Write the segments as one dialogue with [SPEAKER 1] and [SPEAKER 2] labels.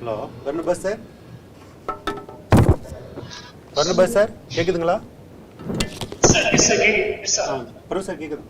[SPEAKER 1] Hello வர்ண bus sir, வர்ண bus sir கேட்குதுங்களா? பரவ சார் கேட்குது.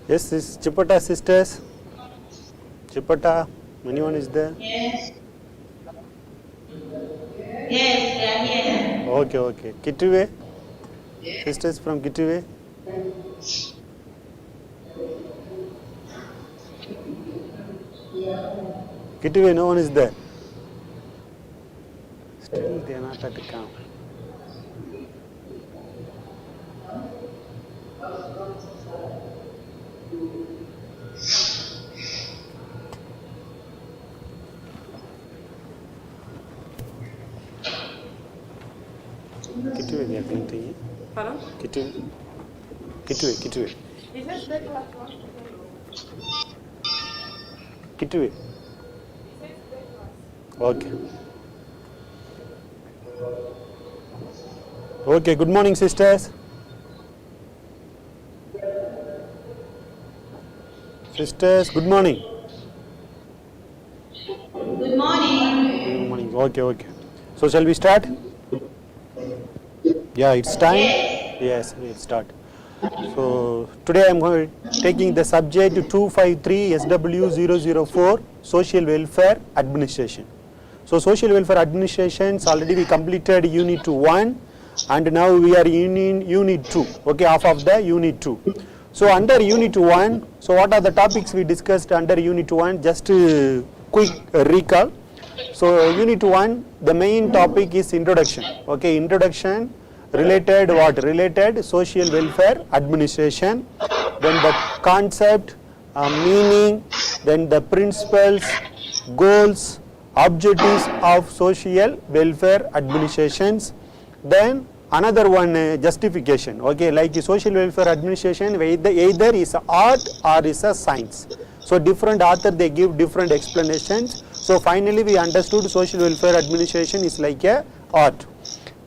[SPEAKER 1] Yes, this Chipata sisters. Chipata, anyone is there?
[SPEAKER 2] Yes. Yes, they are here.
[SPEAKER 1] Okay, okay. Kittiwe, sisters from Kittiwe. Kittiwe, no one is there. Still, they are not at the camp. Kittiwe, they are going to eat.
[SPEAKER 3] Pardon?
[SPEAKER 1] Kittiwe. Kittiwe.
[SPEAKER 3] Is this breakfast?
[SPEAKER 1] Kittiwe. Okay. Okay, good morning, sisters. Sisters, good morning.
[SPEAKER 2] Good morning.
[SPEAKER 1] Good morning. Okay. So, shall we start? Yeah, it's time. Yes, we'll start. So, today I am taking the subject 253 SW004 Social Welfare Administration. So, Social Welfare Administrations already we completed Unit 1 and now we are in Unit 2. Okay, half of the Unit 2. So, under Unit 1, so what are the topics we discussed under Unit 1? Just quick recall. So, Unit 1, the main topic is introduction. Okay, introduction related what? Related social welfare administration, then the concept, meaning, then the principles, goals, objectives of social welfare administrations, then another one justification. Okay, like social welfare administration either is a art or is a science. So different author they give different explanations. So finally we understood social welfare administration is like a art.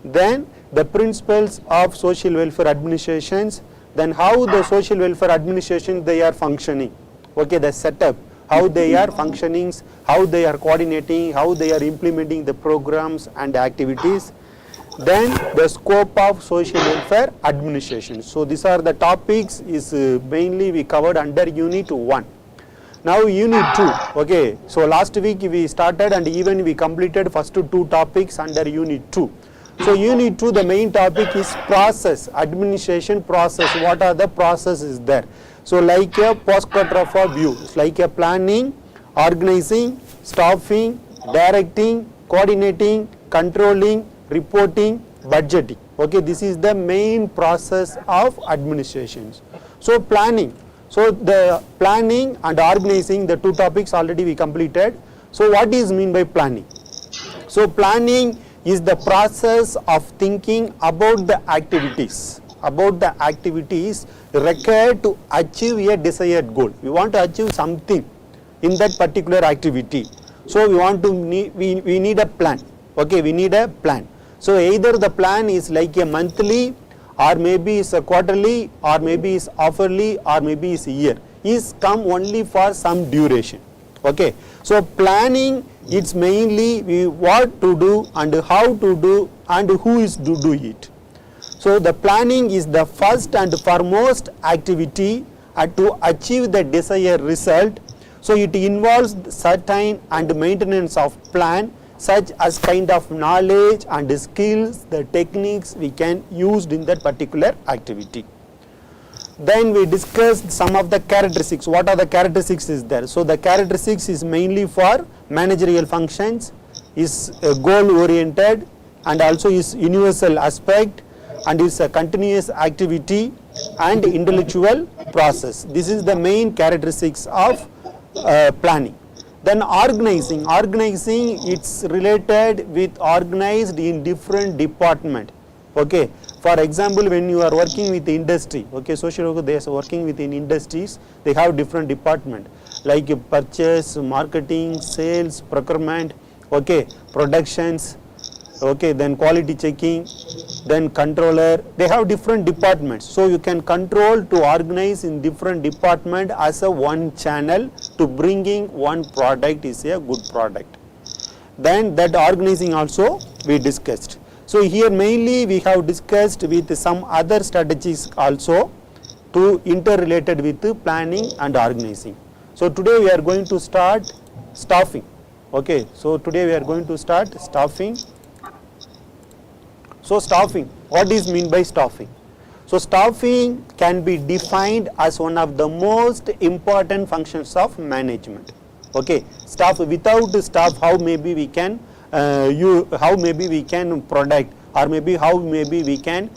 [SPEAKER 1] Then the principles of social welfare administrations, then how the social welfare administration they are functioning. Okay, the setup, how they are functioning, how they are coordinating, how they are implementing the programs and activities. Then the scope of social welfare administration. So these are the topics is mainly we covered under Unit 1. Now Unit 2, okay, so last week we started and even we completed first two topics under Unit 2. So Unit 2, the main topic is process, administration process. What are the processes there? So like a post-quarter view, it's like a planning, organizing, staffing, directing, coordinating, controlling, reporting, budgeting. Okay, this is the main process of administrations. So planning. So the planning and organizing, the two topics already we completed. So what is mean by planning? So planning is the process of thinking about the activities required to achieve a desired goal. We want to achieve something in that particular activity. So we need a plan. Okay, we need a plan. So either the plan is like a monthly or maybe is a quarterly or maybe is hourly or maybe is a year. Is come only for some duration. Okay, so planning it's mainly what to do and how to do and who is to do it. So the planning is the first and foremost activity to achieve the desired result. So it involves certain and maintenance of plan such as kind of knowledge and skills, the techniques we can use in that particular activity. Then we discussed some of the characteristics. What are the characteristics is there? So the characteristics is mainly for managerial functions, is goal oriented and also is universal aspect and is a continuous activity and intellectual process. This is the main characteristics of planning. Then organizing it's related with organized in different department. Okay, for example, when you are working with the industry, okay, social worker they are working within industries, they have different department like purchase, marketing, sales, procurement, okay, productions, okay, then quality checking, then controller, they have different departments. So you can control to organize in different department as a one channel to bringing one product is a good product. Then that organizing also we discussed. So here mainly we have discussed with some other strategies also to interrelated with planning and organizing. So today we are going to start staffing. Okay, so today we are going to start staffing. So staffing, what is mean by staffing? So staffing can be defined as one of the most important functions of management. Okay, staff, without staff, how maybe we can product, or maybe how maybe we can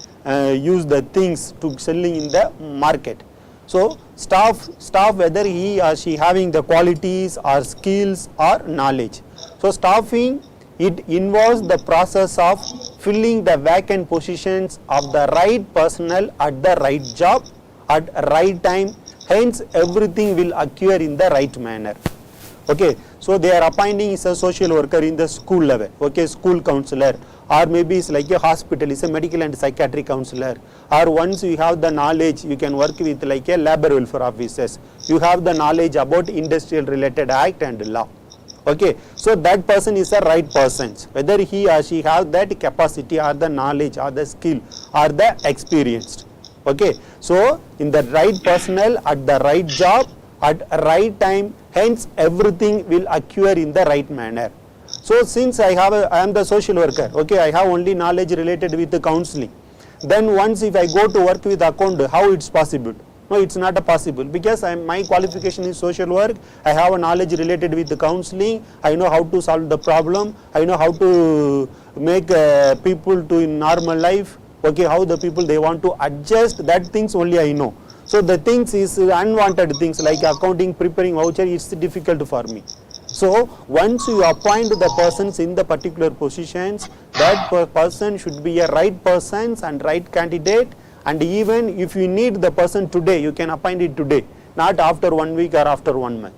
[SPEAKER 1] use the things to selling in the market. So staff whether he or she having the qualities or skills or knowledge. So staffing, it involves the process of filling the vacant positions of the right personnel at the right job at right time, hence everything will occur in the right manner. Okay, so they are appointing is a social worker in the school level, okay, school counselor, or maybe it's like a hospital, it's a medical and psychiatric counselor, or once you have the knowledge, you can work with like a labor welfare officers, you have the knowledge about industrial related act and law. Okay, so that person is a right person, whether he or she have that capacity or the knowledge or the skill or the experience. Okay, so in the right personnel at the right job at right time, hence everything will occur in the right manner. So since I am the social worker, okay, I have only knowledge related with the counseling, then once if I go to work with account, how it's possible? No, it's not a possible, because my qualification is social work, I have a knowledge related with the counseling, I know how to solve the problem, I know how to make people to in normal life, okay, how the people they want to adjust, that things only I know. So the things is unwanted things like accounting, preparing voucher, it's difficult for me. So once you appoint the persons in the particular positions, that person should be a right person and right candidate, and even if you need the person today, you can appoint it today, not after 1 week or after 1 month.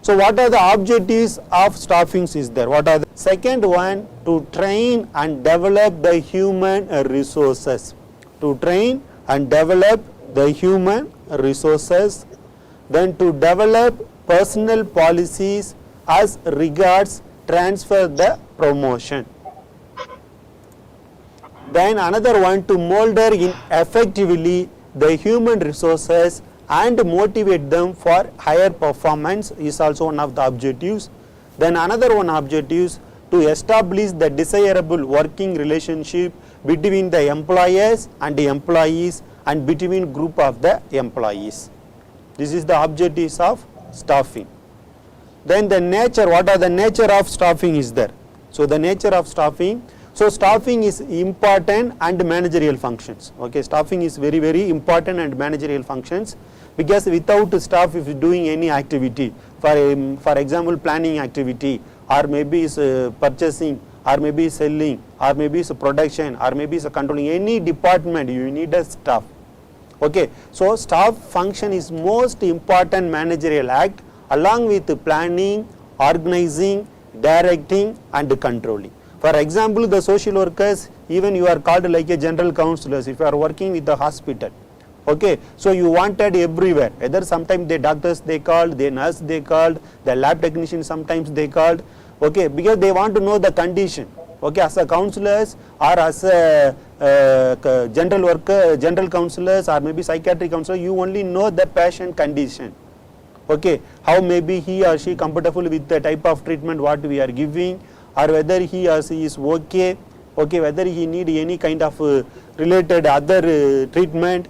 [SPEAKER 1] So what are the objectives of staffing is there? What are the second one? To train and develop the human resources. To train and develop the human resources. Then to develop personal policies as regards transfer the promotion. Then another one, to molder in effectively the human resources and motivate them for higher performance is also one of the objectives. Then another one objectives, to establish the desirable working relationship between the employers and the employees and between group of the employees. This is the objectives of staffing. Then the nature, what are the nature of staffing is there? So the nature of staffing, so staffing is important and managerial functions. Okay, staffing is very, very important and managerial functions, because without staff, if doing any activity, for example, planning activity, or maybe is purchasing, or maybe selling, or maybe is production, or maybe is controlling any department, you need a staff. Okay, so staff function is most important managerial act, along with planning, organizing, directing and controlling. For example, the social workers, even you are called like a general counselors if you are working with the hospital. Okay, so you wanted everywhere, either sometimes the doctors they called, the nurse they called, the lab technician sometimes they called, okay, because they want to know the condition. Okay, as a counselors or as a general worker, general counselors or maybe psychiatric counselor, you only know the patient condition. Okay, how maybe he or she comfortable with the type of treatment what we are giving, or whether he or she is okay, okay, whether he need any kind of related other treatment,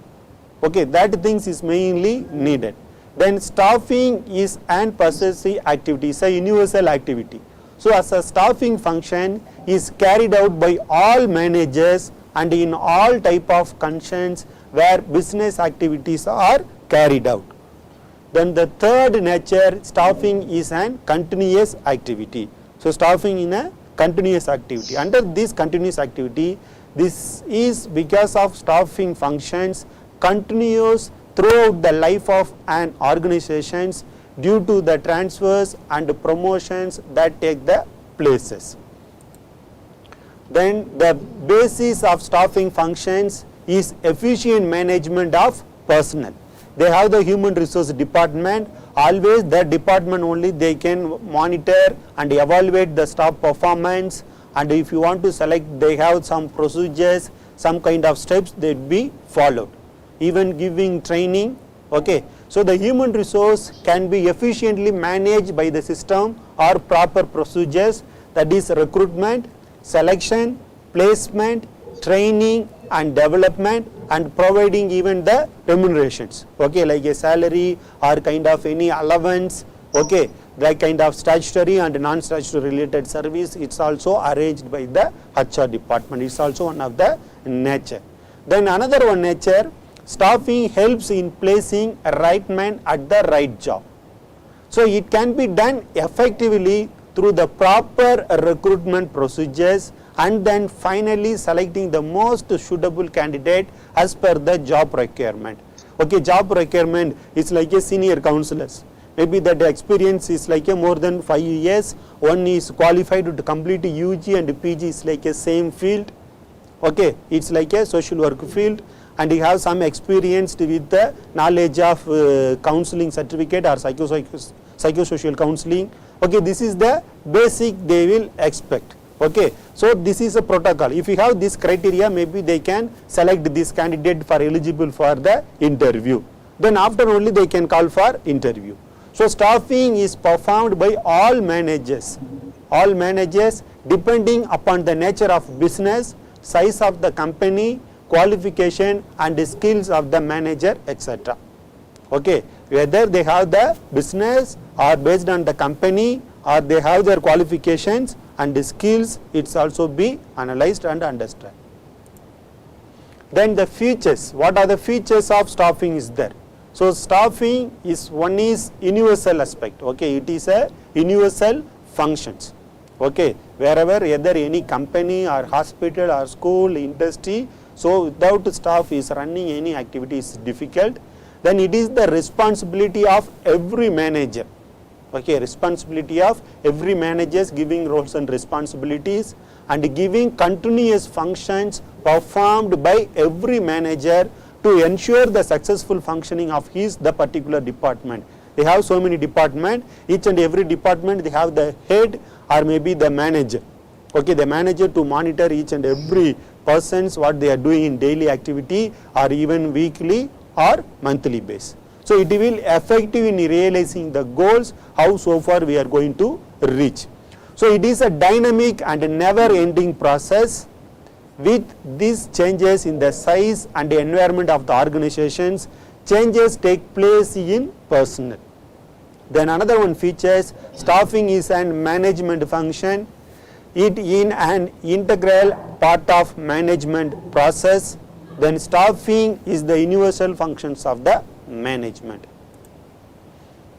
[SPEAKER 1] okay, that things is mainly needed. Then staffing is an pervasive activity, it's a universal activity. So as a staffing function is carried out by all managers and in all type of conditions where business activities are carried out. Then the third nature, staffing is an continuous activity. So staffing in a continuous activity. Under this continuous activity, this is because of staffing functions continues throughout the life of an organization due to the transfers and promotions that take the places. Then the basis of staffing functions is efficient management of personnel. They have the human resource department, always that department only they can monitor and evaluate the staff performance, and if you want to select, they have some procedures, some kind of steps that be followed. even giving training. Okay. So the human resource can be efficiently managed by the system or proper procedures, that is recruitment, selection, placement, training and development, and providing even the remunerations, okay, like a salary or kind of any allowance, okay, that kind of statutory and non-statutory related service, it's also arranged by the HR department. It's also one of the nature. Then another one nature, staffing helps in placing a right man at the right job. So it can be done effectively through the proper recruitment procedures and then finally selecting the most suitable candidate as per the job requirement. Okay, job requirement is like a senior counselors. Maybe that experience is like a more than 5 years. One is qualified to complete UG and PG is like a same field. Okay, it's like a social work field, and you have some experience with the knowledge of counseling certificate or psychosocial counseling. Okay, this is the basic they will expect. Okay, so this is a protocol. If you have this criteria, maybe they can select this candidate for eligible for the interview. Then after only they can call for interview. So staffing is performed by all managers depending upon the nature of business, size of the company, qualification and skills of the manager, etc. Okay, whether they have the business or based on the company or they have their qualifications and the skills, it's also be analyzed and understood. Then the features, what are the features of staffing is there? So staffing is one is universal aspect, okay, it is a universal functions, okay, wherever either any company or hospital or school, industry, so without staff is running any activity is difficult. Then it is the responsibility of every manager. Okay, responsibility of every manager giving roles and responsibilities and giving continuous functions performed by every manager to ensure the successful functioning of the particular department. They have so many departments, each and every department they have the head or maybe the manager. Okay, the manager to monitor each and every person's what they are doing in daily activity or even weekly or monthly basis. So it will effective in realizing the goals how so far we are going to reach. So it is a dynamic and never ending process. With these changes in the size and the environment of the organizations, changes take place in personnel. Then another one features, staffing is an management function. It in an integral part of management process. Then staffing is the universal functions of the management.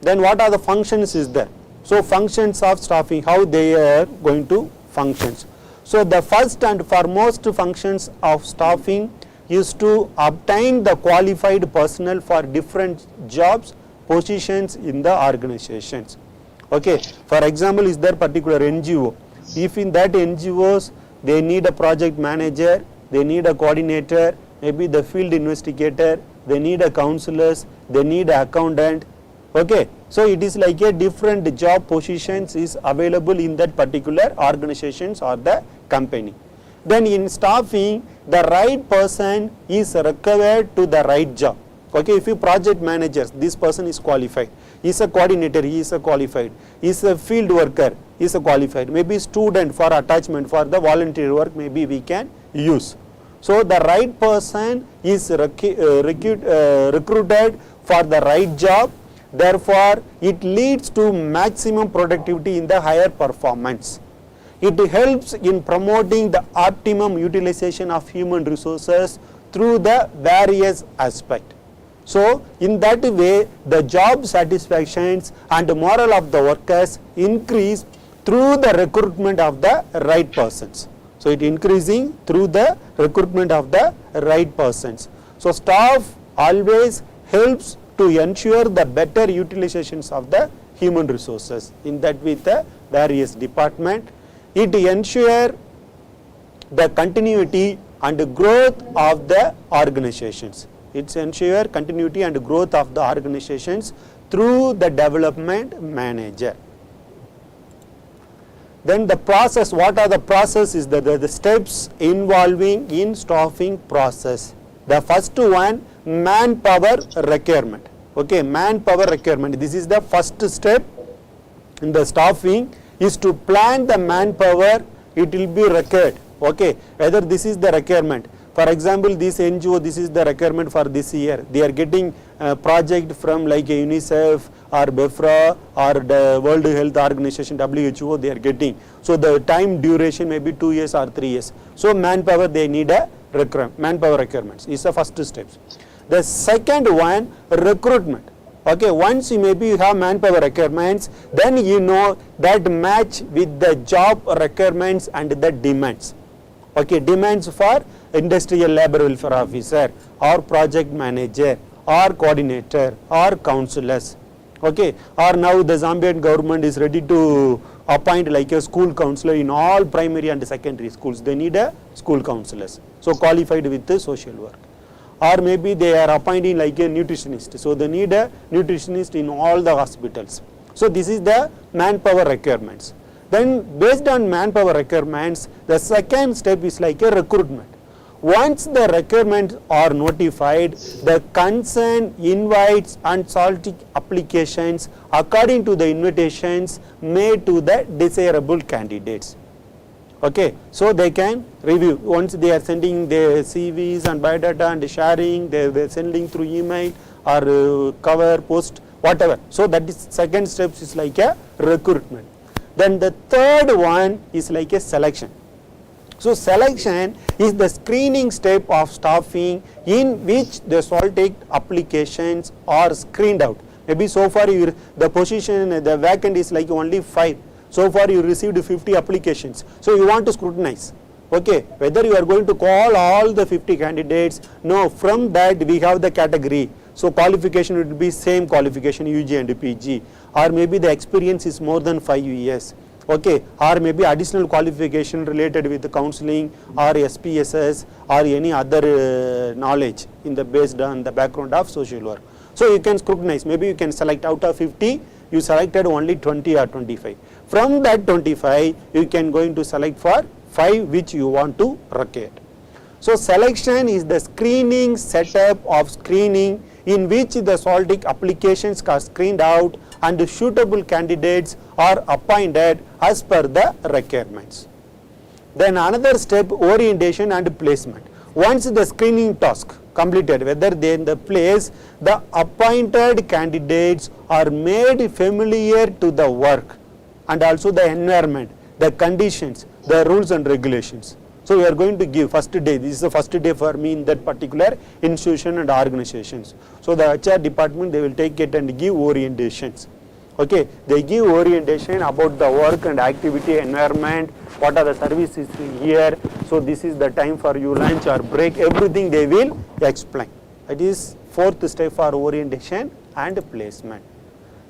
[SPEAKER 1] Then what are the functions is there? So functions of staffing, how they are going to functions. So the first and foremost functions of staffing is to obtain the qualified personnel for different jobs, positions in the organizations. Okay, for example, is there particular NGO? If in that NGOs they need a project manager, they need a coordinator, maybe the field investigator, they need a counselors, they need an accountant. Okay, so it is like a different job positions is available in that particular organizations or the company. Then in staffing, the right person is required to the right job. Okay, if you project managers, this person is qualified, he is a coordinator, he is a qualified, he is a field worker, he is a qualified, maybe student for attachment for the voluntary work, maybe we can use. So the right person is recruited for the right job, therefore it leads to maximum productivity in the higher performance. It helps in promoting the optimum utilization of human resources through the various aspects. So in that way the job satisfactions and morale of the workers increase through the recruitment of the right persons. So it increasing through the recruitment of the right persons. So staff always helps to ensure the better utilizations of the human resources. In that with the various department, it ensure the continuity and growth of the organizations. It ensure continuity and growth of the organizations through the development manager. Then the process, what are the process is the steps involving in staffing process. The first one, manpower requirement. Okay, manpower requirement. This is the first step in the staffing, is to plan the manpower it will be required. Okay, whether this is the requirement. For example, this NGO, this is the requirement for this year. They are getting a project from like UNICEF or BEFRA or the World Health Organization, WHO, they are getting. So the time duration may be 2 years or 3 years. So manpower, they need a manpower requirements is the first steps. The second one, recruitment. Okay, once you maybe have manpower requirements, then you know that match with the job requirements and the demands. Okay, demands for industrial labor welfare officer or project manager or coordinator or counselors. Okay, or now the Zambian government is ready to appoint like a school counselor in all primary and secondary schools. They need a school counselors, so qualified with the social work. Or maybe they are appointing like a nutritionist, so they need a nutritionist in all the hospitals. So this is the manpower requirements. Then based on manpower requirements, the second step is like a recruitment. Once the requirements are notified, the concern invites and solicited applications according to the invitations made to the desirable candidates. Okay, so they can review. Once they are sending their CVs and biodata and sharing, they are sending through email or cover, post, whatever. So that is second step is like a recruitment. Then the third one is like a selection. So selection is the screening step of staffing in which the SOLTIC applications are screened out. Maybe so far the position, the vacant is like only 5. So far you received 50 applications. So you want to scrutinize. Okay, whether you are going to call all the 50 candidates, no, from that we have the category. So qualification would be same qualification, UG and PG, or maybe the experience is more than 5 years. Okay, or maybe additional qualification related with counseling or SPSS or any other knowledge in the based on the background of social work. So you can scrutinize, maybe you can select out of 50, you selected only 20 or 25. From that 25, you can going to select for 5 which you want to recruit. So selection is the screening setup of screening in which the SOLTIC applications are screened out and suitable candidates are appointed as per the requirements. Then another step, orientation and placement. Once the screening task completed, whether they in the place, the appointed candidates are made familiar to the work and also the environment, the conditions, the rules and regulations. So we are going to give first day, this is the first day for me in that particular institution and organizations. So the HR department, they will take it and give orientations. Okay, they give orientation about the work and activity environment, what are the services here, so this is the time for you lunch or break, everything they will explain. That is fourth step for orientation and placement.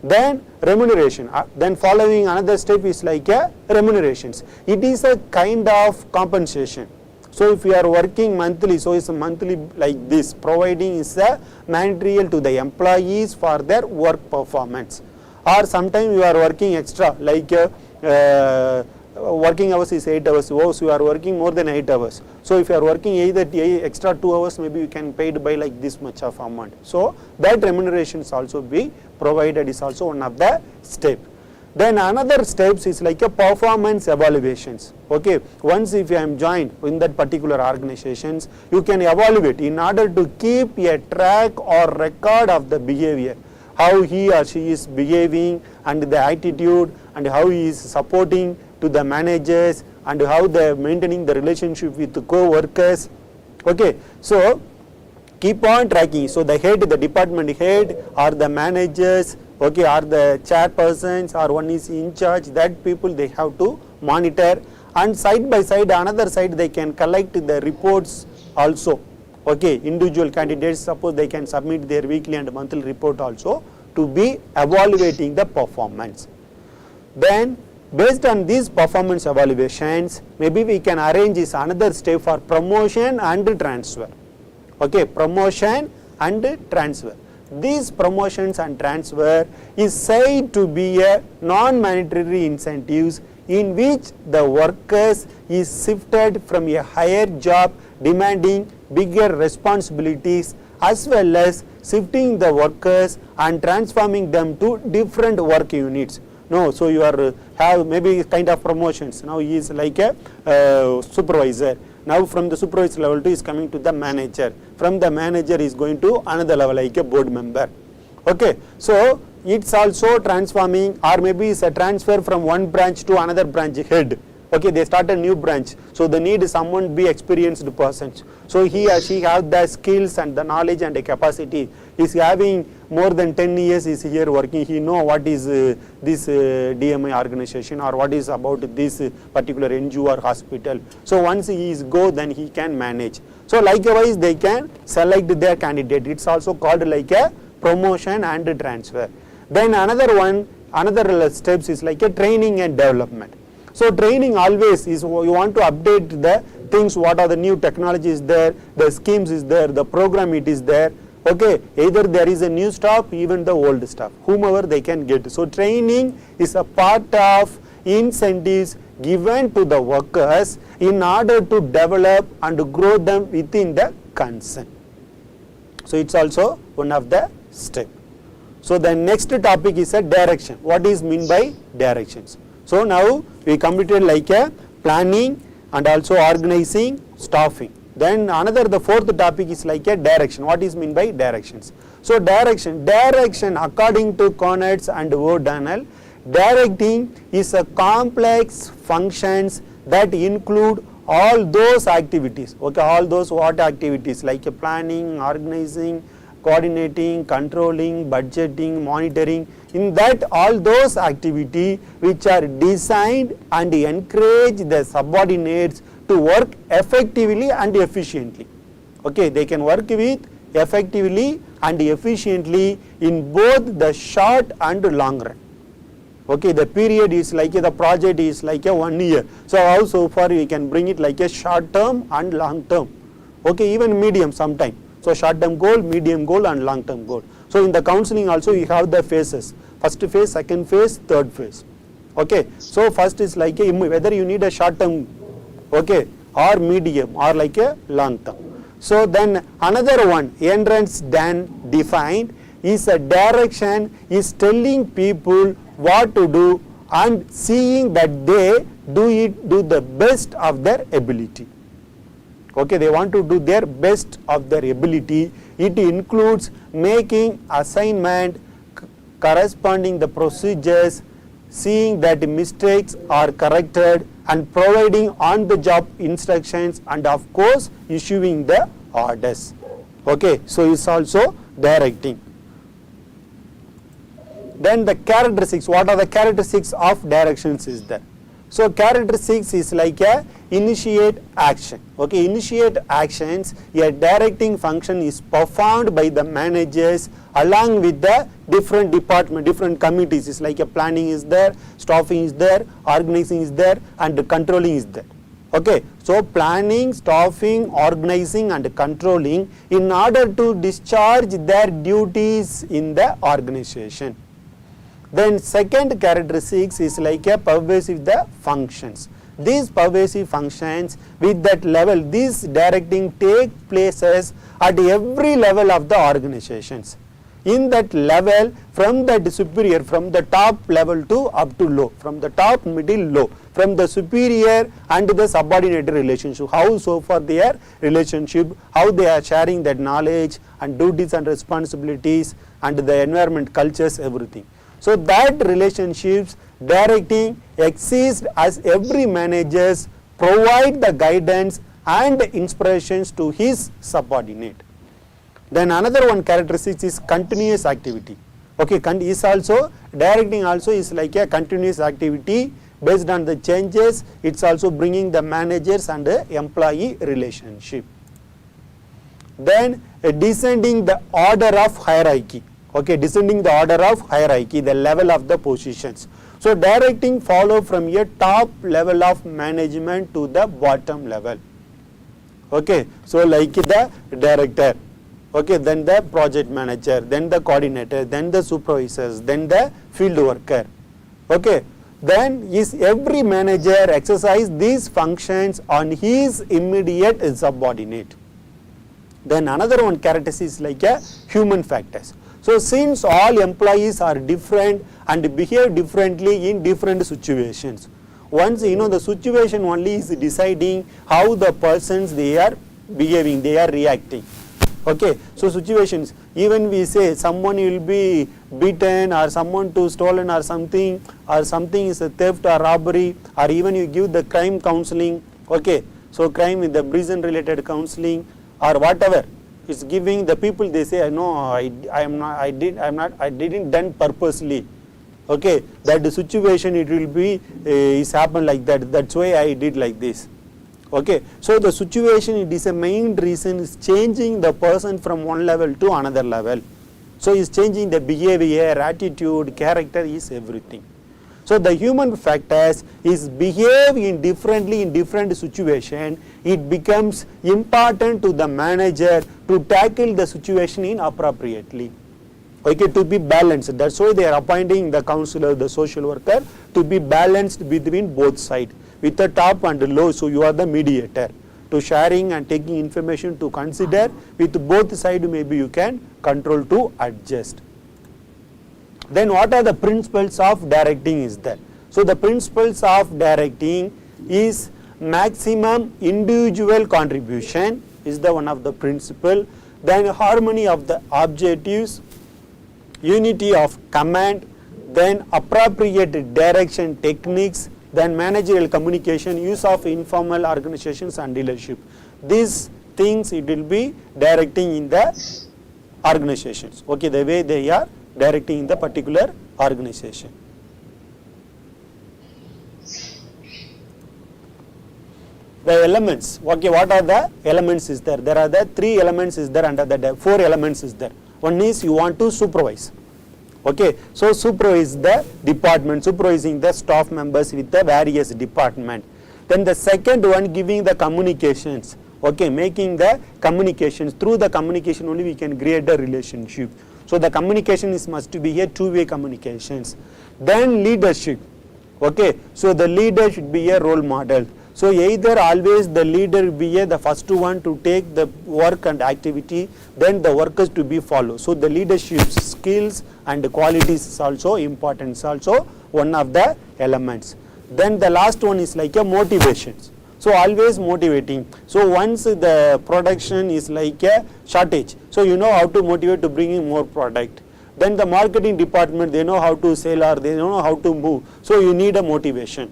[SPEAKER 1] Then remuneration, then following another step is like a remunerations. It is a kind of compensation. So if you are working monthly, so it's a monthly like this, providing is a mandatory to the employees for their work performance. Or sometimes you are working extra, like working hours is 8 hours, so you are working more than 8 hours. So if you are working either extra 2 hours, maybe you can paid by like this much of amount. So that remuneration is also be provided, is also one of the step. Then another steps is like a performance evaluations. Okay, once if you am joined in that particular organizations, you can evaluate in order to keep a track or record of the behavior, how he or she is behaving and the attitude and how he is supporting to the managers and how they are maintaining the relationship with the co-workers. Okay, so keep on tracking. So the head, the department head or the managers, okay, or the chairpersons or one is in charge, that people they have to monitor, and side by side another side they can collect the reports also. Okay, individual candidates, suppose they can submit their weekly and monthly report also to be evaluating the performance. Then based on these performance evaluations, maybe we can arrange is another step for promotion and transfer. Okay, promotion and transfer. These promotions and transfer is said to be a non-monetary incentives in which the workers is shifted from a higher job demanding bigger responsibilities as well as shifting the workers and transforming them to different work units. No, so you are have maybe kind of promotions. Now he is like a supervisor. Now from the supervisor level to is coming to the manager. From the manager is going to another level like a board member. Okay, so it's also transforming, or maybe it's a transfer from one branch to another branch head. Okay, they start a new branch, so they need someone be experienced person. So he or she have the skills and the knowledge and the capacity. Is having more than 10 years is here working. He know what is this DMI organization, or what is about this particular NGO or hospital. So once he is go, then he can manage. So likewise they can select their candidate. It's also called like a promotion and transfer. Then another steps is like a training and development. So training always is you want to update the things, what are the new technologies there, the schemes is there, the program it is there. Okay, either there is a new staff, even the old staff, whomever they can get. So training is a part of incentives given to the workers in order to develop and grow them within the concern. So it's also one of the step. So the next topic is a direction. What is mean by directions? So now we completed like a planning and also organizing, staffing. Then the fourth topic is like a direction. What is mean by directions? So direction according to Connertz and O'Donnell, directing is a complex functions that include all those activities. Okay, all those what activities like a planning, organizing, coordinating, controlling, budgeting, monitoring. In that all those activities which are designed and encourage the subordinates to work effectively and efficiently. Okay, they can work with effectively and efficiently in both the short and long run. Okay, the period is like the project is like a 1 year. So how so far we can bring it like a short term and long term. Okay, even medium sometime. So short term goal, medium goal and long term goal. So in the counseling also you have the phases. First phase, second phase, third phase. Okay, so first is like whether you need a short term, okay, or medium or like a long term. So then another one, entrance then defined, is a direction is telling people what to do and seeing that they do the best of their ability. Okay, they want to do their best of their ability. It includes making assignment, corresponding the procedures, seeing that mistakes are corrected, and providing on the job instructions, and of course issuing the orders. Okay, so it's also directing. Then the characteristics, what are the characteristics of directions is there? So characteristics is like a initiate action. Okay, initiate actions, a directing function is performed by the managers along with the different department, different committees. It's like a planning is there, staffing is there, organizing is there, and the controlling is there. Okay, so planning, staffing, organizing and controlling in order to discharge their duties in the organization. Then second characteristics is like a pervasive the functions. These pervasive functions with that level, these directing take places at every level of the organizations. In that level, from that superior, from the top level to up to low, from the top, middle, low, from the superior and the subordinate relationship, how so far their relationship, how they are sharing that knowledge and duties and responsibilities and the environment, cultures, everything. So that relationships directing exists as every managers provide the guidance and inspirations to his subordinate. Then another one characteristic is continuous activity. Okay, is also directing also is like a continuous activity based on the changes. It's also bringing the managers and the employee relationship. Then descending the order of hierarchy. Okay, descending the order of hierarchy, the level of the positions. So directing follow from a top level of management to the bottom level. Okay, so like the director, okay, then the project manager, then the coordinator, then the supervisors, then the field worker. Okay, then is every manager exercise these functions on his immediate subordinate. Then another one characteristic is like a human factors. So since all employees are different and behave differently in different situations, once the situation only is deciding how the persons they are behaving, they are reacting. Okay, so situations, even we say someone will be beaten or someone to stolen or something is a theft or robbery, or even you give the crime counseling. Okay, so crime with the prison related counseling or whatever is giving the people, they say no, I didn't done purposely. Okay, that the situation it will be is happen like that, that's why I did like this. Okay, so the situation, it is a main reason is changing the person from one level to another level. So is changing the behavior, attitude, character is everything. So the human factors is behave differently in different situation. It becomes important to the manager to tackle the situation in appropriately. Okay, to be balanced. That's why they are appointing the counselor, the social worker, to be balanced between both sides, with the top and the low. So you are the mediator to sharing and taking information to consider. With both sides, maybe you can control to adjust. Then what are the principles of directing is there? So the principles of directing is maximum individual contribution is the one of the principle. Then harmony of the objectives, unity of command, then appropriate direction techniques, then managerial communication, use of informal organizations and leadership. These things it will be directing in the organizations. Okay, the way they are directing in the particular organization. The elements, okay, what are the elements is there? There are the 3 elements is there under the 4 elements is there. One is you want to supervise. Okay, so supervise the department, supervising the staff members with the various department. Then the second one, giving the communications. Okay, making the communications. Through the communication only we can create a relationship. So the communication is must be a two-way communications. Then leadership. Okay, so the leader should be a role model. So either always the leader be the first one to take the work and activity, then the workers to be followed. So the leadership skills and qualities is also important, it's also one of the elements. Then the last one is like a motivations. So always motivating. So once the production is like a shortage, so you know how to motivate to bring in more product. Then the marketing department, they know how to sell or they know how to move. So you need a motivation.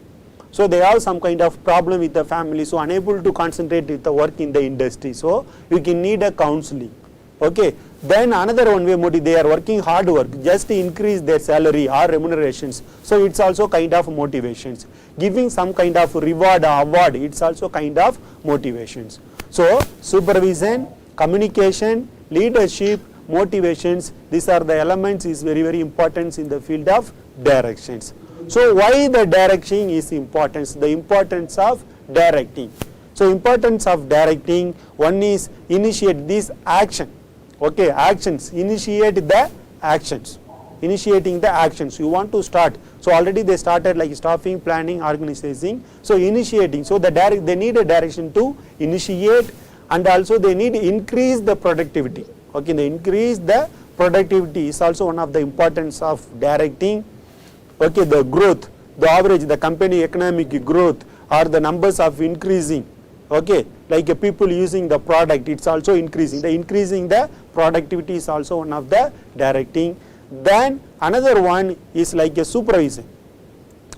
[SPEAKER 1] So they have some kind of problem with the family, so unable to concentrate with the work in the industry. So you can need a counseling. Okay. Then another one way motive, they are working hard work just to increase their salary or remunerations. So it's also kind of motivations. Giving some kind of reward or award, it's also kind of motivations. So supervision, communication, leadership, motivations, these are the elements is very, very important in the field of directions. So why the direction is important? The importance of directing. So importance of directing, one is initiate this action. Okay, actions, initiate the actions. Initiating the actions, you want to start. So already they started like staffing, planning, organizing. So initiating, so they need a direction to initiate, and also they need to increase the productivity. Okay, they increase the productivity is also one of the importance of directing. Okay, the growth, the average, the company economic growth or the numbers of increasing. Okay, like people using the product, it's also increasing. The increasing the productivity is also one of the directing. Then another one is like a supervision.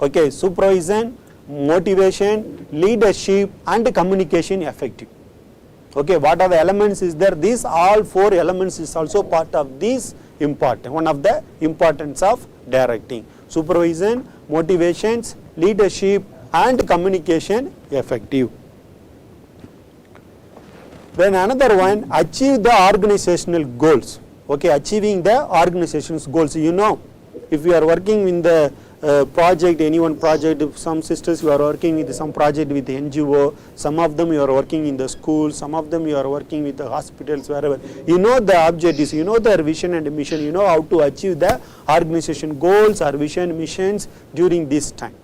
[SPEAKER 1] Okay, supervision, motivation, leadership and communication effective. Okay, what are the elements is there? These all 4 elements is also part of this important, one of the importance of directing. Supervision, motivations, leadership and communication effective. Then another one, achieve the organizational goals. Okay, achieving the organization's goals. You know, if you are working in the project, any one project, some sisters you are working with some project with the NGO, some of them you are working in the school, some of them you are working with the hospitals, wherever. You know the objectives, you know their vision and mission, you know how to achieve the organization goals or vision missions during this time.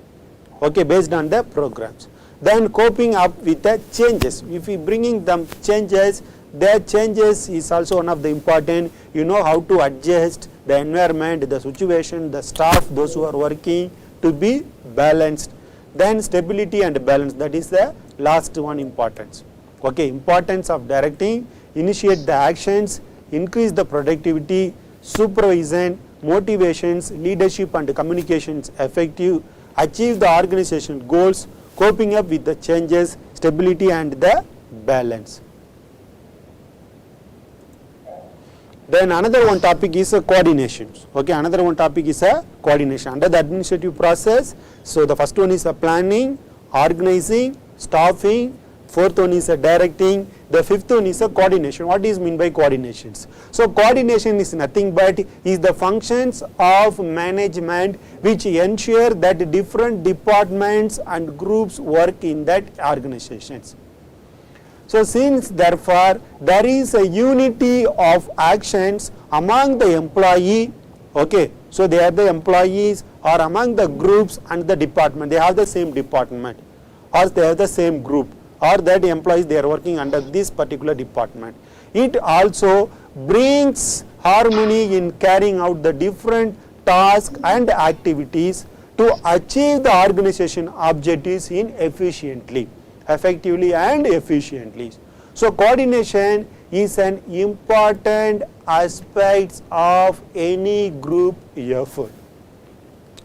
[SPEAKER 1] Okay, based on the programs. Then coping up with the changes. If we bringing them changes, their changes is also one of the important. You know how to adjust the environment, the situation, the staff, those who are working to be balanced. Then stability and balance, that is the last one importance. Okay, importance of directing, initiate the actions, increase the productivity, supervision, motivations, leadership and communications effective, achieve the organization goals, coping up with the changes, stability and the balance. Then another one topic is coordination. Okay, another one topic is coordination under the administrative process. So the first one is planning, organizing, staffing. Fourth one is directing. The fifth one is coordination. What is meant by coordinations? So coordination is nothing but is the functions of management which ensure that different departments and groups work in that organizations. So since therefore there is a unity of actions among the employee, okay, so they are the employees or among the groups and the department, they have the same department or they have the same group or that employees they are working under this particular department. It also brings harmony in carrying out the different tasks and activities to achieve the organization objectives in efficiently, effectively and efficiently. So coordination is an important aspect of any group effort.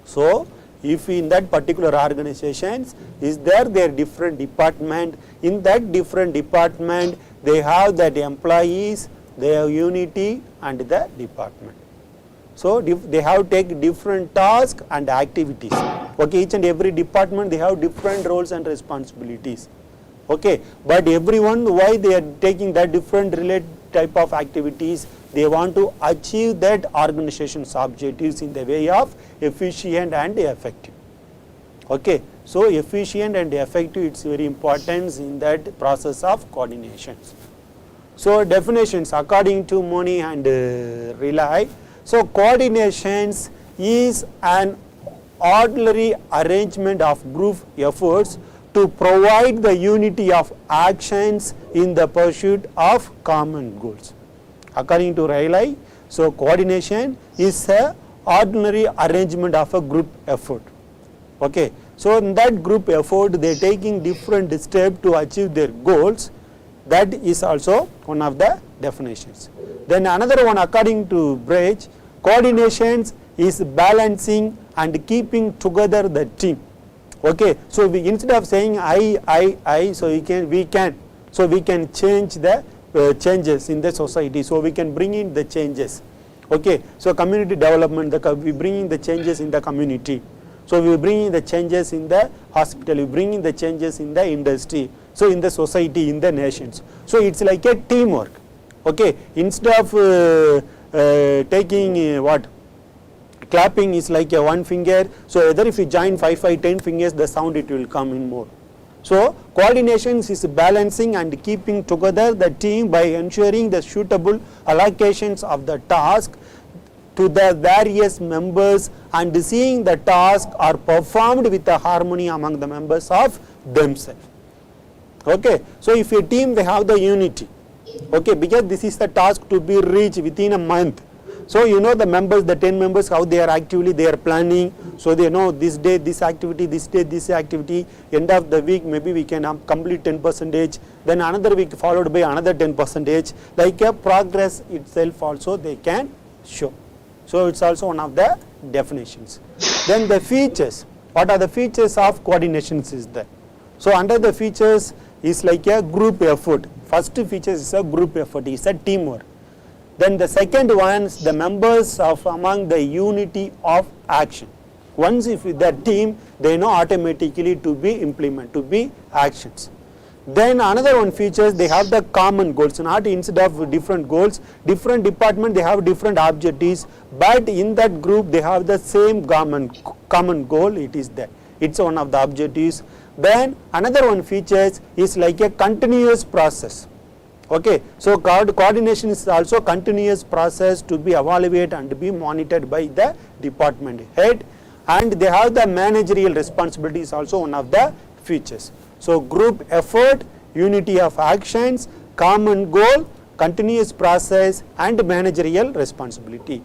[SPEAKER 1] So if in that particular organizations is there their different department, in that different department they have that employees, they have unity and the department. So they have take different tasks and activities. Okay, each and every department they have different roles and responsibilities. Okay, but everyone why they are taking that different related type of activities, they want to achieve that organization's objectives in the way of efficient and effective. Okay, so efficient and effective, it's very important in that process of coordinations. So definitions according to Moni and Rely. So coordinations is an ordinary arrangement of group efforts to provide the unity of actions in the pursuit of common goals. According to Riley, so coordination is a ordinary arrangement of a group effort. Okay, so in that group effort they are taking different steps to achieve their goals. That is also one of the definitions. Then another one according to Bridge, coordinations is balancing and keeping together the team. Okay, so we instead of saying I, so we can change the changes in the society. So we can bring in the changes. Okay, so community development, we bring in the changes in the community. So we bring in the changes in the hospital, we bring in the changes in the industry. So in the society, in the nations. So it's like a teamwork. Okay, instead of taking what? Clapping is like a one finger, so either if you join 5, 10 fingers, the sound it will come in more. So coordination is balancing and keeping together the team by ensuring the suitable allocations of the task to the various members and seeing the task are performed with a harmony among the members of themselves. Okay, so if a team they have the unity, okay, because this is the task to be reached within a month. So you know the members, the 10 members, how they are actively they are planning. So they know this day this activity, this day this activity, end of the week maybe we can complete 10%, then another week followed by another 10%, like a progress itself also they can show. So it's also one of the definitions. Then the features, what are the features of coordinations is there? So under the features is like a group effort. First feature is a group effort, is a teamwork. Then the second one is the members of among the unity of action. Once if the team, they know automatically to be implement, to be actions. Then another one features, they have the common goals, not instead of different goals, different department they have different objectives, but in that group they have the same common goal, it is there. It's one of the objectives. Then another one features is like a continuous process. Okay, so coordination is also continuous process to be evaluated and be monitored by the department head, and they have the managerial responsibilities also one of the features. So group effort, unity of actions, common goal continuous process and managerial responsibility.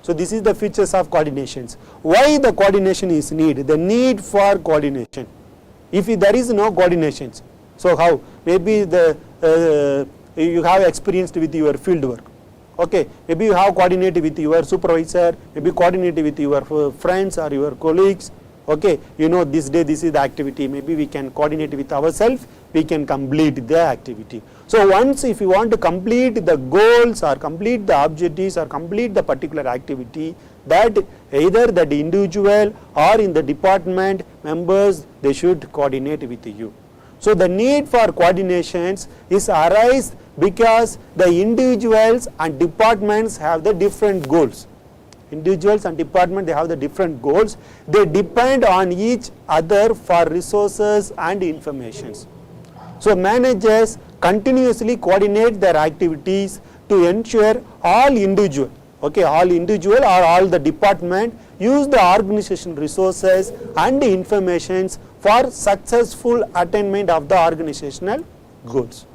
[SPEAKER 1] So this is the features of coordinations. Why the coordination is needed? The need for coordination. If there is no coordinations, so how? Maybe you have experienced with your field work. Okay, maybe you have coordinated with your supervisor, maybe coordinated with your friends or your colleagues. Okay, you know this day this is the activity, maybe we can coordinate with ourselves, we can complete the activity. So once if you want to complete the goals or complete the objectives or complete the particular activity, that either that individual or in the department members, they should coordinate with you. So the need for coordinations is arise because the individuals and departments have the different goals. Individuals and department, they have the different goals. They depend on each other for resources and informations. So managers continuously coordinate their activities to ensure all individual, okay, all individual or all the department use the organization resources and informations for successful attainment of the organizational goals.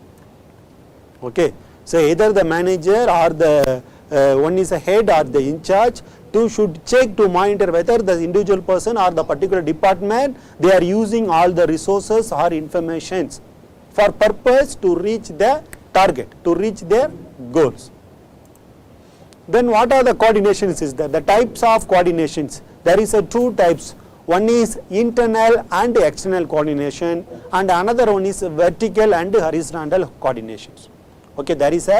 [SPEAKER 1] Okay, so either the manager or the one is a head or the in charge should check to monitor whether the individual person or the particular department, they are using all the resources or informations for purpose to reach the target, to reach their goals. Then what are the coordinations is there? The types of coordinations, there is two types. One is internal and external coordination and another one is vertical and horizontal coordinations. Okay, there is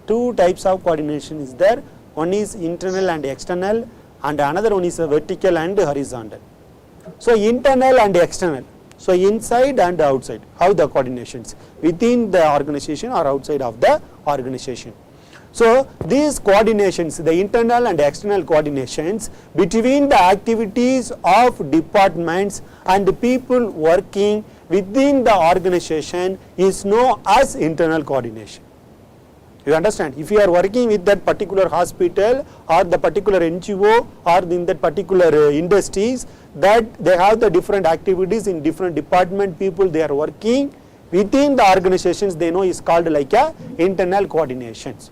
[SPEAKER 1] two types of coordination is there. One is internal and external and another one is vertical and horizontal. So internal and external, so inside and outside, how the coordinations within the organization or outside of the organization. So these coordinations, the internal and external coordinations between the activities of departments and the people working within the organization is known as internal coordination. You understand? If you are working with that particular hospital or the particular NGO or in that particular industries, that they have the different activities in different department people they are working within the organizations, they know is called like a internal coordinations.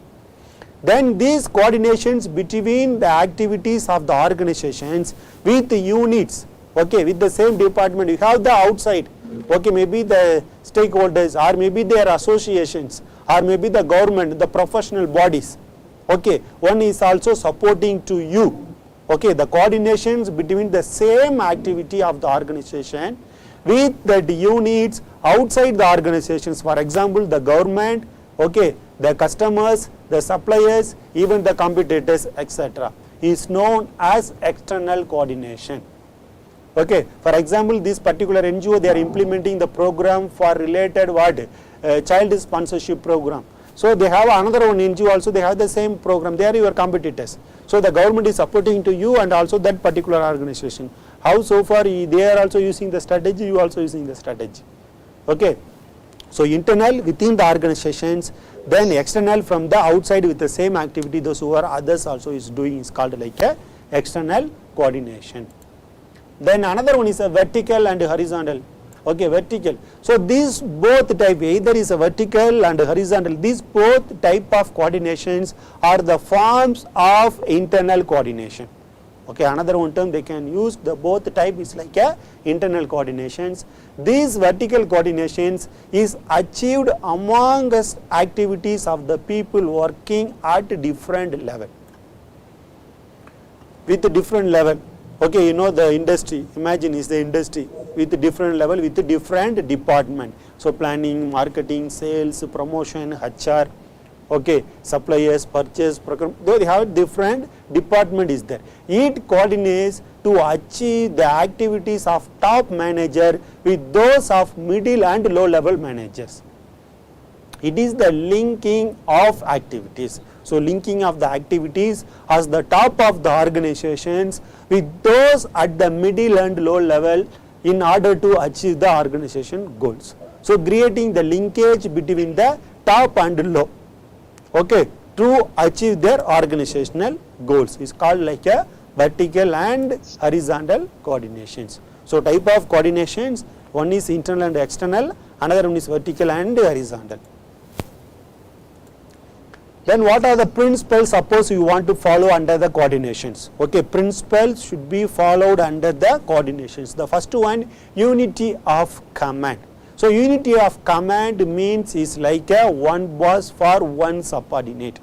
[SPEAKER 1] Then these coordinations between the activities of the organizations with the units, okay, with the same department, you have the outside, okay, maybe the stakeholders or maybe their associations or maybe the government, the professional bodies, okay, one is also supporting to you, okay, the coordinations between the same activity of the organization with the units outside the organizations, for example, the government, okay, the customers, the suppliers, even the competitors, etc., is known as external coordination. Okay, for example, this particular NGO, they are implementing the program for related what? Child sponsorship program. So they have another one NGO also, they have the same program, they are your competitors. So the government is supporting to you and also that particular organization. How so far they are also using the strategy, you also using the strategy. Okay, so internal within the organizations, then external from the outside with the same activity, those who are others also is doing is called like a external coordination. Then another one is a vertical and horizontal. Okay, vertical. So these both type, either is a vertical and horizontal, these both type of coordinations are the forms of internal coordination. Okay, another one term they can use, the both type is like a internal coordinations. These vertical coordinations is achieved amongst activities of the people working at different level. With different level. Okay, you know the industry, imagine is the industry with different level, with different department. So planning, marketing, sales, promotion, HR, okay, suppliers, purchase, procurement, though they have different department is there. It coordinates to achieve the activities of top manager with those of middle and low level managers. It is the linking of activities. So linking of the activities as the top of the organizations with those at the middle and low level in order to achieve the organization goals. So creating the linkage between the top and low, okay, to achieve their organizational goals is called like a vertical and horizontal coordinations. So type of coordinations, one is internal and external, another one is vertical and horizontal. Then what are the principles suppose you want to follow under the coordinations? Okay, principles should be followed under the coordinations. The first one, unity of command. So unity of command means is like a one boss for one subordinate.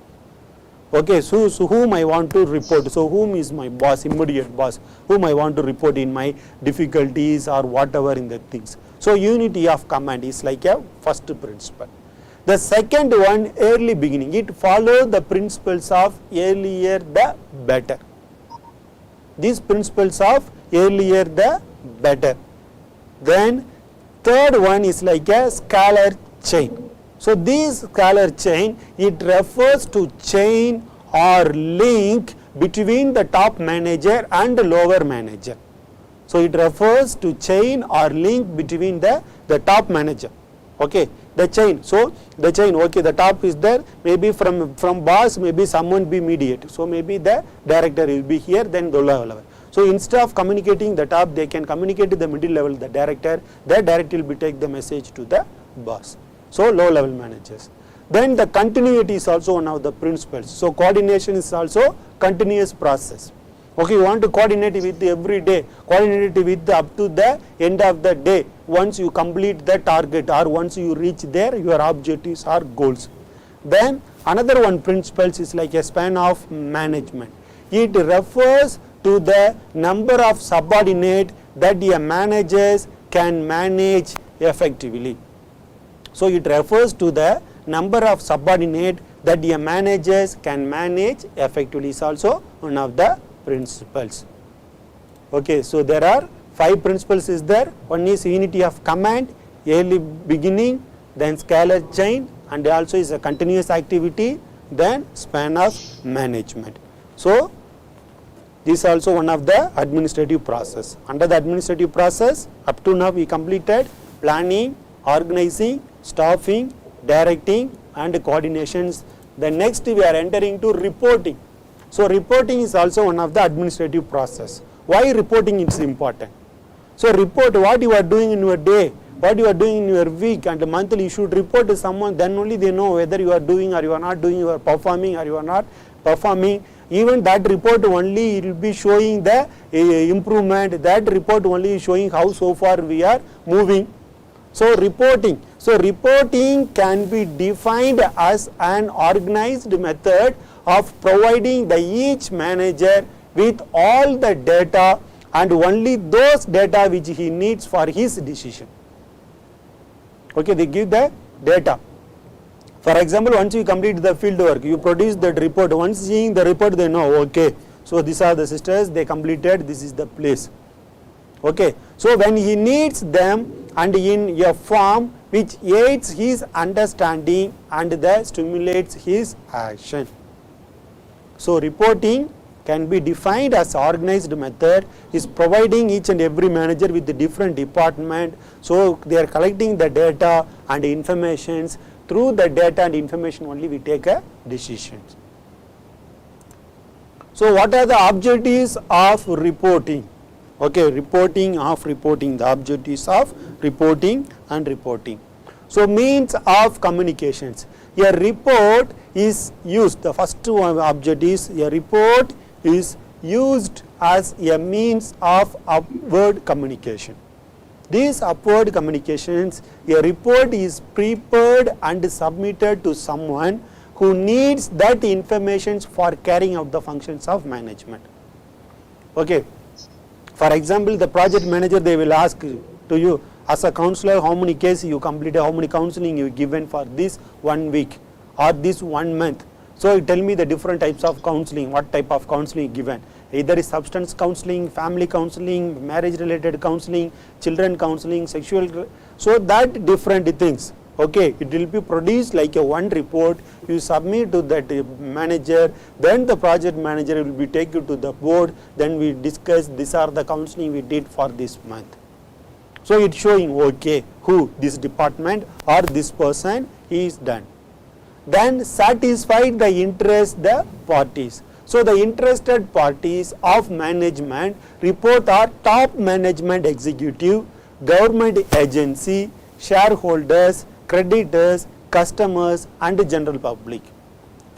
[SPEAKER 1] Okay, so whom I want to report, so whom is my boss, immediate boss, whom I want to report in my difficulties or whatever in the things. So unity of command is like a first principle. The second one, early beginning, it follows the principles of earlier the better. These principles of earlier the better. Then third one is like a scalar chain. So this scalar chain, it refers to chain or link between the top manager and lower manager. So it refers to chain or link between the top manager. Okay, the chain. So the chain, okay, the top is there, maybe from boss, maybe someone be mediate. So maybe the director will be here, then the lower level. So instead of communicating the top, they can communicate to the middle level, the director will be take the message to the boss. So low level managers. Then the continuity is also one of the principles. So coordination is also continuous process. Okay, you want to coordinate with every day, coordinate with up to the end of the day. Once you complete the target or once you reach there, your objectives or goals. Then another one principles is like a span of management. It refers to the number of subordinate that a managers can manage effectively. So it refers to the number of subordinate that a managers can manage effectively is also one of the principles. Okay, so there are 5 principles is there. One is unity of command, early beginning, then scalar chain, and also is a continuous activity, then span of management. So this is also one of the administrative process. Under the administrative process, up to now we completed planning, organizing, staffing, directing and coordinations. Then next we are entering to reporting. So reporting is also one of the administrative process. Why reporting is important? So report what you are doing in your day, what you are doing in your week and monthly. You should report to someone, then only they know whether you are doing or you are not doing, you are performing or you are not performing. Even that report only it will be showing the improvement, that report only is showing how so far we are moving. So reporting. So reporting can be defined as an organized method of providing the each manager with all the data and only those data which he needs for his decision. Okay, they give the data. For example, once you complete the field work, you produce that report. Once seeing the report, they know, okay, so these are the sisters, they completed, this is the place. Okay, so when he needs them and in a form which aids his understanding and that stimulates his action. So reporting can be defined as organized method, is providing each and every manager with the different department. So they are collecting the data and informations. Through the data and information only we take a decision. So what are the objectives of reporting? Okay, the objectives of reporting and reporting. So means of communications. A report is used, the first one object is a report is used as a means of upward communication. These upward communications, a report is prepared and submitted to someone who needs that information for carrying out the functions of management. Okay. For example, the project manager, they will ask to you as a counselor how many cases you completed, how many counseling you given for this 1 week or this 1 month. So you tell me the different types of counseling, what type of counseling given. Either is substance counseling, family counseling, marriage related counseling, children counseling, sexual. So that different things. Okay, it will be produced like a one report, you submit to that manager, then the project manager will be taken to the board, then we discuss these are the counseling we did for this month. So it's showing okay, who this department or this person is done. Then satisfied the interest the parties. So the interested parties of management report are top management executive, government agency, shareholders, creditors, customers and general public.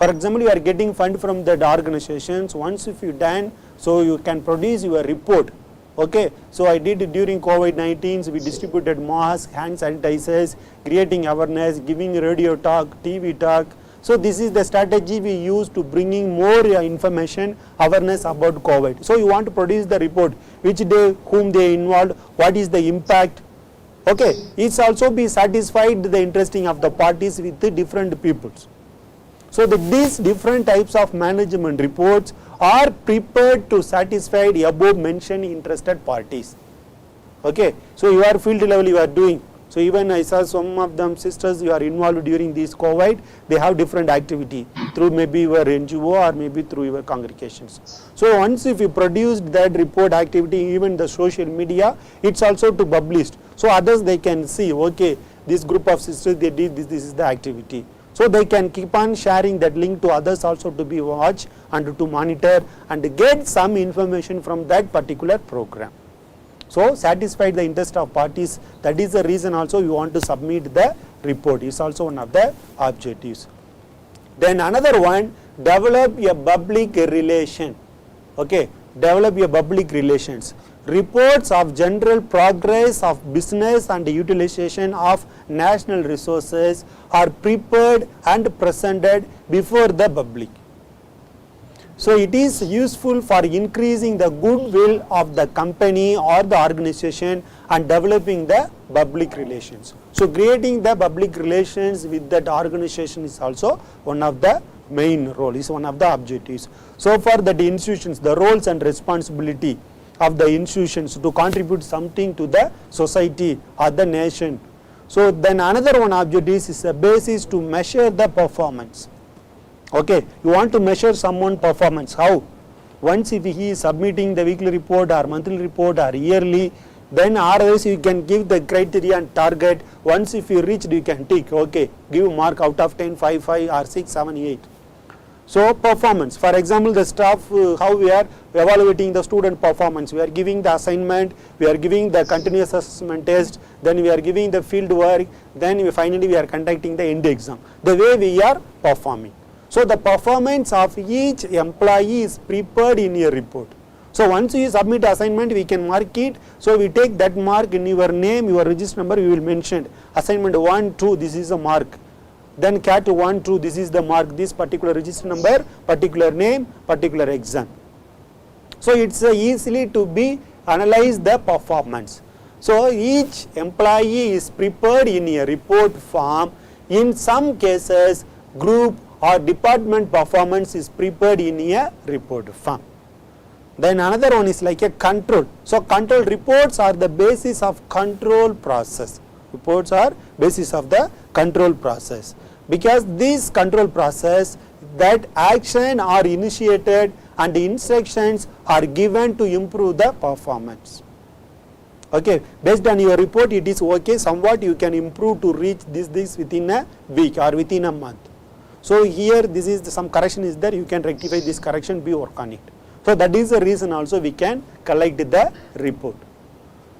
[SPEAKER 1] For example, you are getting fund from the organizations. Once if you done, so you can produce your report. Okay, so I did during COVID-19, we distributed masks, hand sanitizers, creating awareness, giving radio talk, TV talk. So this is the strategy we use to bringing more information, awareness about COVID. So you want to produce the report, which day, whom they involved, what is the impact. Okay, it's also be satisfied the interesting of the parties with the different peoples. So these different types of management reports are prepared to satisfy the above mentioned interested parties. Okay, so you are field level you are doing. So even I saw some of them sisters you are involved during this COVID, they have different activity through maybe your NGO or maybe through your congregations. So once if you produced that report activity, even the social media, it's also to published. So others they can see, okay, this group of sisters they did this, this is the activity. So they can keep on sharing that link to others also to be watched and to monitor and get some information from that particular program. So satisfy the interest of parties, that is the reason also you want to submit the report. It's also one of the objectives. Then another one, develop a public relation. Okay, develop a public relations. Reports of general progress of business and utilization of national resources are prepared and presented before the public. So it is useful for increasing the goodwill of the company or the organization and developing the public relations. So creating the public relations with that organization is also one of the main role, is one of the objectives. So for the institutions, the roles and responsibility of the institutions to contribute something to the society or the nation. So then another one objective is a basis to measure the performance. Okay, you want to measure someone's performance. How? Once if he is submitting the weekly report or monthly report or yearly, then otherwise you can give the criteria and target. Once if you reach, you can tick, okay, give mark out of 10, 5, 5 or 6, 7, 8. So performance, for example, the staff, how we are evaluating the student performance. We are giving the assignment, we are giving the continuous assessment test, then we are giving the field work, then finally we are conducting the end exam. The way we are performing. So the performance of each employee is prepared in your report. So once you submit assignment, we can mark it. So we take that mark in your name, your register number, we will mention assignment 1, 2, this is a mark. Then cat 1, 2, this is the mark, this particular register number, particular name, particular exam. So it's easily to be analyze the performance. So each employee is prepared in a report form. In some cases, group or department performance is prepared in a report form. Then another one is like a control. So control reports are the basis of control process. Reports are basis of the control process, because this control process, that action are initiated and the instructions are given to improve the performance. Okay, based on your report it is okay, somewhat you can improve to reach this within a week or within a month. So here this is some correction is there, you can rectify this correction, be work on it. So that is the reason also we can collect the report.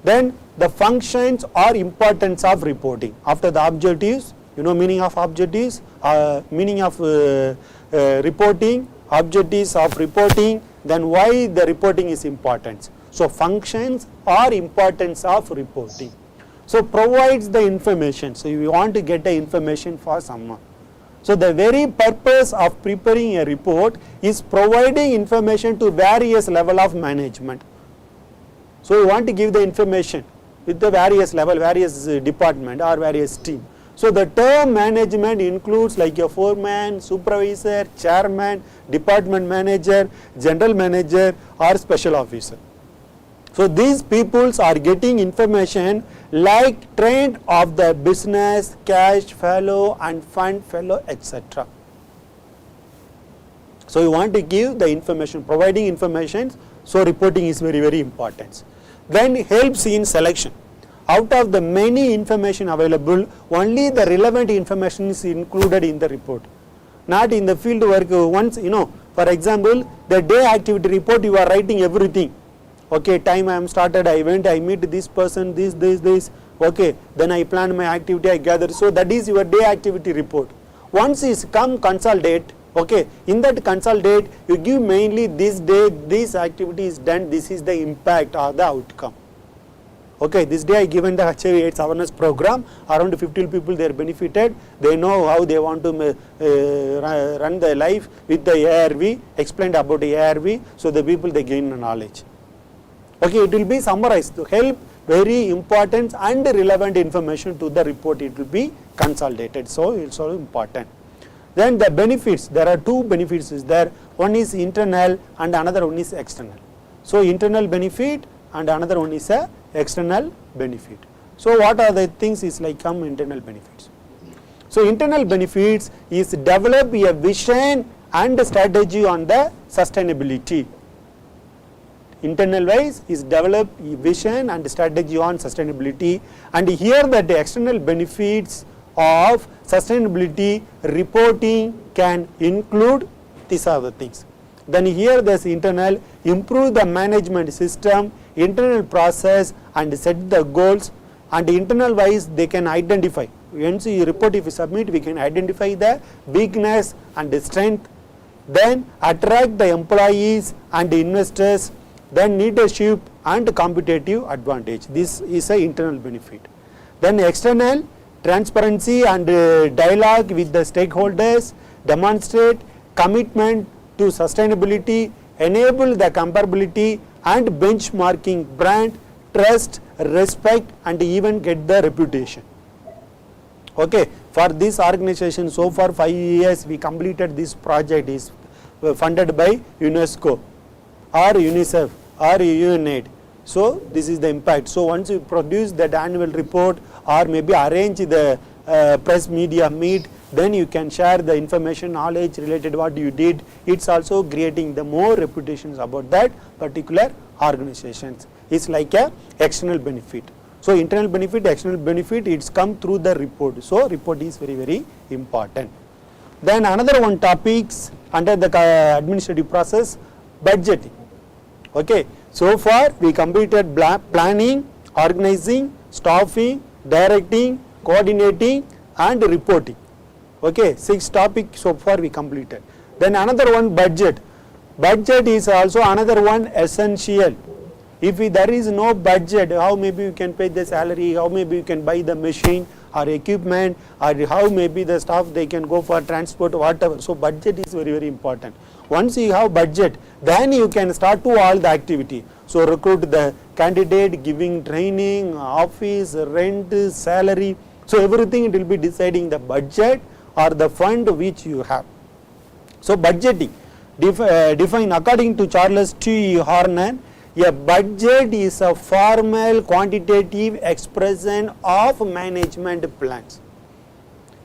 [SPEAKER 1] Then the functions or importance of reporting. After the objectives, you know meaning of objectives, meaning of reporting, objectives of reporting, then why the reporting is important. So functions or importance of reporting. So provides the information. So you want to get the information for someone. So the very purpose of preparing a report is providing information to various level of management. So you want to give the information with the various level, various department or various team. So the term management includes like a foreman, supervisor, chairman, department manager, general manager or special officer. So these peoples are getting information like trend of the business, cash fellow and fund fellow, etc. So you want to give the information, providing information, so reporting is very, very important. Then helps in selection. Out of the many information available, only the relevant information is included in the report. Not in the field work. Once, for example, the day activity report, you are writing everything. Okay, time I am started, I went, I meet this person, this. Okay, then I plan my activity, I gather. So that is your day activity report. Once is come consolidate, Okay, in that consolidate, you give mainly this day, this activity is done, this is the impact or the outcome. Okay, this day I given the HIV AIDS awareness program, around 50 people they are benefited, they know how they want to run their life with the ARV, explained about the ARV, so the people they gain knowledge. Okay, it will be summarized to help very important and relevant information to the report, it will be consolidated, so it's also important. Then the benefits, there are two benefits is there, one is internal and another one is external. So internal benefit and another one is a external benefit. So what are the things is like come internal benefits. So internal benefits is develop a vision and strategy on the sustainability. Internal wise is develop a vision and strategy on sustainability, and here that the external benefits of sustainability reporting can include these are the things. Then here there's internal, improve the management system, internal process and set the goals, and internal wise they can identify. Once you report, if you submit, we can identify the weakness and the strength, then attract the employees and investors, then leadership and competitive advantage. This is a internal benefit. Then external, transparency and dialogue with the stakeholders, demonstrate commitment to sustainability, enable the comparability and benchmarking brand, trust, respect and even get the reputation. Okay, for this organization so far 5 years we completed this project is funded by UNESCO or UNICEF or EUGENE. So this is the impact. So once you produce that annual report or maybe arrange the press media meet, then you can share the information, knowledge related what you did. It's also creating the more reputations about that particular organizations. It's like a external benefit. So internal benefit, external benefit, it's come through the report. So report is very, very important. Then another one topics under the administrative process, budgeting. Okay, so far we completed planning, organizing, staffing, directing, coordinating and reporting. Okay, 6 topics so far we completed. Then another one, budget. Budget is also another one essential. If there is no budget, how maybe you can pay the salary, how maybe you can buy the machine or equipment, or how maybe the staff they can go for transport, whatever. So budget is very, very important. Once you have budget, then you can start to all the activity. So recruit the candidate, giving training, office, rent, salary. So everything it will be deciding the budget or the fund which you have. So budgeting, define according to Charles T. Horner, a budget is a formal quantitative expression of management plans.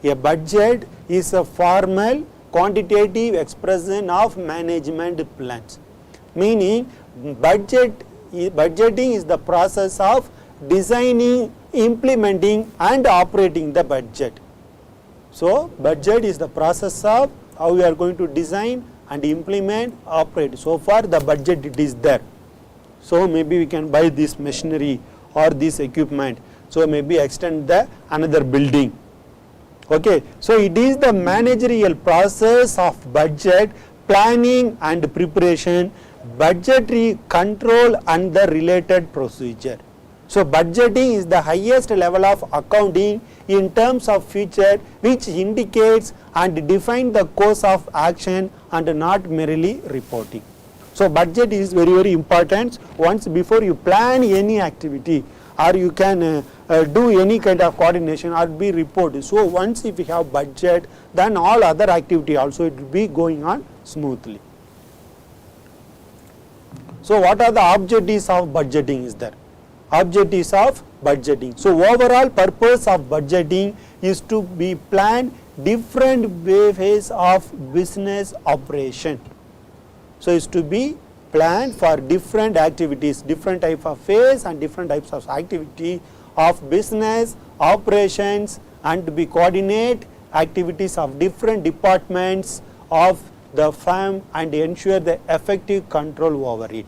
[SPEAKER 1] A budget is a formal quantitative expression of management plans. Meaning budgeting is the process of designing, implementing and operating the budget. So budget is the process of how we are going to design and implement, operate. So far the budget it is there. So maybe we can buy this machinery or this equipment. So maybe extend the another building. Okay, so it is the managerial process of budget, planning and preparation, budgetary control and the related procedure. So budgeting is the highest level of accounting in terms of future which indicates and define the course of action and not merely reporting. So budget is very, very important. Once before you plan any activity or you can do any kind of coordination or be reported. So once if you have budget, then all other activity also it will be going on smoothly. So what are the objectives of budgeting is there? Objectives of budgeting. So overall purpose of budgeting is to be planned different ways of business operation. So it's to be planned for different activities, different type of phase and different types of activity of business operations, and to be coordinate activities of different departments of the firm and ensure the effective control over it.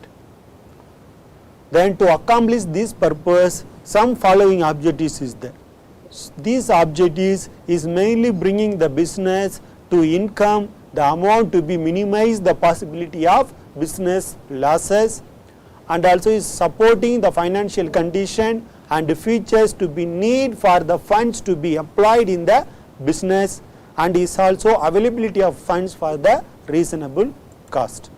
[SPEAKER 1] Then to accomplish this purpose, some following objectives is there. These objectives is mainly bringing the business to income, the amount to be minimized the possibility of business losses, and also is supporting the financial condition and features to be need for the funds to be applied in the business, and is also availability of funds for the reasonable cost.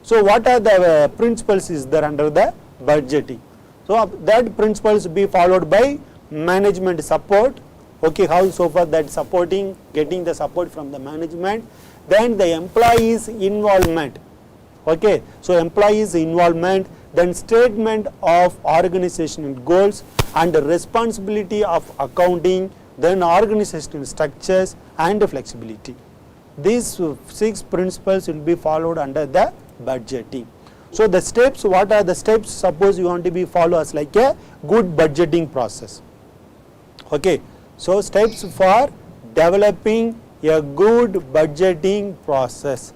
[SPEAKER 1] So what are the principles is there under the budgeting? So that principles be followed by management support. Okay, how so far that supporting, getting the support from the management. Then the employees involvement. Okay, so employees involvement, then statement of organizational goals and the responsibility of accounting, then organizational structures and flexibility. These 6 principles will be followed under the budgeting. So the steps, what are the steps? Suppose you want to be follow as like a good budgeting process. Okay, so steps for developing a good budgeting process.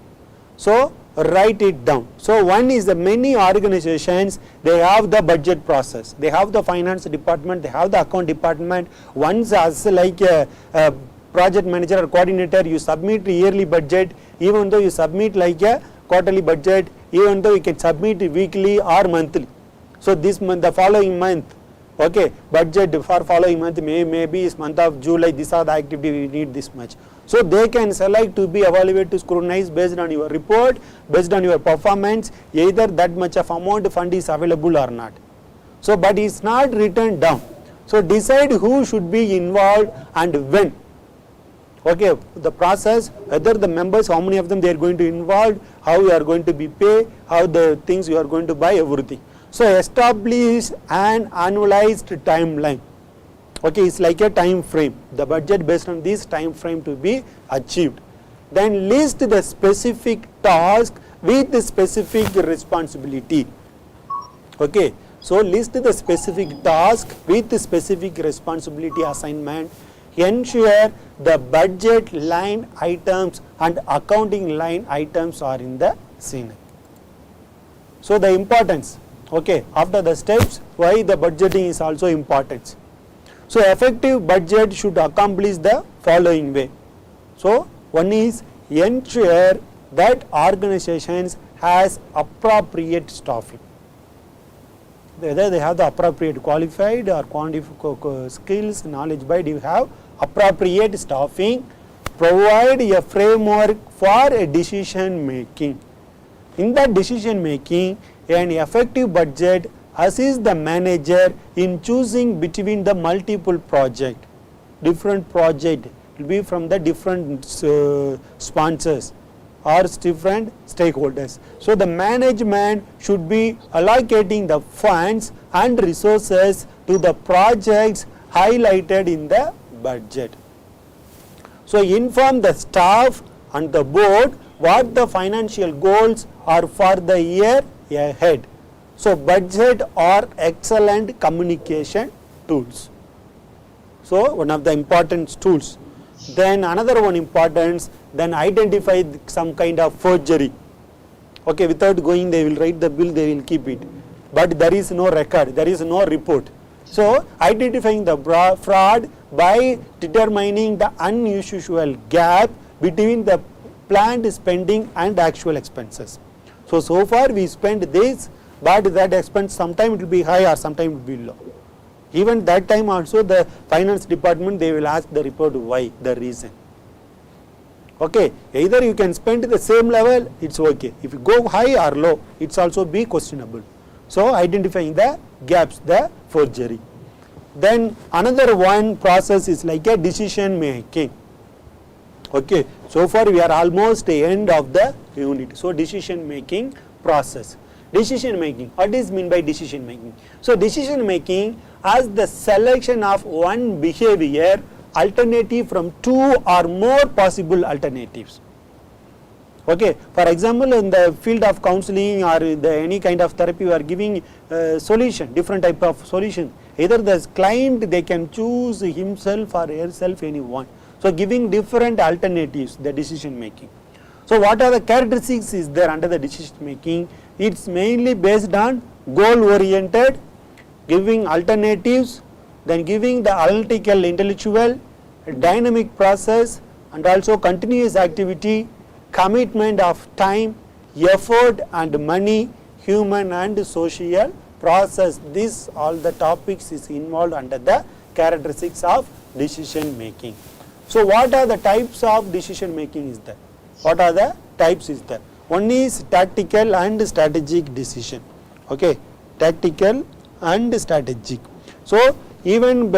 [SPEAKER 1] So write it down. So one is the many organizations, they have the budget process, they have the finance department, they have the account department. Once as like a project manager or coordinator, you submit yearly budget, even though you submit like a quarterly budget, even though you can submit weekly or monthly. So this month, the following month, okay, budget for following month maybe is month of July, these are the activity we need this much. So they can select to be evaluated to scrutinize based on your report, based on your performance, either that much of amount fund is available or not. So but it's not written down. So decide who should be involved and when. Okay, the process, whether the members, how many of them they are going to involve, how you are going to be paid, how the things you are going to buy, everything. So establish an annualized timeline. Okay, it's like a time frame, the budget based on this time frame to be achieved. Then list the specific task with the specific responsibility. Okay, so list the specific task with the specific responsibility assignment. Ensure the budget line items and accounting line items are in the scene. So the importance, okay, after the steps, why the budgeting is also important. So effective budget should accomplish the following way. So one is ensure that organizations has appropriate staffing. Whether they have the appropriate qualified or skills, knowledge by you have appropriate staffing, provide a framework for a decision making. In that decision making, an effective budget assists the manager in choosing between the multiple project. Different project will be from the different sponsors or different stakeholders. So the management should be allocating the funds and resources to the projects highlighted in the budget. So inform the staff and the board what the financial goals are for the year ahead. So budget are excellent communication tools. So one of the important tools. Then another one importance, then identify some kind of forgery. Okay, without going they will write the bill, they will keep it. But there is no record, there is no report. So identifying the fraud by determining the unusual gap between the planned spending and actual expenses. So far we spent this, but that expense sometime it will be high or sometime it will be low. Even that time also the finance department they will ask the report why, the reason. Okay, either you can spend the same level, it's okay. If you go high or low, it's also be questionable. So identifying the gaps, the forgery. Then another one process is like a decision making. Okay, so far we are almost the end of the unit. So decision making process. Decision making, what is mean by decision making? So decision making as the selection of one behavior alternative from two or more possible alternatives. Okay, for example, in the field of counseling or any kind of therapy, we are giving solution, different type of solution. Either the client they can choose himself or herself, anyone. So giving different alternatives, the decision making. So what are the characteristics is there under the decision making? It's mainly based on goal oriented, giving alternatives, then giving the analytical, intellectual, dynamic process, and also continuous activity, commitment of time, effort and money, human and social process. This all the topics is involved under the characteristics of decision making. So what are the types of decision making is there? What are the types is there? One is tactical and strategic decision. Okay, tactical and strategic. So even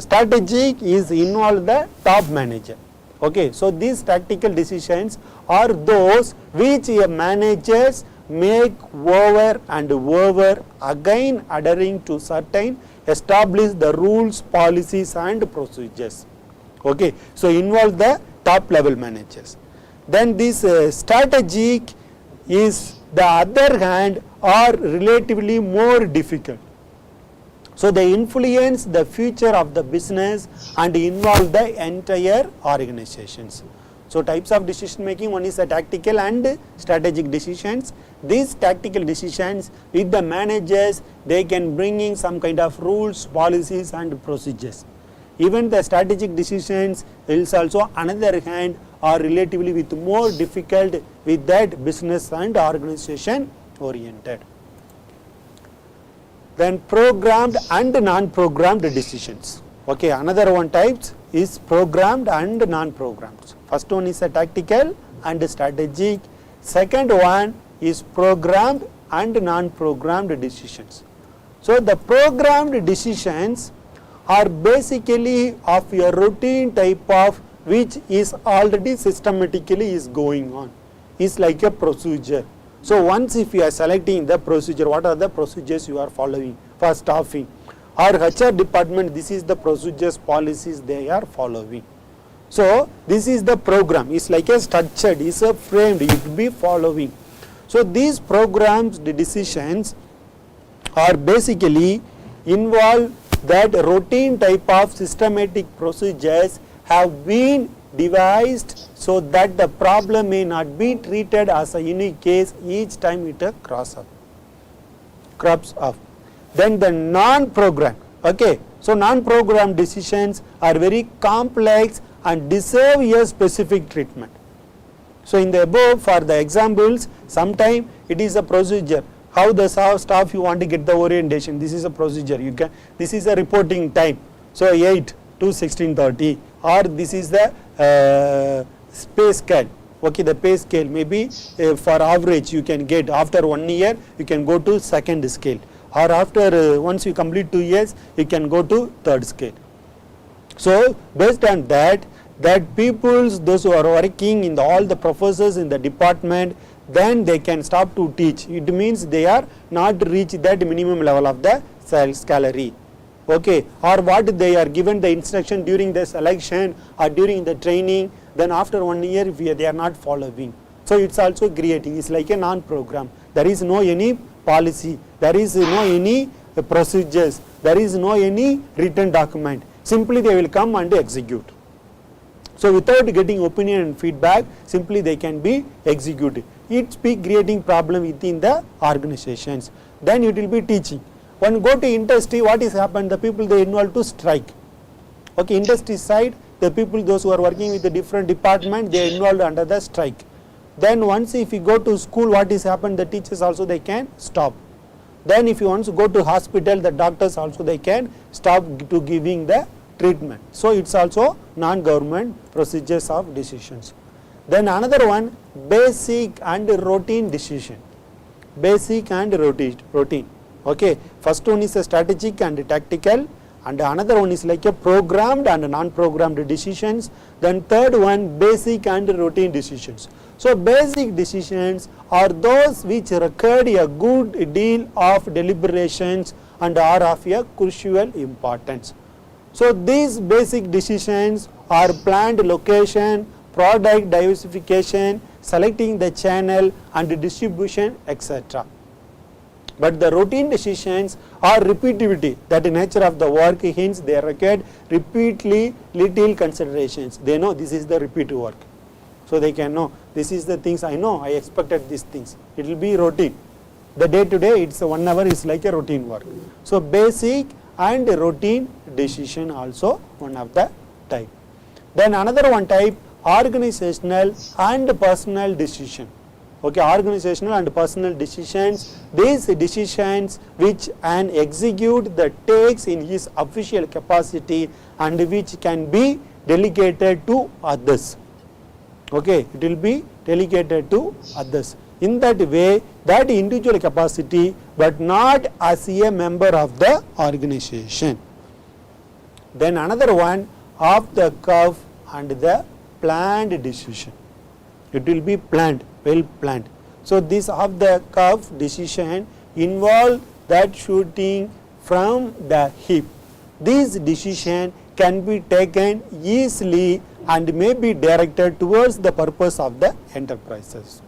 [SPEAKER 1] strategic is involved the top manager. Okay, so these tactical decisions are those which managers make over and over, again adhering to certain establish the rules, policies and procedures. Okay, so involve the top level managers. Then this strategic is the other hand are relatively more difficult. So they influence the future of the business and involve the entire organizations. So types of decision making, one is the tactical and strategic decisions. These tactical decisions with the managers, they can bring in some kind of rules, policies and procedures. Even the strategic decisions is also another hand are relatively with more difficult with that business and organization oriented. Then programmed and non-programmed decisions. Okay, another one types is programmed and non-programmed. First one is a tactical and strategic. Second one is programmed and non-programmed decisions. So the programmed decisions are basically of a routine type of which is already systematically is going on. It's like a procedure. So once if you are selecting the procedure, what are the procedures you are following for staffing? Or HR department, this is the procedures, policies they are following. So this is the program, it's like a structured, it's a framed, it will be following. So these programs, the decisions are basically involve that routine type of systematic procedures have been devised so that the problem may not be treated as a unique case each time it crops up. Then the non-program, okay, so non-program decisions are very complex and deserve a specific treatment. So in the above for the examples, sometime it is a procedure, how the staff you want to get the orientation, this is a procedure, you can, this is a reporting time, so 8 to 16:30, or this is the pay scale. Okay, the pay scale maybe for average you can get after 1 year you can go to second scale, or after once you complete 2 years you can go to third scale. So based on that peoples, those who are working in all the professors in the department, then they can stop to teach. It means they are not reach that minimum level of the salary. Okay, or what they are given the instruction during the selection or during the training, then after 1 year if they are not following. So it's also creating, it's like a non-program. There is no any policy, there is no any procedures, there is no any written document. Simply they will come and execute. So without getting opinion and feedback, simply they can be executed. It's be creating problem within the organizations. Then it will be teaching. When go to industry, what is happened? The people they involved to strike. Okay, industry side, the people those who are working with the different department, they are involved under the strike. Then once if you go to school, what is happened? The teachers also they can stop. Then if you want to go to hospital, the doctors also they can stop to giving the treatment. So it's also non-government procedures of decisions. Then another one, basic and routine decision. Basic and routine. Okay, first one is a strategic and tactical, and another one is like a programmed and non-programmed decisions. Then third one, basic and routine decisions. So basic decisions are those which require a good deal of deliberations and are of a crucial importance. So these basic decisions are planned location, product diversification, selecting the channel and distribution, etc. But the routine decisions are repetitivity, that the nature of the work, hence they require repeatedly little considerations. They know this is the repeat work. So they can know this is the things I know, I expected these things. It will be routine. The day to day it's 1 hour is like a routine work. So basic and routine decision also one of the type. Then another one type, organizational and personal decision. Okay, organizational and personal decisions, these decisions which an executive that takes in his official capacity and which can be delegated to others. Okay, it will be delegated to others. In that way, that individual capacity, but not as a member of the organization. Then another one, off the cuff and the planned decision. It will be planned, well planned. So this off the cuff decision involve that shooting from the hip. This decision can be taken easily and may be directed towards the purpose of the enterprises.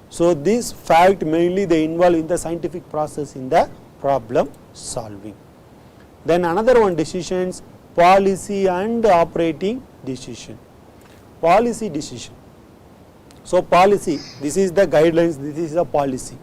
[SPEAKER 1] So this fact mainly they involve in the scientific process in the problem solving. Then another one, decisions, policy and operating decision. Policy decision. So policy, this is the guidelines, this is the policy.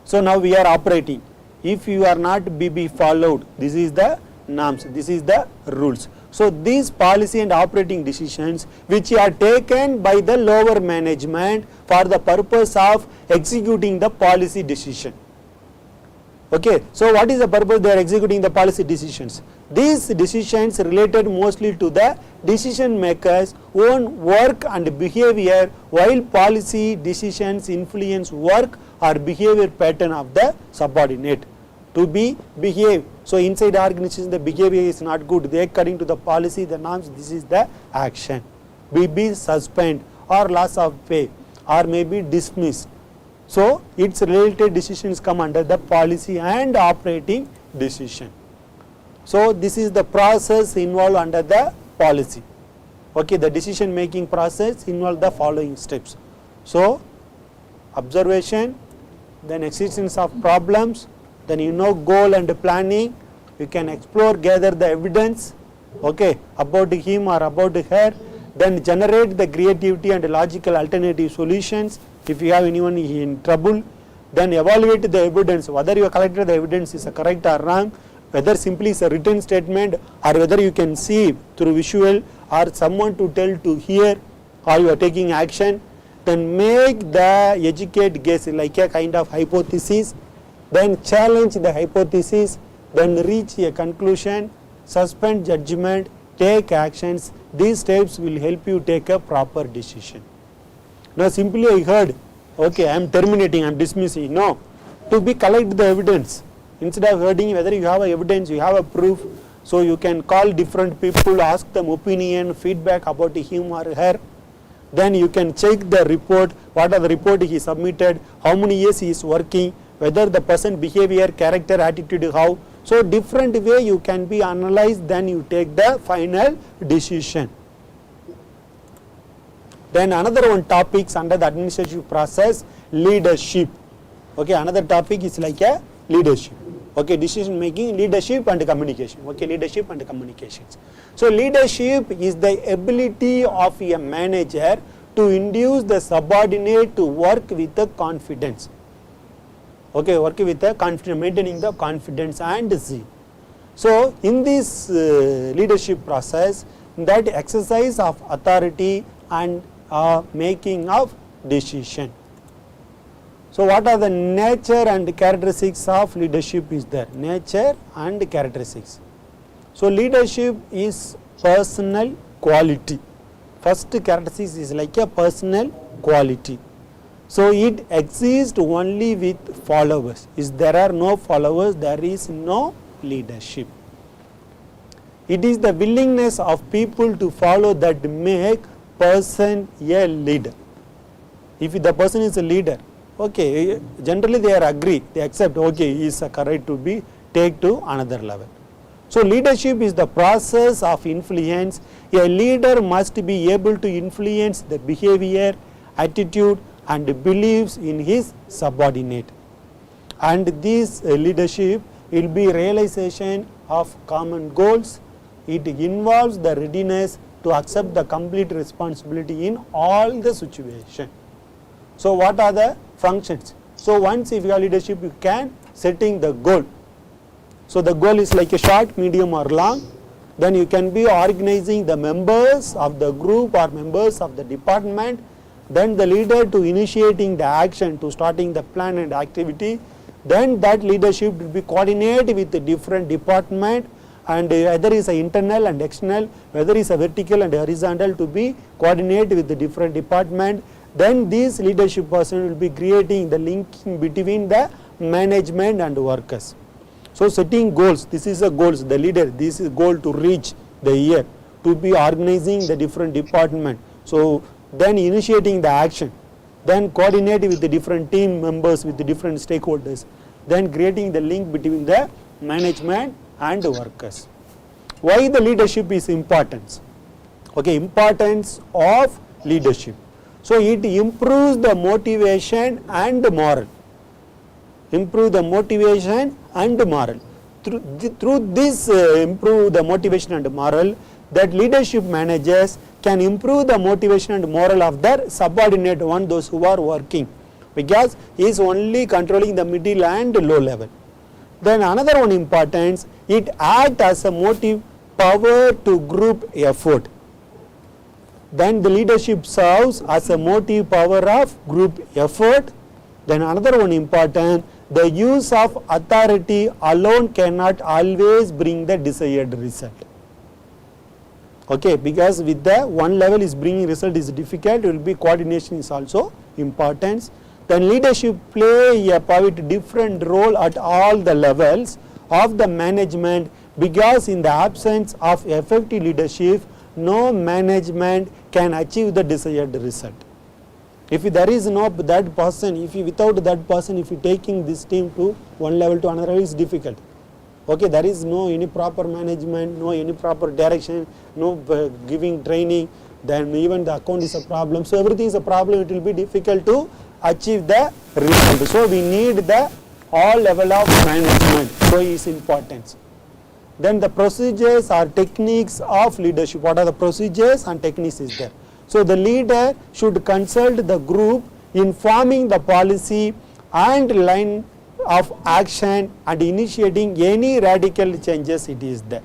[SPEAKER 1] So now we are operating. If you are not be followed, this is the norms, this is the rules. So these policy and operating decisions which are taken by the lower management for the purpose of executing the policy decision. Okay, so what is the purpose they are executing the policy decisions? These decisions related mostly to the decision makers' own work and behavior, while policy decisions influence work or behavior pattern of the subordinate to be behave. So inside the organization the behavior is not good, they according to the policy, the norms, this is the action. Be suspend or loss of pay or maybe dismissed. So its related decisions come under the policy and operating decision. So this is the process involved under the policy. Okay, the decision making process involve the following steps. So observation, then existence of problems, then you know goal and planning, you can explore, gather the evidence, okay, about him or about her, then generate the creativity and logical alternative solutions if you have anyone in trouble, then evaluate the evidence, whether you have collected the evidence is correct or wrong, whether simply is a written statement or whether you can see through visual or someone to tell to hear or you are taking action, then make the educate guess like a kind of hypothesis, then challenge the hypothesis, then reach a conclusion, suspend judgment, take actions. These steps will help you take a proper decision. Now simply I heard, okay, I am terminating, I am dismissing. No, to be collect the evidence. Instead of hearing whether you have a evidence, you have a proof, so you can call different people, ask them opinion, feedback about him or her. Then you can check the report, what are the report he submitted, how many years he is working, whether the person behavior, character, attitude, how. So different way you can be analyzed, then you take the final decision. Then another one topics under the administrative process, leadership. Okay, another topic is like a leadership. Okay, decision making, leadership and communication. Okay, leadership and communications. So leadership is the ability of a manager to induce the subordinate to work with the confidence. Okay, work with the confidence, maintaining the confidence and zeal. So in this leadership process, that exercise of authority and making of decision. So what are the nature and characteristics of leadership is there? Nature and characteristics. So leadership is personal quality. First characteristics is like a personal quality. So it exists only with followers. If there are no followers, there is no leadership. It is the willingness of people to follow that make person a leader. If the person is a leader, okay, generally they are agree, they accept, okay, he is correct to be take to another level. So leadership is the process of influence. A leader must be able to influence the behavior, attitude and beliefs in his subordinate. And this leadership will be realization of common goals. It involves the readiness to accept the complete responsibility in all the situation. So what are the functions? So once if you have leadership, you can setting the goal. So the goal is like a short, medium or long. then you can be organizing the members of the group or members of the department, then the leader to initiating the action, to starting the plan and activity, then that leadership will be coordinate with the different department, and whether is a internal and external, whether is a vertical and horizontal, to be coordinate with the different department. Then this leadership person will be creating the linking between the management and workers. So setting goals, this is a goals, the leader, this is goal to reach the year, to be organizing the different department. So then initiating the action, then coordinate with the different team members, with the different stakeholders, then creating the link between the management and the workers. Why the leadership is important? Okay, importance of leadership. So it improves the motivation and moral. Improve the motivation and moral. Through this improve the motivation and moral, that leadership managers can improve the motivation and moral of their subordinate one, those who are working, because he is only controlling the middle and low level. Then another one importance, it acts as a motive power to group effort. Then the leadership serves as a motive power of group effort. Then another one important, the use of authority alone cannot always bring the desired result. Okay, because with the one level is bringing result is difficult, will be coordination is also important. Then leadership play a quite different role at all the levels of the management, because in the absence of effective leadership, no management can achieve the desired result. If there is no that person, if you, without that person, if you taking this team to one level to another level, is difficult. Okay, there is no any proper management, no any proper direction, no giving training, then even the account is a problem. So everything is a problem, it will be difficult to achieve the result. So we need the all level of management, so is important. Then the procedures or techniques of leadership, what are the procedures and techniques is there. So the leader should consult the group in forming the policy and line of action and initiating any radical changes it is there.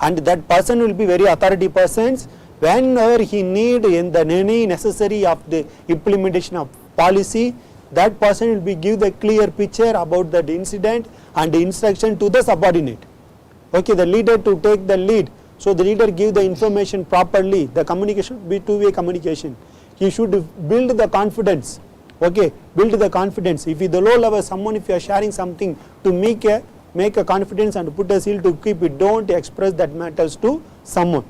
[SPEAKER 1] And that person will be very authority persons. Whenever he need in the any necessary of the implementation of policy, that person will be give the clear picture about that incident and the instruction to the subordinate. Okay, the leader to take the lead. So the leader give the information properly. The communication be two-way communication. He should build the confidence. Okay, build the confidence. If the low level someone, if you are sharing something to make a confidence and put a seal to keep it, don't express that matters to someone.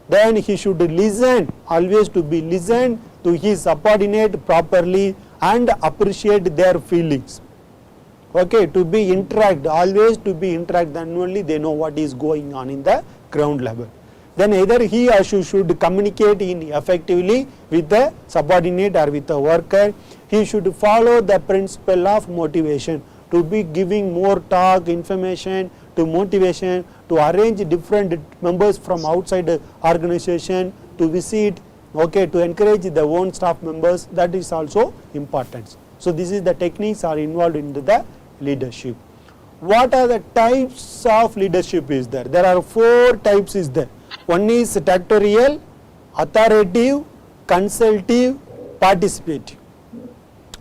[SPEAKER 1] Then he should listen, always to be listen to his subordinate properly and appreciate their feelings. Okay, to be interact, always to be interact, then only they know what is going on in the ground level. Then either he or she should communicate effectively with the subordinate or with the worker. He should follow the principle of motivation, to be giving more talk, information, to motivation, to arrange different members from outside the organization to visit, okay, to encourage the own staff members, that is also important. So this is the techniques are involved in the leadership. What are the types of leadership is there? There are 4 types is there. One is dictatorial, authoritative, consultative, participative.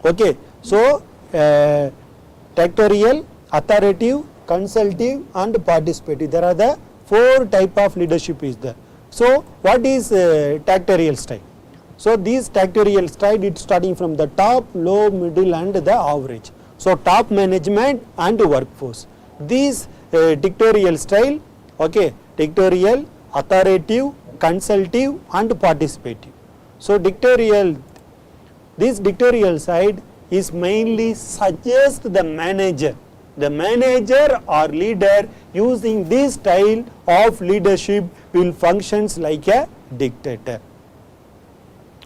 [SPEAKER 1] Okay, so dictatorial, authoritative, consultative and participative. There are the 4 type of leadership is there. So what is dictatorial style? So this dictatorial style, it's starting from the top, low, middle and the average. So top management and workforce. This dictatorial style, okay, dictatorial, authoritative, consultative and participative. So dictatorial, this dictatorial side is mainly suggest the manager or leader using this style of leadership will functions like a dictator.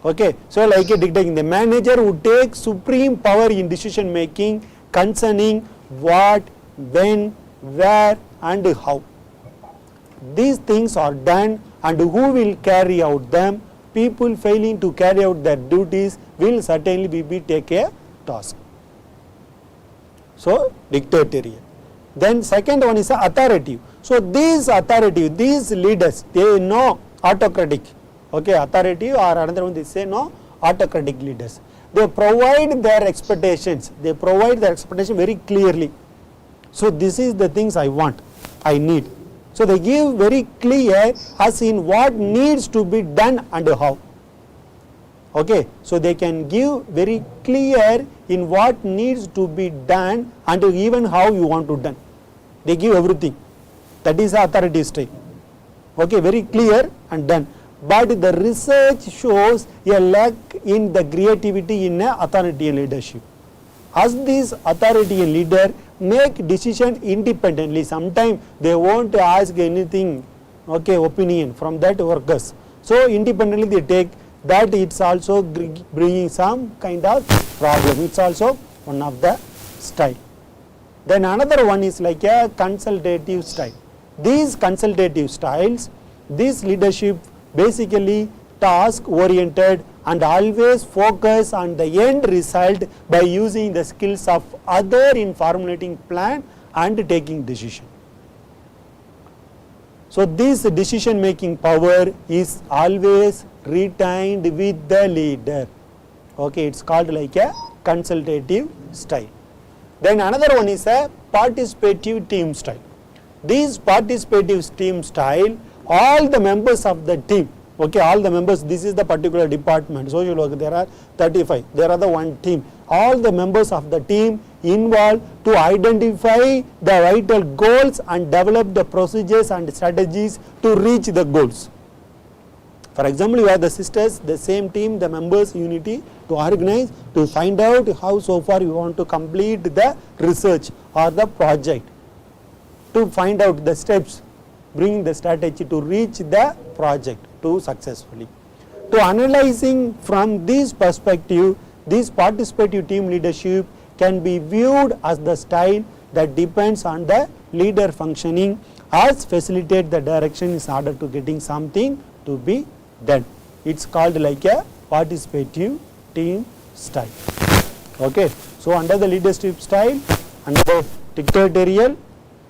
[SPEAKER 1] Okay, so like a dictator, the manager would take supreme power in decision making concerning what, when, where and how these things are done and who will carry out them. People failing to carry out their duties will certainly be take a task. So dictatorial. Then second one is authoritative. So these authoritative, these leaders, they know autocratic, okay, authoritative, or another one they say no, autocratic leaders. They provide their expectations, very clearly. So this is the things I want, I need. So they give very clear as in what needs to be done and how. Okay, so they can give very clear in what needs to be done and even how you want to done. They give everything. That is the authority style. Okay, very clear and done. But the research shows a lack in the creativity in authoritarian leadership. As this authoritarian leader make decision independently, sometimes they won't ask anything, okay, opinion from that workers. So independently they take that, it's also bringing some kind of problem. It's also one of the style. Then another one is like a consultative style. These consultative styles, this leadership basically task oriented and always focus on the end result by using the skills of other in formulating plan and taking decision. So this decision making power is always retained with the leader. Okay, it's called like a consultative style. Then another one is a participative team style. This participative team style, all the members of the team, okay, all the members, this is the particular department, social work, there are 35, there are the one team, all the members of the team involved to identify the vital goals and develop the procedures and strategies to reach the goals. For example, you have the sisters, the same team, the members unity to organize, to find out how so far you want to complete the research or the project, to find out the steps, bring the strategy to reach the project to successfully. To analyzing from this perspective, this participative team leadership can be viewed as the style that depends on the leader functioning as facilitate the direction in order to getting something to be done. It's called like a participative team style. Okay, so under the leadership style, under the dictatorial,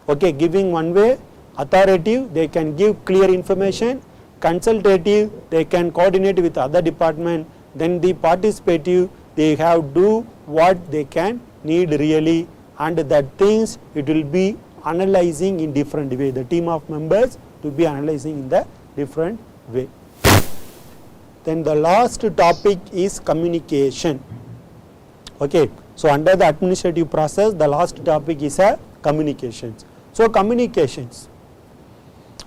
[SPEAKER 1] okay, giving one way, authoritative, they can give clear information, consultative, they can coordinate with other department, then the participative, they have do what they can need really, and that things it will be analyzing in different way, the team of members to be analyzing in the different way. Then the last topic is communication. Okay, so under the administrative process, the last topic is communications. So communications.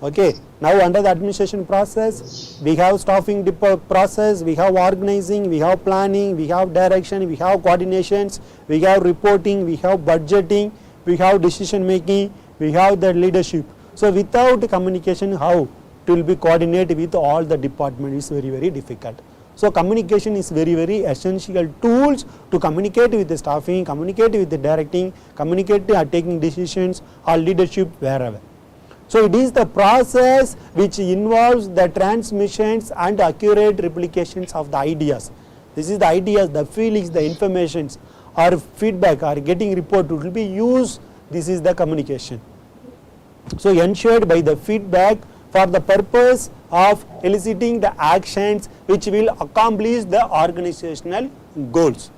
[SPEAKER 1] Okay, now under the administration process, we have staffing process, we have organizing, we have planning, we have direction, we have coordinations, we have reporting, we have budgeting, we have decision making, we have the leadership. So without communication, how it will be coordinated with all the departments is very, very difficult. So communication is very, very essential tools to communicate with the staffing, communicate with the directing, communicate taking decisions or leadership wherever. So it is the process which involves the transmissions and accurate replications of the ideas. This is the ideas, the feelings, the informations or feedback or getting report will be used. This is the communication. So ensured by the feedback for the purpose of eliciting the actions which will accomplish the organizational goals.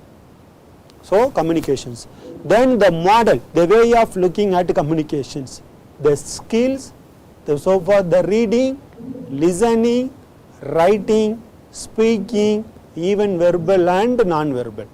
[SPEAKER 1] So communications. Then the model, the way of looking at communications. The skills, so far the reading, listening, writing, speaking, even verbal and non-verbal.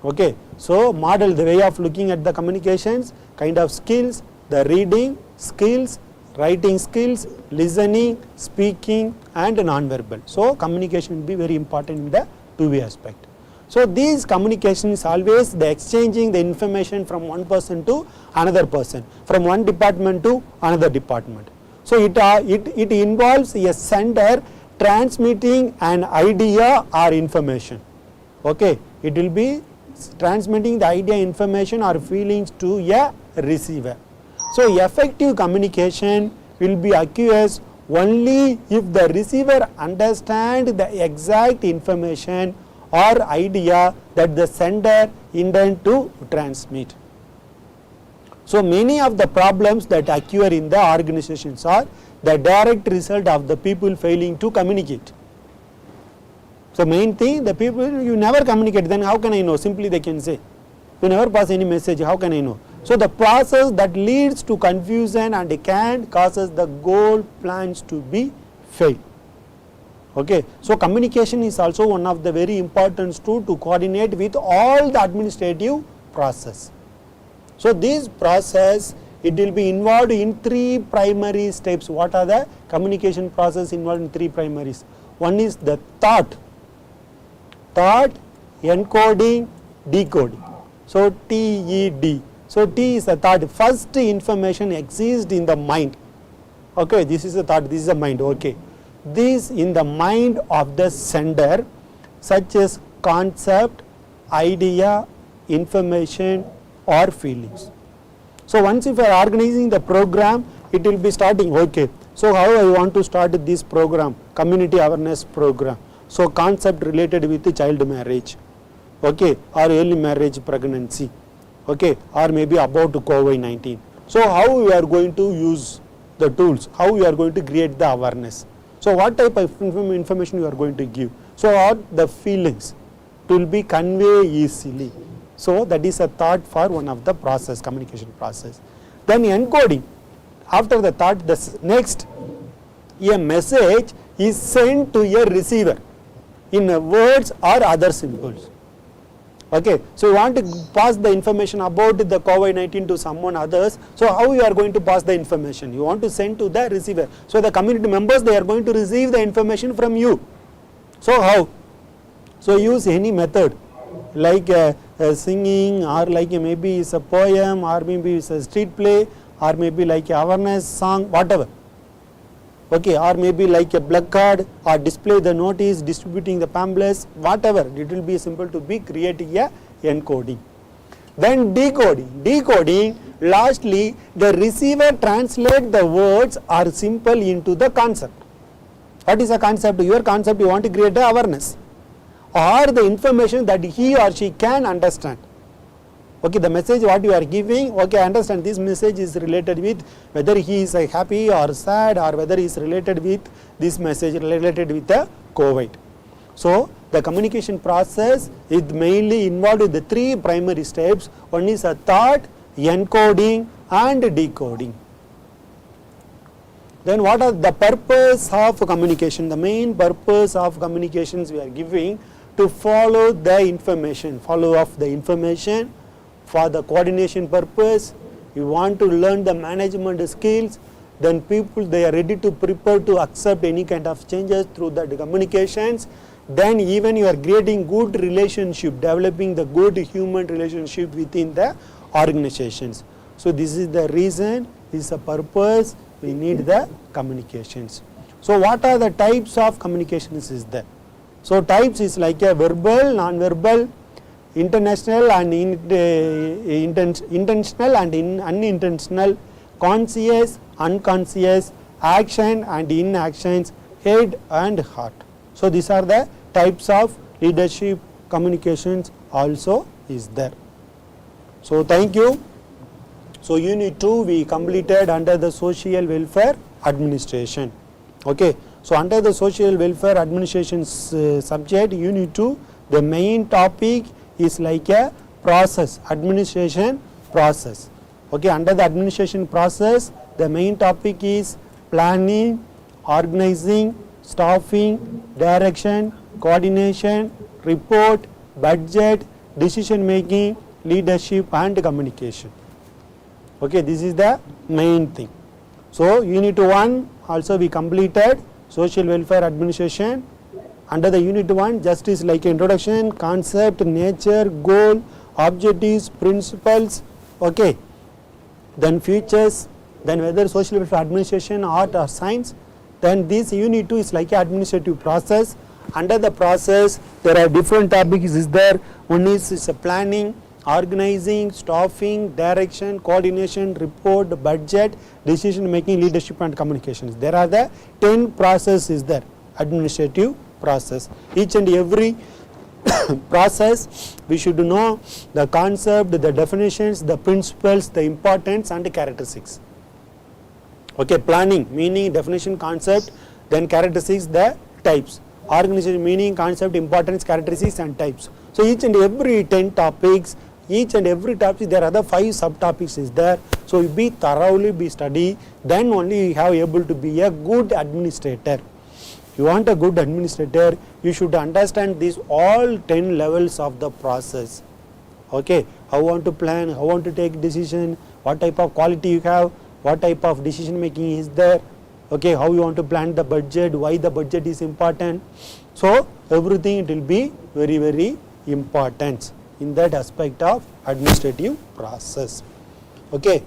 [SPEAKER 1] Okay, so model, the way of looking at the communications, kind of skills, the reading skills, writing skills, listening, speaking and non-verbal. So communication will be very important in the two-way aspect. So these communication is always the exchanging the information from one person to another person, from one department to another department. So it involves a sender transmitting an idea or information. Okay, it will be transmitting the idea, information or feelings to a receiver. So effective communication will be occurs only if the receiver understands the exact information or idea that the sender intend to transmit. So many of the problems that occur in the organizations are the direct result of the people failing to communicate. So main thing, the people, you never communicate, then how can I know? Simply they can say, you never pass any message, how can I know? So the process that leads to confusion and can causes the goal plans to be failed. Okay. So communication is also one of the very important tools to coordinate with all the administrative process. So this process, it will be involved in 3 primary steps. What are the communication process involved in 3 primaries? One is the thought, encoding, decoding. So TED. So T is the thought. First information exists in the mind. Okay, this is the thought, this is the mind. Okay. This in the mind of the sender, such as concept, idea, information or feelings. So once if you are organizing the program, it will be starting, okay. So how I want to start this program, community awareness program. So concept related with the child marriage, okay, or early marriage pregnancy, okay, or maybe about COVID-19. So how we are going to use the tools, how we are going to create the awareness. So what type of information you are going to give. So what the feelings will be conveyed easily. So that is a thought for one of the process, communication process. Then encoding. After the thought, the next, a message is sent to a receiver in words or other symbols. Okay. So you want to pass the information about the COVID-19 to someone others. So how you are going to pass the information? You want to send to the receiver. So the community members, they are going to receive the information from you. So how? So use any method like singing, or like maybe it's a poem, or maybe it's a street play, or maybe like a awareness song, whatever. Okay, or maybe like a placard, or display the notice, distributing the pamphlets, whatever. It will be simple to be creating a encoding. Then decoding. Decoding, lastly, the receiver translate the words or symbol into the concept. What is a concept? Your concept, you want to create a awareness or the information that he or she can understand. Okay, the message what you are giving, okay, I understand this message is related with whether he is happy or sad, or whether he is related with this message related with the COVID. So the communication process is mainly involved with the 3 primary steps. One is a thought, encoding and decoding. Then what are the purpose of communication? The main purpose of communications we are giving to follow the information, follow up the information for the coordination purpose. You want to learn the management skills, then people, they are ready to prepare to accept any kind of changes through the communications. Then even you are creating good relationship, developing the good human relationship within the organizations. So this is the reason, this is the purpose, we need the communications. So what are the types of communications is there? So types is like a verbal, non-verbal, international and intentional and unintentional, conscious, unconscious, action and inactions, head and heart. So these are the types of leadership communications also is there. So thank you. So unit 2 we completed under the social welfare administration. Okay. So under the social welfare administration subject, unit 2, the main topic is like a process, administration process. Okay, under the administration process, the main topic is planning, organizing, staffing, direction, coordination, report, budget, decision making, leadership and communication. Okay, this is the main thing. So unit 1 also we completed social welfare administration. Under the unit 1, just is like introduction, concept, nature, goal, objectives, principles, okay. Then features, then whether social welfare administration, art or science. Then this unit 2 is like administrative process. Under the process, there are different topics is there. One is a planning, organizing, staffing, direction, coordination, report, budget, decision making, leadership and communications. There are the 10 processes is there, administrative process. Each and every process, we should know the concept, the definitions, the principles, the importance and the characteristics. Okay, planning, meaning, definition, concept, then characteristics, the types. Organization, meaning, concept, importance, characteristics and types. So each and every 10 topics, each and every topic, there are other 5 subtopics is there. So be thoroughly be study, then only you have able to be a good administrator. If you want a good administrator, you should understand these all 10 levels of the process. Okay, how you want to plan, how you want to take decision, what type of quality you have, what type of decision making is there, okay, how you want to plan the budget, why the budget is important. So everything it will be very, very important in that aspect of administrative process. Okay.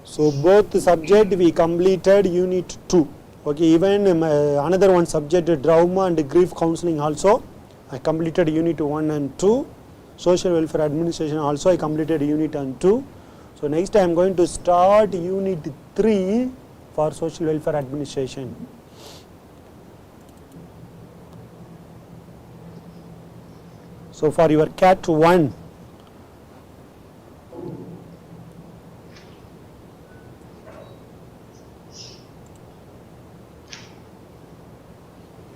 [SPEAKER 1] So both subject we completed unit 2. Okay, even another one subject, trauma and grief counseling also I completed unit 1 and 2. Social welfare administration also I completed unit 1 and 2. So next I am going to start unit 3 for social welfare administration. So for your CAT 1,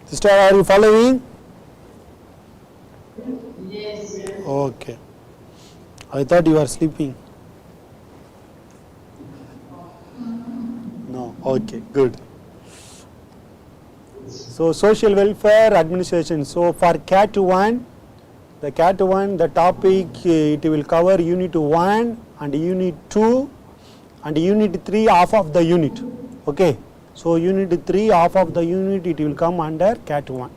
[SPEAKER 1] sister, are you following?
[SPEAKER 2] Yes, sir.
[SPEAKER 1] Okay. I thought you were sleeping. No. Okay, good. So social welfare administration. So for CAT 1, the CAT 1, the topic it will cover unit 1 and unit 2 and unit 3 half of the unit. Okay. So unit 3 half of the unit it will come under CAT 1.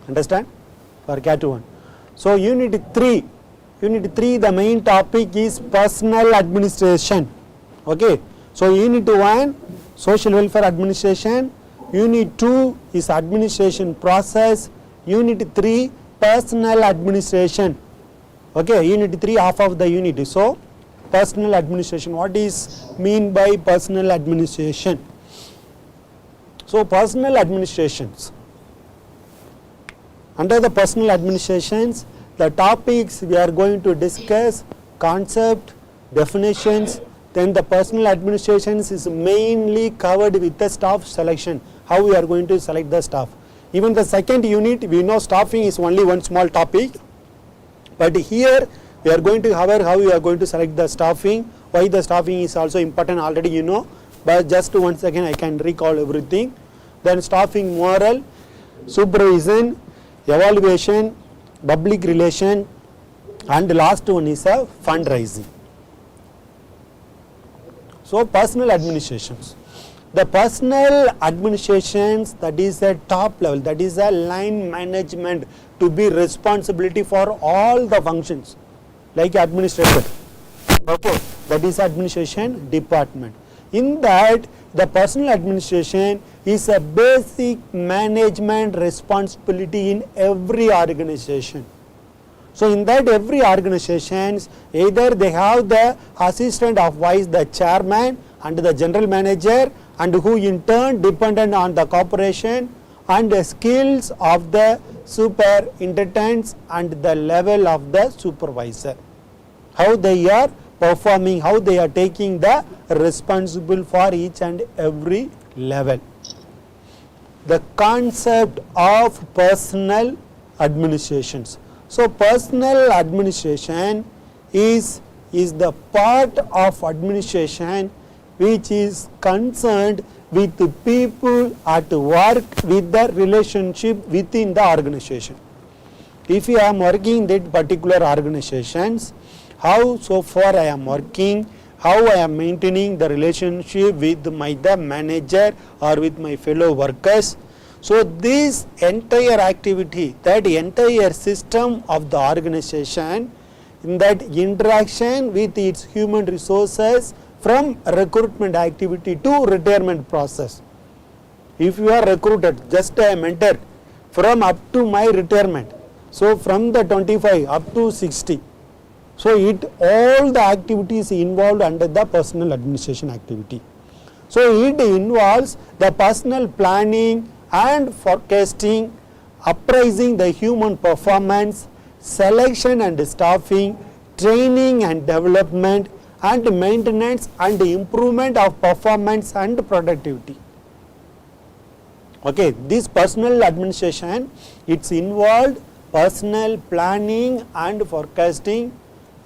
[SPEAKER 1] Understand? For CAT 1. So unit 3 the main topic is personal administration. Okay. So unit 1 social welfare administration, unit 2 is administration process, unit 3 personal administration. Okay, unit 3 half of the unit. So personal administration, what is mean by personal administration? So personal administrations, under the personal administrations, the topics we are going to discuss, concept, definitions, then the personal administrations is mainly covered with the staff selection, how we are going to select the staff. Even the second unit, we know staffing is only one small topic, but here we are going to cover how we are going to select the staffing, why the staffing is also important already you know, but just once again I can recall everything. Then staffing moral, supervision, evaluation, public relation, and the last one is a fundraising. So personal administrations. The personal administrations, that is a top level, that is a line management to be responsibility for all the functions like administrator. Okay, that is administration department. In that the personal administration is a basic management responsibility in every organization. So in that every organizations, either they have the assistant of vice, the chairman and the general manager, and who in turn dependent on the corporation and the skills of the superintendents and the level of the supervisor. How they are performing, how they are taking the responsible for each and every level. The concept of personal administrations. So personal administration is the part of administration which is concerned with the people at work with the relationship within the organization. If I am working in that particular organizations, how so far I am working, how I am maintaining the relationship with the manager or with my fellow workers. So this entire activity, that entire system of the organization, in that interaction with its human resources from recruitment activity to retirement process. If you are recruited, just I am entered from up to my retirement. So from the 25 up to 60. So all the activities involved under the personal administration activity. So it involves the personal planning and forecasting appraising the human performance, selection and staffing, training and development, and maintenance and improvement of performance and productivity. Okay, this personnel administration, it's involved personnel planning and forecasting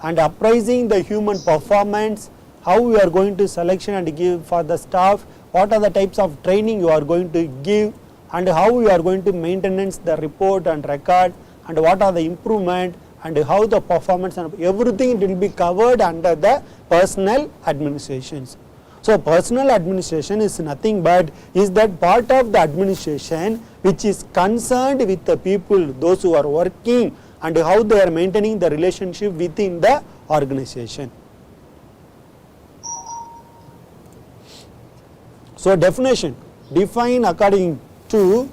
[SPEAKER 1] and appraising the human performance, how we are going to selection and give for the staff, what are the types of training you are going to give, and how we are going to maintenance the report and record, and what are the improvement, and how the performance and everything will be covered under the personnel administrations. So personnel administration is nothing but is that part of the administration which is concerned with the people, those who are working, and how they are maintaining the relationship within the organization. So definition, define according to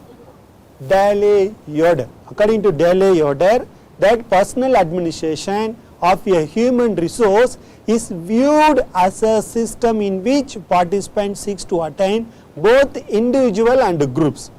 [SPEAKER 1] Daly-Yoder. According to Daly-Yoder, that personnel administration of a human resource is viewed as a system in which participants seeks to attain both individual and groups.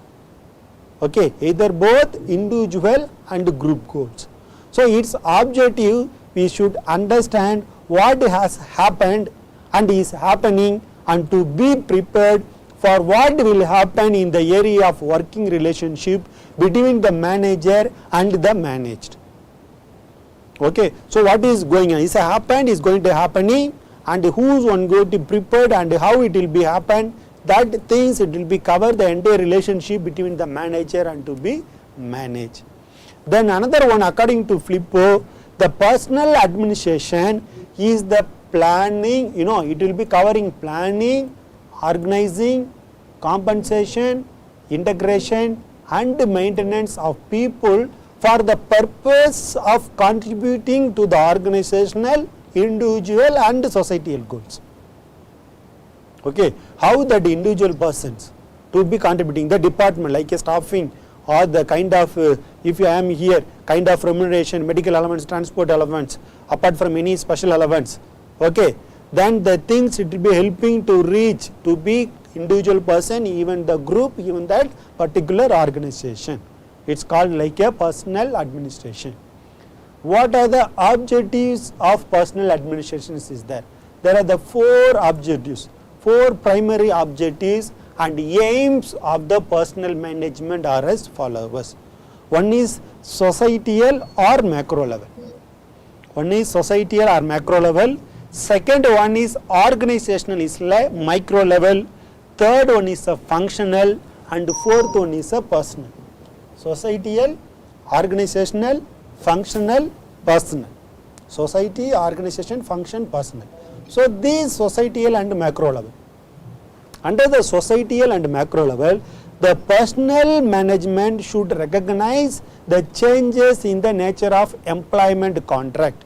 [SPEAKER 1] Okay, either both individual and group goals. So its objective, we should understand what has happened and is happening, and to be prepared for what will happen in the area of working relationship between the manager and the managed. Okay, so what is going on? Is happened, is going to happening, and who's one going to prepared and how it will be happen, that things it will be cover the entire relationship between the manager and to be managed. Then another one, according to Flippo, the personnel administration is the planning, it will be covering planning, organizing, compensation, integration and maintenance of people for the purpose of contributing to the organizational, individual and societal goals. Okay, how that individual persons to be contributing the department like a staffing or the kind of if I am here kind of remuneration, medical allowance, transport allowance, apart from any special allowance. Okay, then the things it will be helping to reach to be individual person, even the group, even that particular organization. It's called like a personnel administration. What are the objectives of personnel administration is there? There are the 4 objectives, 4 primary objectives and aims of the personnel management are as follows. One is societal or macro level. One is societal or macro level. Second one is organizational, is like micro level. Third one is a functional, and fourth one is a personal. Societal, organizational, functional, personal. Society, organization, function, personal. So these societal and macro level. Under the societal and macro level, the personnel management should recognize the changes in the nature of employment contract.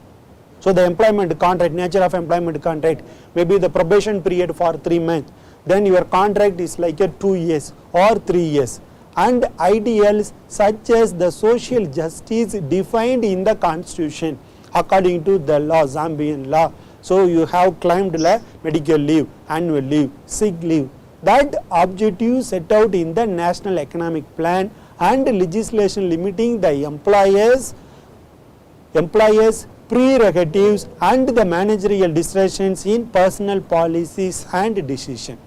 [SPEAKER 1] So the employment contract, nature of employment contract, maybe the probation period for 3 months, then your contract is like a 2 years or 3 years. And ideals such as the social justice defined in the constitution according to the law, Zambian law. So you have claimed medical leave, annual leave, sick leave. That objective set out in the national economic plan and legislation limiting the employers prerogatives and the managerial discretions in personal policies and decision.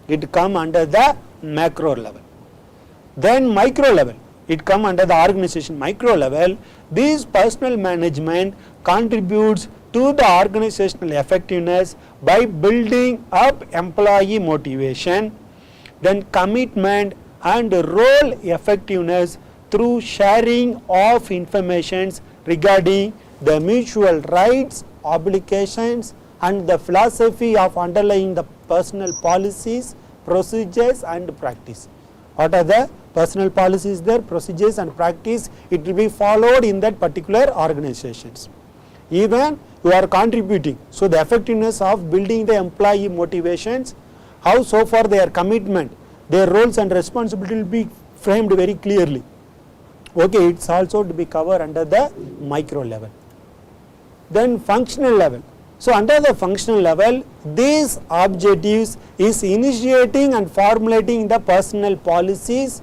[SPEAKER 1] It come under the macro level. Then micro level, it come under the organization micro level. This personal management contributes to the organizational effectiveness by building up employee motivation, then commitment and role effectiveness through sharing of information regarding the mutual rights, obligations and the philosophy of underlying the personal policies, procedures and practice. What are the personal policies there, procedures and practice, it will be followed in that particular organizations. Even you are contributing, so the effectiveness of building the employee motivations, how so far their commitment, their roles and responsibility will be framed very clearly. Okay, it's also to be covered under the micro level. Then functional level. So under the functional level, these objectives is initiating and formulating the personal policies,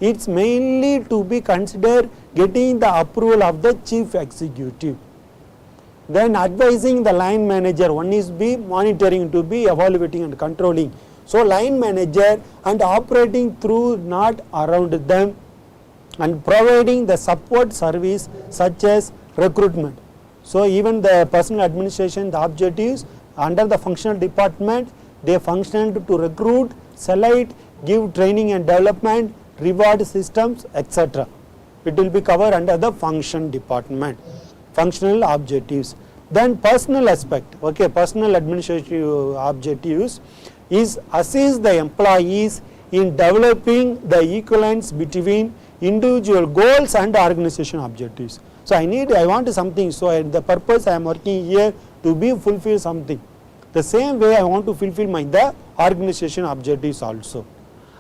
[SPEAKER 1] it's mainly to be considered getting the approval of the chief executive. Then advising the line manager, one is be monitoring, to be evaluating and controlling. So line manager and operating through, not around them, and providing the support service such as recruitment. So even the personal administration, the objectives under the functional department, they functioned to recruit, select, give training and development, reward systems, etc. It will be covered under the function department, functional objectives. Then personal aspect, okay, personal administrative objectives is assist the employees in developing the equivalence between individual goals and organization objectives. So I want something, so the purpose I am working here to be fulfill something. The same way I want to fulfill the organization objectives also.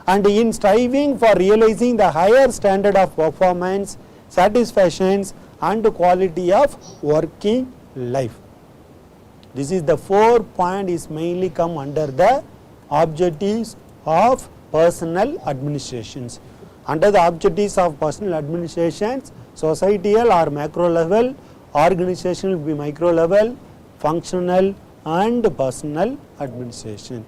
[SPEAKER 1] And in striving for realizing the higher standard of performance, satisfactions and quality of working life. This is the 4 point is mainly come under the objectives of personal administrations. Under the objectives of personal administrations, societal or macro level, organizational will be micro level, functional and personal administration.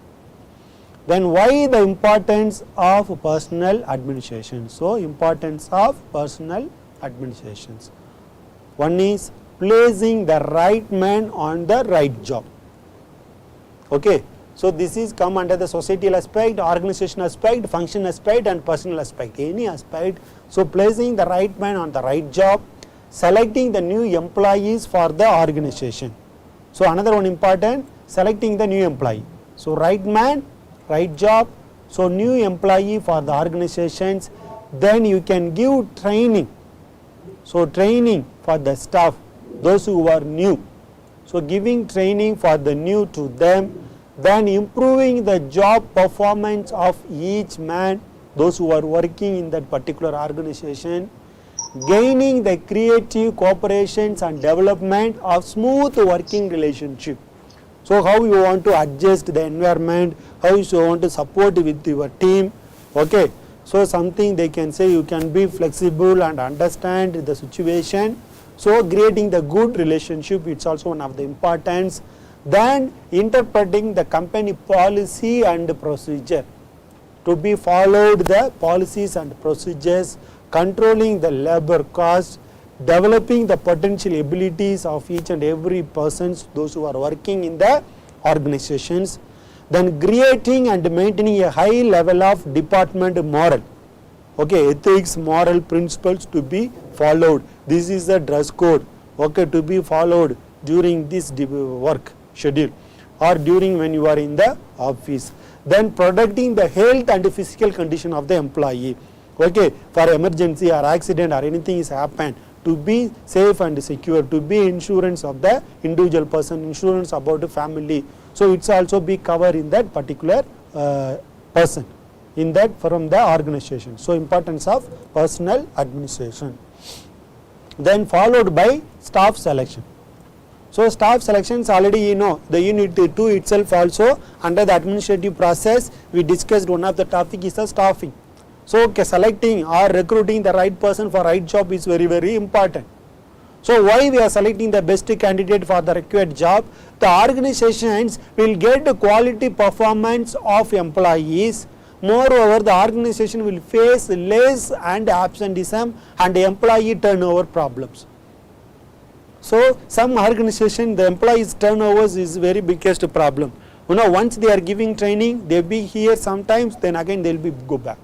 [SPEAKER 1] Then why the importance of personal administration? So importance of personal administrations. One is placing the right man on the right job. Okay. So this is come under the societal aspect, organization aspect, function aspect and personal aspect, any aspect. So placing the right man on the right job, selecting the new employees for the organization. So another one important, selecting the new employee. So right man, right job, so new employee for the organizations. Then you can give training. So training for the staff, those who are new. So giving training for the new to them. Then improving the job performance of each man, those who are working in that particular organization, gaining the creative cooperations and development of smooth working relationship. So how you want to adjust the environment, how you want to support with your team, okay. So something they can say, you can be flexible and understand the situation. So creating the good relationship, it's also one of the importance. Then interpreting the company policy and procedure, to be followed the policies and procedures, controlling the labor cost, developing the potential abilities of each and every persons, those who are working in the organizations. Then creating and maintaining a high level of department moral, okay, ethics, moral principles to be followed. This is the dress code, okay, to be followed during this work schedule or during when you are in the office. Then protecting the health and physical condition of the employee, okay, for emergency or accident or anything is happened, to be safe and secure, to be insurance of the individual person, insurance about the family. So it's also be covered in that particular person, in that from the organization. So importance of personal administration. Then followed by staff selection. So staff selections already you know, the unit 2 itself also under the administrative process we discussed one of the topic is the staffing. So okay, selecting or recruiting the right person for right job is very, very important. So why we are selecting the best candidate for the required job? The organizations will get the quality performance of employees. Moreover, the organization will face less and absenteeism and employee turnover problems. So some organization, the employees turnovers is very biggest problem. You know, once they are giving training, they be here sometimes, then again they will be go back.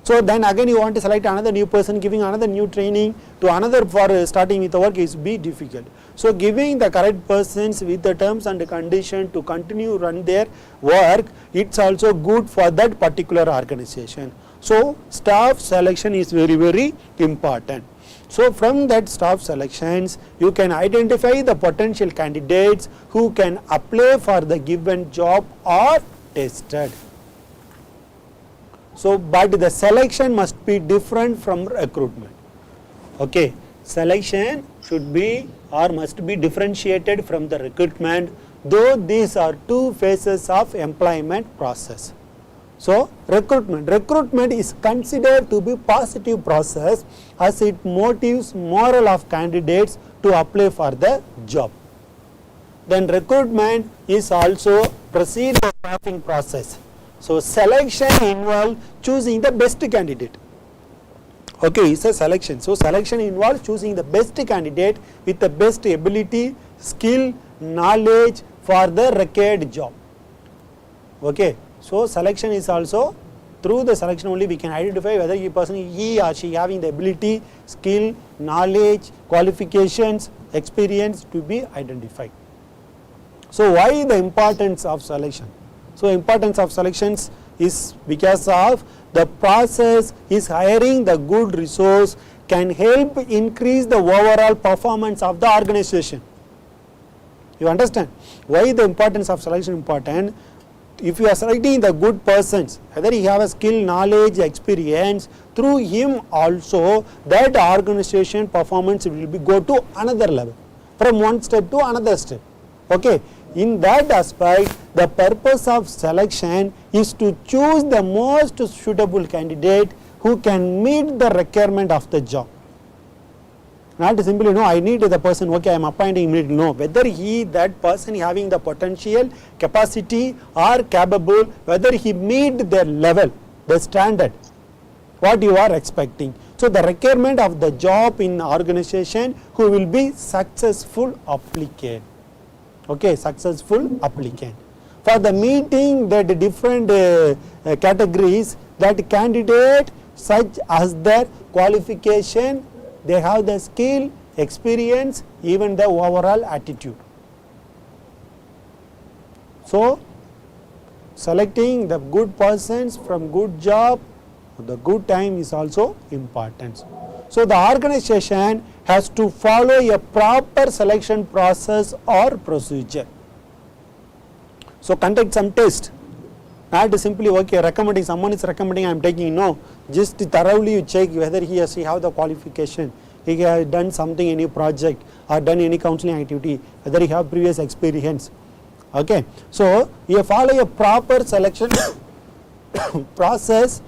[SPEAKER 1] So then again you want to select another new person, giving another new training to another for starting with the work is be difficult. So giving the correct persons with the terms and condition to continue run their work, it's also good for that particular organization. So staff selection is very, very important. So from that staff selections, you can identify the potential candidates who can apply for the given job or tested. So, but the selection must be different from recruitment. Okay, selection should be or must be differentiated from the recruitment, though these are two phases of employment process. So recruitment is considered to be positive process as it motives moral of candidates to apply for the job. Then recruitment is also proceed the staffing process. So selection involves choosing the best candidate. Okay, it's a selection. So selection involves choosing the best candidate with the best ability, skill, knowledge for the required job. Okay, so selection is also through the selection only we can identify whether he or she having the ability, skill, knowledge, qualifications, experience to be identified. So why the importance of selection? So importance of selections is because of the process is hiring the good resource can help increase the overall performance of the organization. You understand why the importance of selection important? If you are selecting the good persons, whether he have a skill, knowledge, experience, through him also that organization performance will be go to another level, from one step to another step. Okay. In that aspect, the purpose of selection is to choose the most suitable candidate who can meet the requirement of the job. Not simply, no, I need the person, okay, I am appointing immediately. No, whether that person having the potential, capacity or capable, whether he meet the level, the standard, what you are expecting. So the requirement of the job in organization who will be successful applicant. Okay, successful applicant. For the meeting that different categories, that candidate such as their qualification, they have the skill, experience, even the overall attitude. So selecting the good persons from good job, the good time is also important. So the organization has to follow a proper selection process or procedure. So conduct some test, not simply okay recommending, someone is recommending I am taking, no, just thoroughly you check whether he or she have the qualification, he has done something, any project or done any counseling activity, whether he have previous experience. Okay, so you follow a proper selection process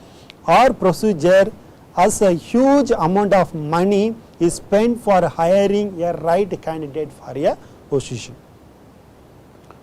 [SPEAKER 1] or procedure, as a huge amount of money is spent for hiring a right candidate for a position.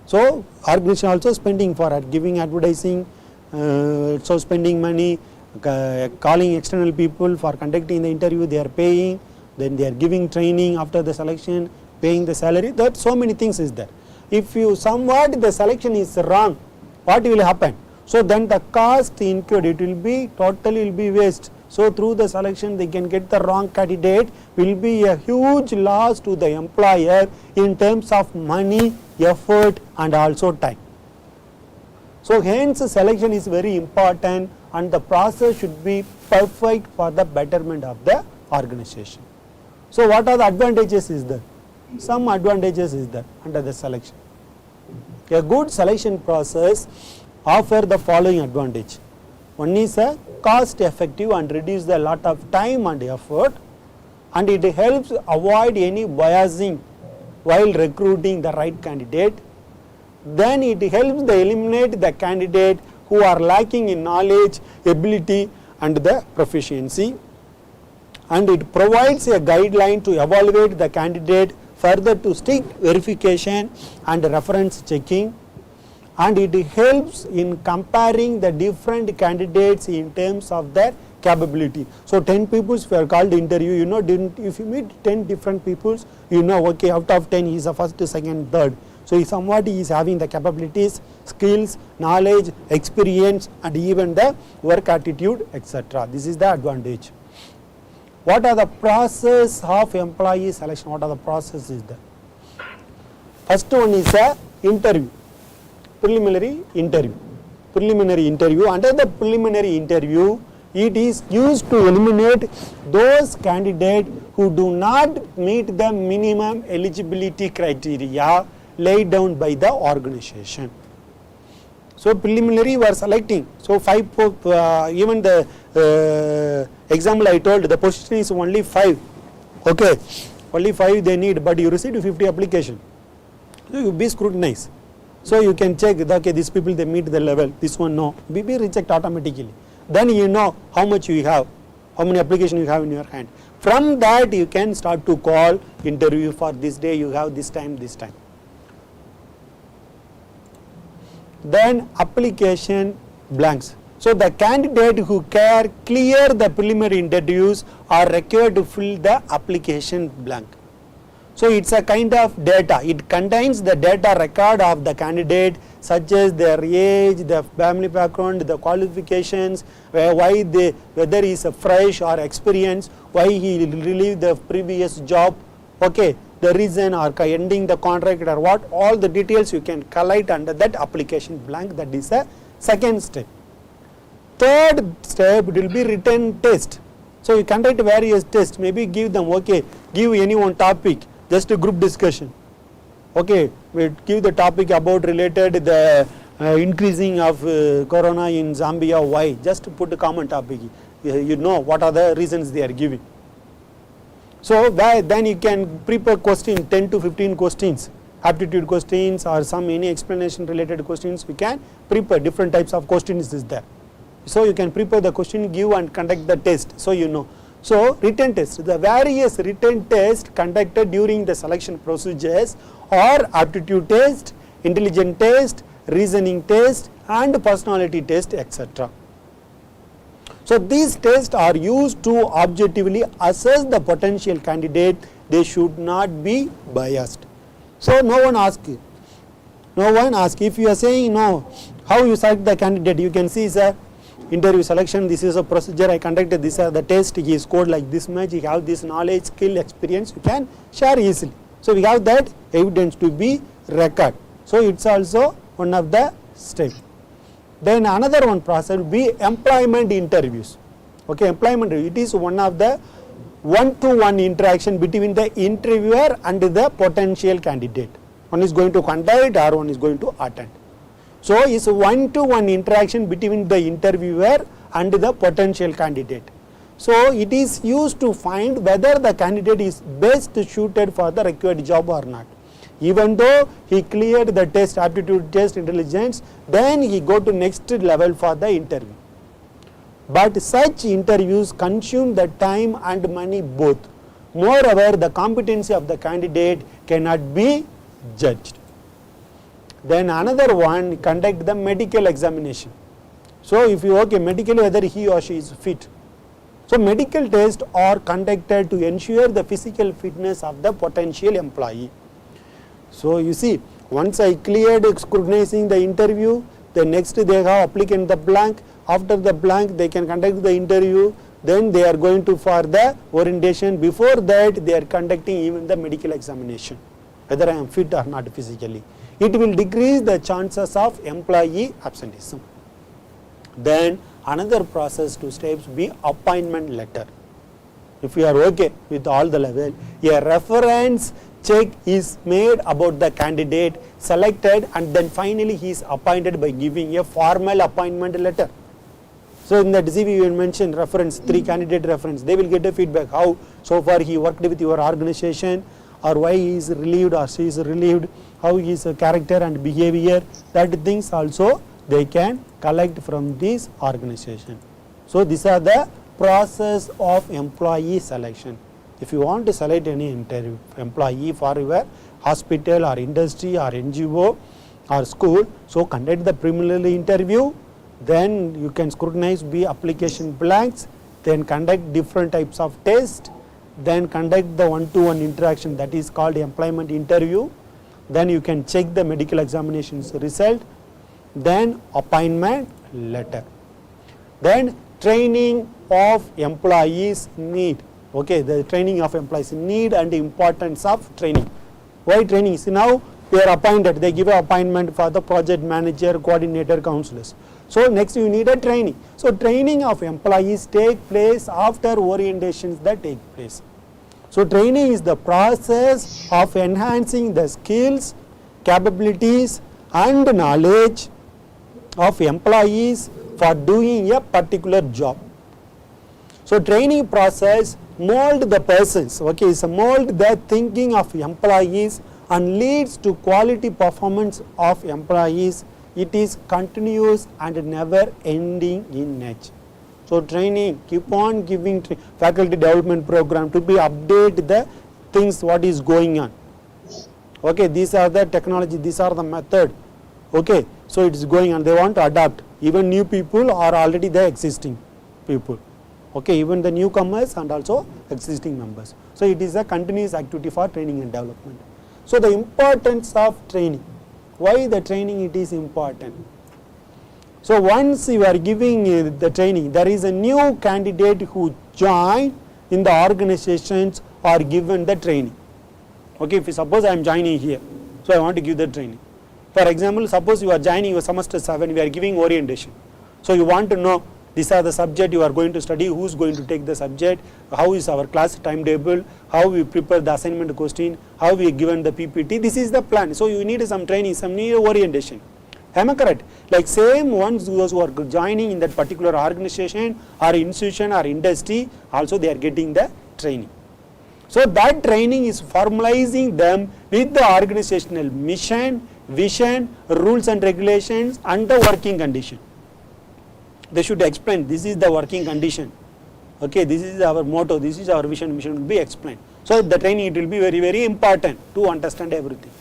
[SPEAKER 1] So organization also spending for giving advertising, so spending money, calling external people for conducting the interview, they are paying, then they are giving training after the selection, paying the salary, that so many things is there. If you somewhat the selection is wrong, what will happen? So then the cost incurred, it will be totally will be waste. So through the selection they can get the wrong candidate, will be a huge loss to the employer in terms of money, effort and also time. So hence selection is very important and the process should be perfect for the betterment of the organization. So what are the advantages is there? Some advantages is there under the selection. A good selection process offer the following advantage. One is a cost effective and reduce the lot of time and effort, and it helps avoid any biasing while recruiting the right candidate. Then it helps to eliminate the candidate who are lacking in knowledge, ability and the proficiency, and it provides a guideline to evaluate the candidate further to strict verification and reference checking, and it helps in comparing the different candidates in terms of their capability. So 10 people if you are called interview, you know, if you meet 10 different people, you know, okay, out of 10 he is the first, second, third. So if somebody is having the capabilities, skills, knowledge, experience and even the work attitude, etc. This is the advantage. What are the process of employee selection? What are the process is there? First one is a interview. Preliminary interview. Under the preliminary interview, it is used to eliminate those candidates who do not meet the minimum eligibility criteria laid down by the organization. So preliminary we are selecting. So even the example I told, the position is only 5. Okay, only 5 they need, but you received 50 application. So you be scrutinized. So you can check, okay, these people they meet the level, this one no, we reject automatically. Then you know how much you have, how many applications you have in your hand. From that you can start to call interview for this day, you have this time, this time. Then application blanks. So the candidate who can clear the preliminary interviews are required to fill the application blank. So it's a kind of data, it contains the data record of the candidate such as their age, their family background, the qualifications, whether he is fresh or experienced, why he relieved the previous job, okay, the reason or ending the contract or what, all the details you can collect under that application blank. That is a second step. Third step will be written test. So you conduct various tests, maybe give them, okay, give any one topic, just a group discussion. Okay, we give the topic about related the increasing of corona in Zambia, why, just put a common topic, you know what are the reasons they are giving. So then you can prepare question 10 to 15 questions, aptitude questions or some any explanation related questions, we can prepare different types of questions is there. So you can prepare the question, give and conduct the test, so you know. So written test, the various written tests conducted during the selection procedures are aptitude test, intelligence test, reasoning test and personality test, etc. So these tests are used to objectively assess the potential candidate, they should not be biased. So no one asks you, if you are saying no, how you select the candidate, you can see sir, interview selection, this is a procedure I conducted, these are the test, he scored like this much, he have this knowledge, skill, experience, you can share easily. So we have that evidence to be record. So it's also one of the steps. Then another one process will be employment interviews. Okay, employment, it is one of the one-to-one interaction between the interviewer and the potential candidate. One is going to conduct or one is going to attend. So it's a one-to-one interaction between the interviewer and the potential candidate. So it is used to find whether the candidate is best suited for the required job or not. Even though he cleared the test, aptitude test, intelligence, then he go to next level for the interview. But such interviews consume the time and money both. Moreover, the competency of the candidate cannot be judged. Then another one, conduct the medical examination. So if you okay medically whether he or she is fit. So medical tests are conducted to ensure the physical fitness of the potential employee. So you see, once I cleared scrutinizing the interview, the next they have applicant the blank, after the blank they can conduct the interview, then they are going to for the orientation, before that they are conducting even the medical examination, whether I am fit or not physically. It will decrease the chances of employee absenteeism. Then another process to steps be appointment letter. If you are okay with all the level, a reference check is made about the candidate selected and then finally he is appointed by giving a formal appointment letter. So in that CV you mentioned reference, 3 candidate reference, they will get a feedback how so far he worked with your organization or why he is relieved or she is relieved, how his character and behavior, that things also they can collect from this organization. So these are the process of employee selection. If you want to select any employee for your hospital or industry or NGO or school, so conduct the preliminary interview, then you can scrutinize the application blanks, then conduct different types of tests, then conduct the one-to-one interaction, that is called employment interview, then you can check the medical examinations result, then appointment letter. Then training of employees need. Okay, the training of employees need and importance of training. Why training? See, now they are appointed, they give an appointment for the project manager, coordinator, counselors. So next you need a training. So training of employees take place after orientations that take place. So training is the process of enhancing the skills, capabilities and knowledge of employees for doing a particular job. So training process mold the persons, okay, so mold the thinking of employees and leads to quality performance of employees. It is continuous and never ending in nature. So training, keep on giving faculty development program to be update the things what is going on. Okay, these are the technology, these are the method. Okay, so it is going on, they want to adapt. Even new people are already the existing people. Okay, even the newcomers and also existing members. So it is a continuous activity for training and development. So the importance of training. Why the training it is important? So once you are giving the training, there is a new candidate who join in the organizations or given the training. Okay, if suppose I am joining here, so I want to give the training. For example, suppose you are joining your semester 7, we are giving orientation. So you want to know these are the subject you are going to study, who is going to take the subject, how is our class timetable, how we prepare the assignment question, how we given the PPT, this is the plan. So you need some training, some need orientation. Am I correct? Like same ones those who are joining in that particular organization or institution or industry, also they are getting the training. So that training is formalizing them with the organizational mission, vision, rules and regulations and the working condition. They should explain this is the working condition. Okay, this is our motto, this is our vision, mission will be explained. So the training it will be very, very important to understand everything.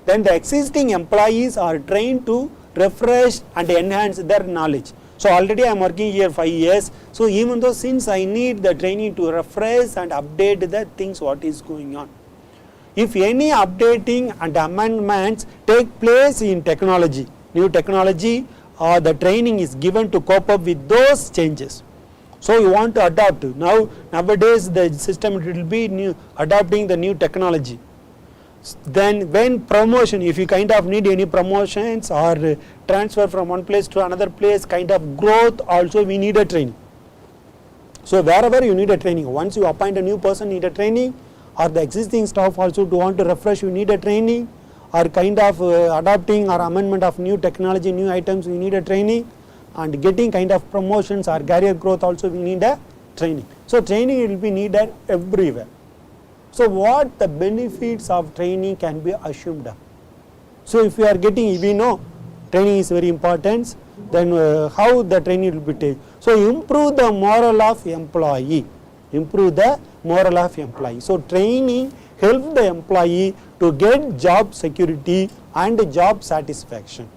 [SPEAKER 1] Then the existing employees are trained to refresh and enhance their knowledge. So already I am working here 5 years. So even though since I need the training to refresh and update the things what is going on. If any updating and amendments take place in technology, new technology, the training is given to cope up with those changes. So you want to adapt. Nowadays the system it will be new, adopting the new technology. Then when promotion, if you kind of need any promotions or transfer from one place to another place, kind of growth also we need a training. So wherever you need a training, once you appoint a new person need a training, or the existing staff also to want to refresh you need a training, or kind of adopting or amendment of new technology, new items we need a training, and getting kind of promotions or career growth also we need a training. So training will be needed everywhere. So what the benefits of training can be assumed of? So if we are getting, we know training is very important, then how the training will be taken? So improve the morale of employee, improve the morale of employee. So training helps the employee to get job security and job satisfaction.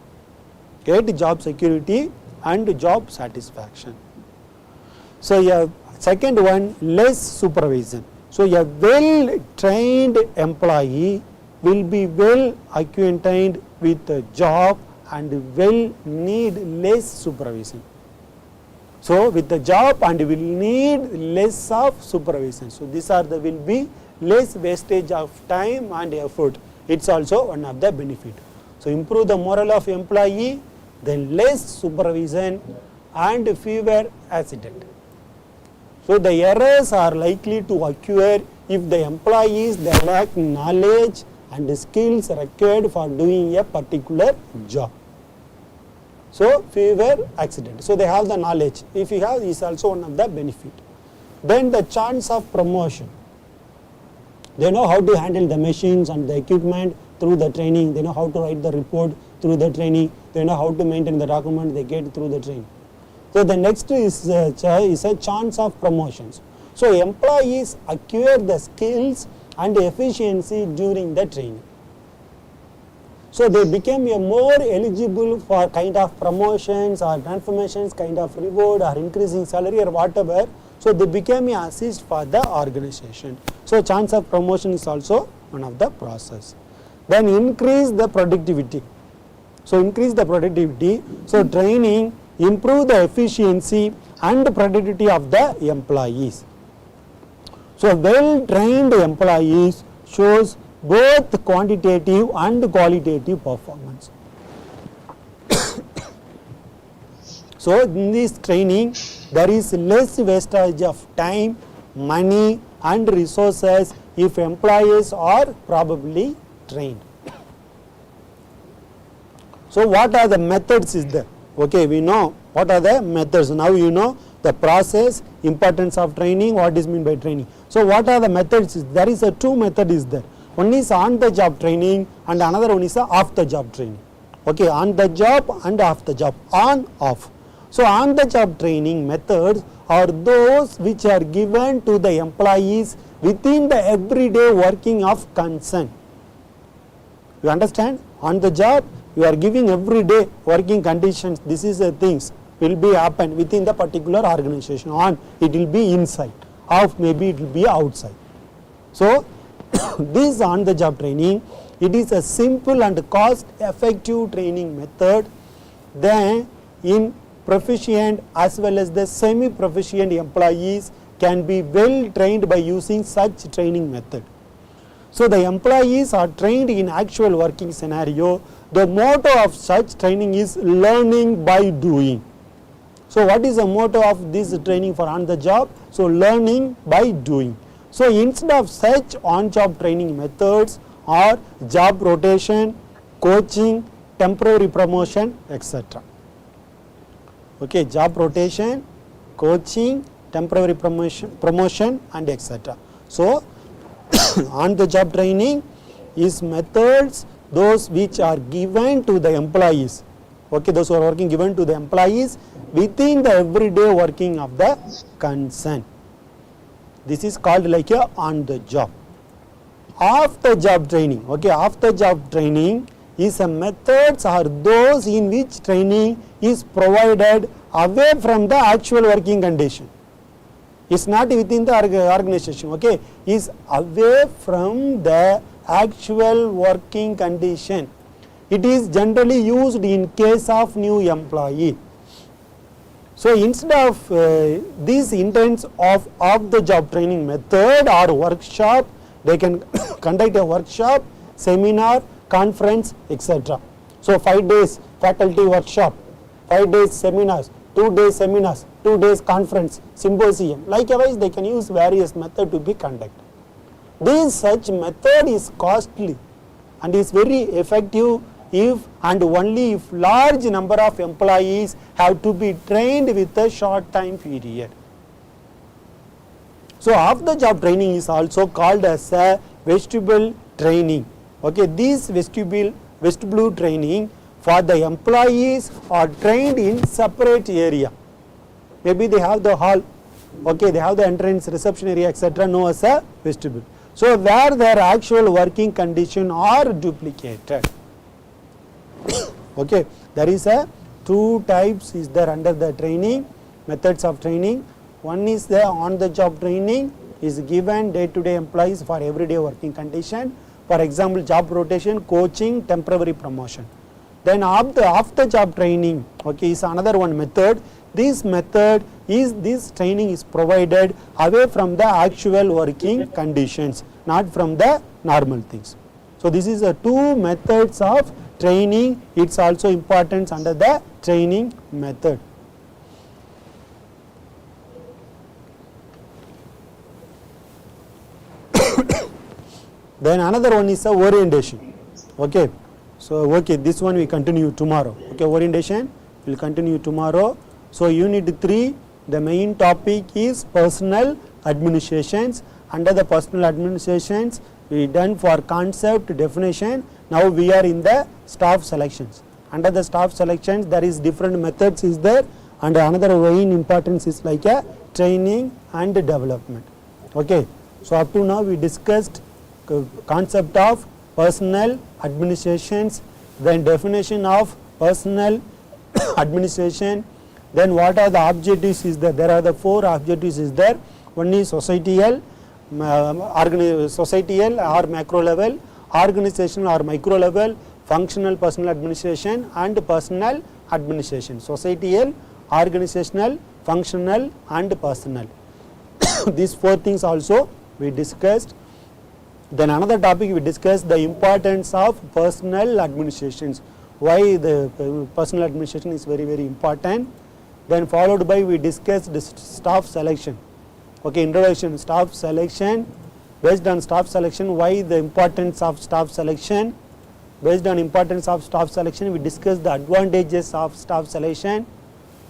[SPEAKER 1] Get job security and job satisfaction. So second one, less supervision. So a well trained employee will be well acquainted with the job and will need less supervision. So with the job and will need less of supervision. So these are the will be less wastage of time and effort. It's also one of the benefit. So improve the morale of employee, then less supervision and fewer accident. So the errors are likely to occur if the employees they lack knowledge and skills required for doing a particular job. So fewer accidents. So they have the knowledge. If you have, is also one of the benefit. Then the chance of promotion. They know how to handle the machines and the equipment through the training. They know how to write the report through the training. They know how to maintain the document they get through the training. So the next is a chance of promotions. So employees acquire the skills and efficiency during the training. So they became a more eligible for kind of promotions or transformations, kind of reward or increasing salary or whatever. So they became an assist for the organization. So chance of promotion is also one of the process. Then increase the productivity. So increase the productivity. So training improve the efficiency and productivity of the employees. So well trained employees shows both quantitative and qualitative performance. So in this training there is less wastage of time, money and resources if employees are properly trained. So what are the methods is there? Okay, we know what are the methods. Now you know the process, importance of training, what is meant by training. So what are the methods? There is a two method is there. One is on the job training and another one is off the job training. Okay, on the job and off the job, on, off. So on the job training methods are those which are given to the employees within the everyday working of concern. You understand? On the job, you are giving everyday working conditions. This is the things will be happen within the particular organization. On, it will be inside. Off, maybe it will be outside. So this on the job training, it is a simple and cost effective training method. Then in proficient as well as the semi proficient employees can be well trained by using such training method. So the employees are trained in actual working scenario. The motto of such training is learning by doing. So what is the motto of this training for on the job? So learning by doing. So instead of such on job training methods are job rotation, coaching, temporary promotion, etc. Okay, job rotation, coaching, temporary promotion and etc. So on the job training is methods those which are given to the employees. Okay, those who are working given to the employees within the everyday working of the concern. This is called like a on the job. Off the job training. Okay, off the job training is a methods are those in which training is provided away from the actual working condition. It's not within the organization. Okay, is away from the actual working condition. It is generally used in case of new employee. So instead of these intents of the job training method or workshop, they can conduct a workshop, seminar, conference, etc. So 5 days faculty workshop, 5 days seminars, 2 days seminars, 2 days conference, symposium. Likewise, they can use various methods to be conducted. This such method is costly and is very effective if and only if large number of employees have to be trained with a short time period. So off the job training is also called as a vestibule training. Okay, this vestibule training for the employees are trained in separate area. Maybe they have the hall, okay, they have the entrance, reception area, etc. known as a vestibule. So where their actual working condition are duplicated. Okay, there is a two types is there under the training, methods of training. One is the on the job training is given day to day employees for everyday working condition. For example, job rotation, coaching, temporary promotion. Then off the job training, okay, is another one method. This method is this training is provided away from the actual working conditions, not from the normal things. So this is the two methods of training. It's also important under the training method. Then another one is the orientation. Okay, so okay, this one we continue tomorrow. Okay, orientation will continue tomorrow. So unit 3, the main topic is personal administrations. Under the personal administrations, we done for concept definition. Now we are in the staff selections. Under the staff selections, there is different methods is there, and another main importance is like a training and development. Okay, so up to now we discussed concept of personal administrations, then definition of personal administration, then what are the objectives is there. There are the 4 objectives is there. One is societal, societal or macro level, organizational or micro level, functional personal administration and personal administration. Societal, organizational, functional and personal. These 4 things also we discussed. Then another topic we discussed the importance of personal administrations. Why the personal administration is very important. Then followed by we discussed the staff selection. Okay, introduction, staff selection. Based on staff selection, why the importance of staff selection. Based on importance of staff selection, we discussed the advantages of staff selection.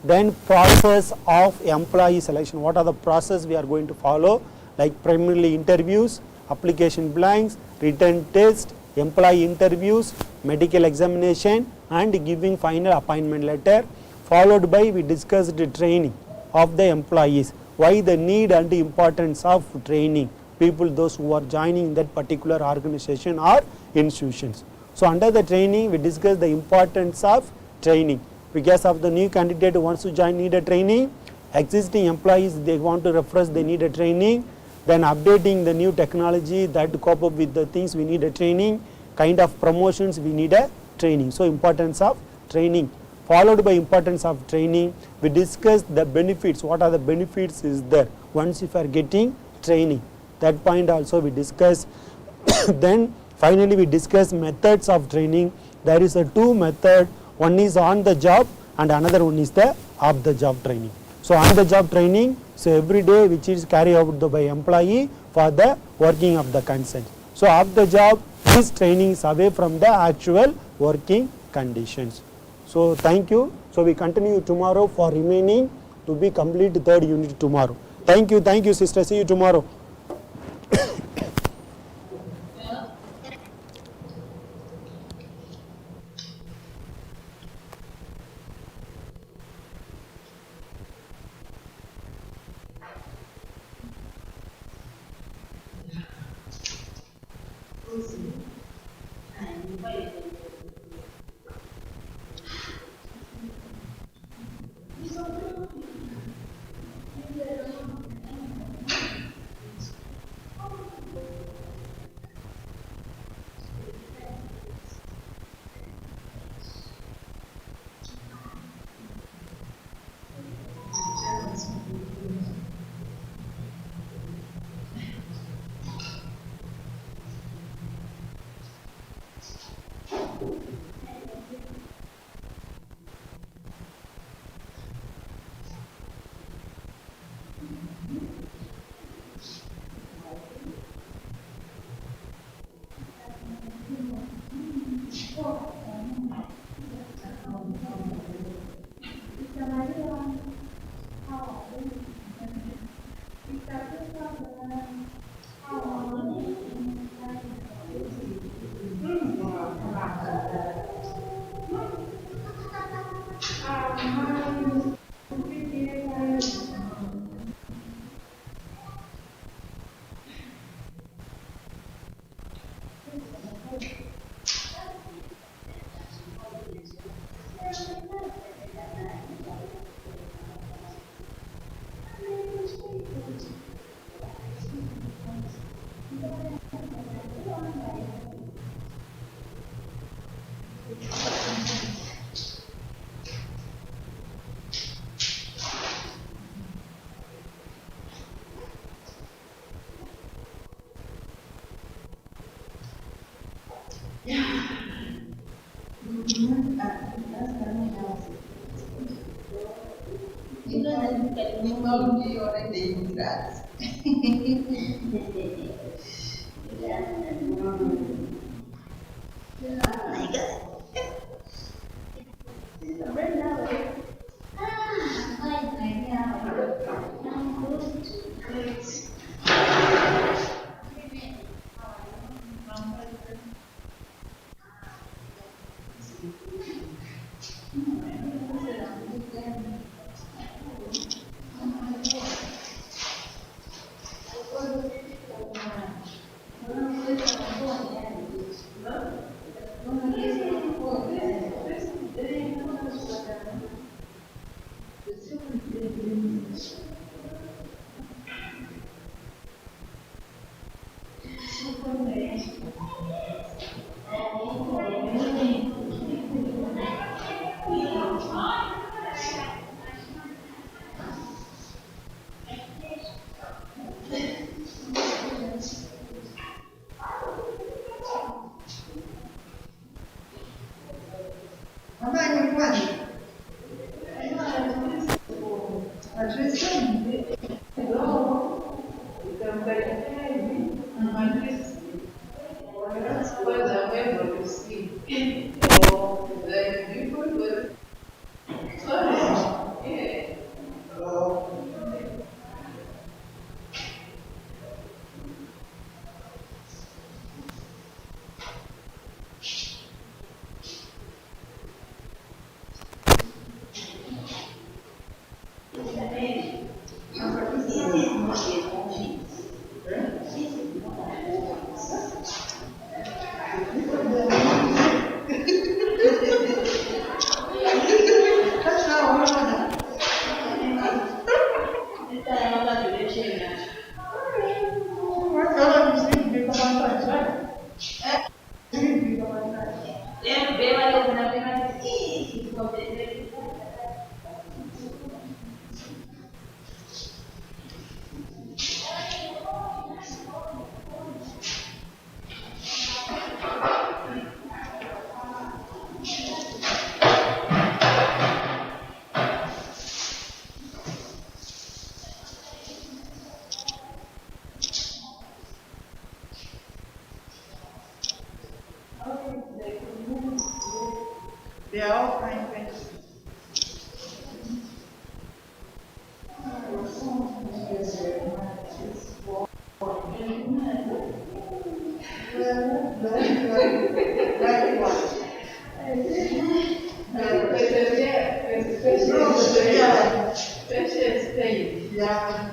[SPEAKER 1] Then process of employee selection. What are the process we are going to follow, like primarily interviews, application blanks, written test, employee interviews, medical examination and giving final appointment letter, followed by we discussed the training of the employees, why the need and the importance of training people those who are joining that particular organization or institutions. So under the training we discussed the importance of training, because of the new candidate who wants to join need a training, existing employees they want to refresh they need a training, then updating the new technology that to cope up with the things we need a training, kind of promotions we need a training. So importance of training, followed by importance of training we discuss the benefits, what are the benefits is there once if you are getting training, that point also we discuss. Then finally we discuss methods of training. There is a two method, one is on the job and another one is the off the job training. So on the job training, so every day which is carried out by employee for the working of the consent. So off the job, this training is away from the actual working conditions. So thank you. So we continue tomorrow for remaining to be complete third unit tomorrow. Thank you sister, see you tomorrow.
[SPEAKER 3] They are all fine friends. Yeah.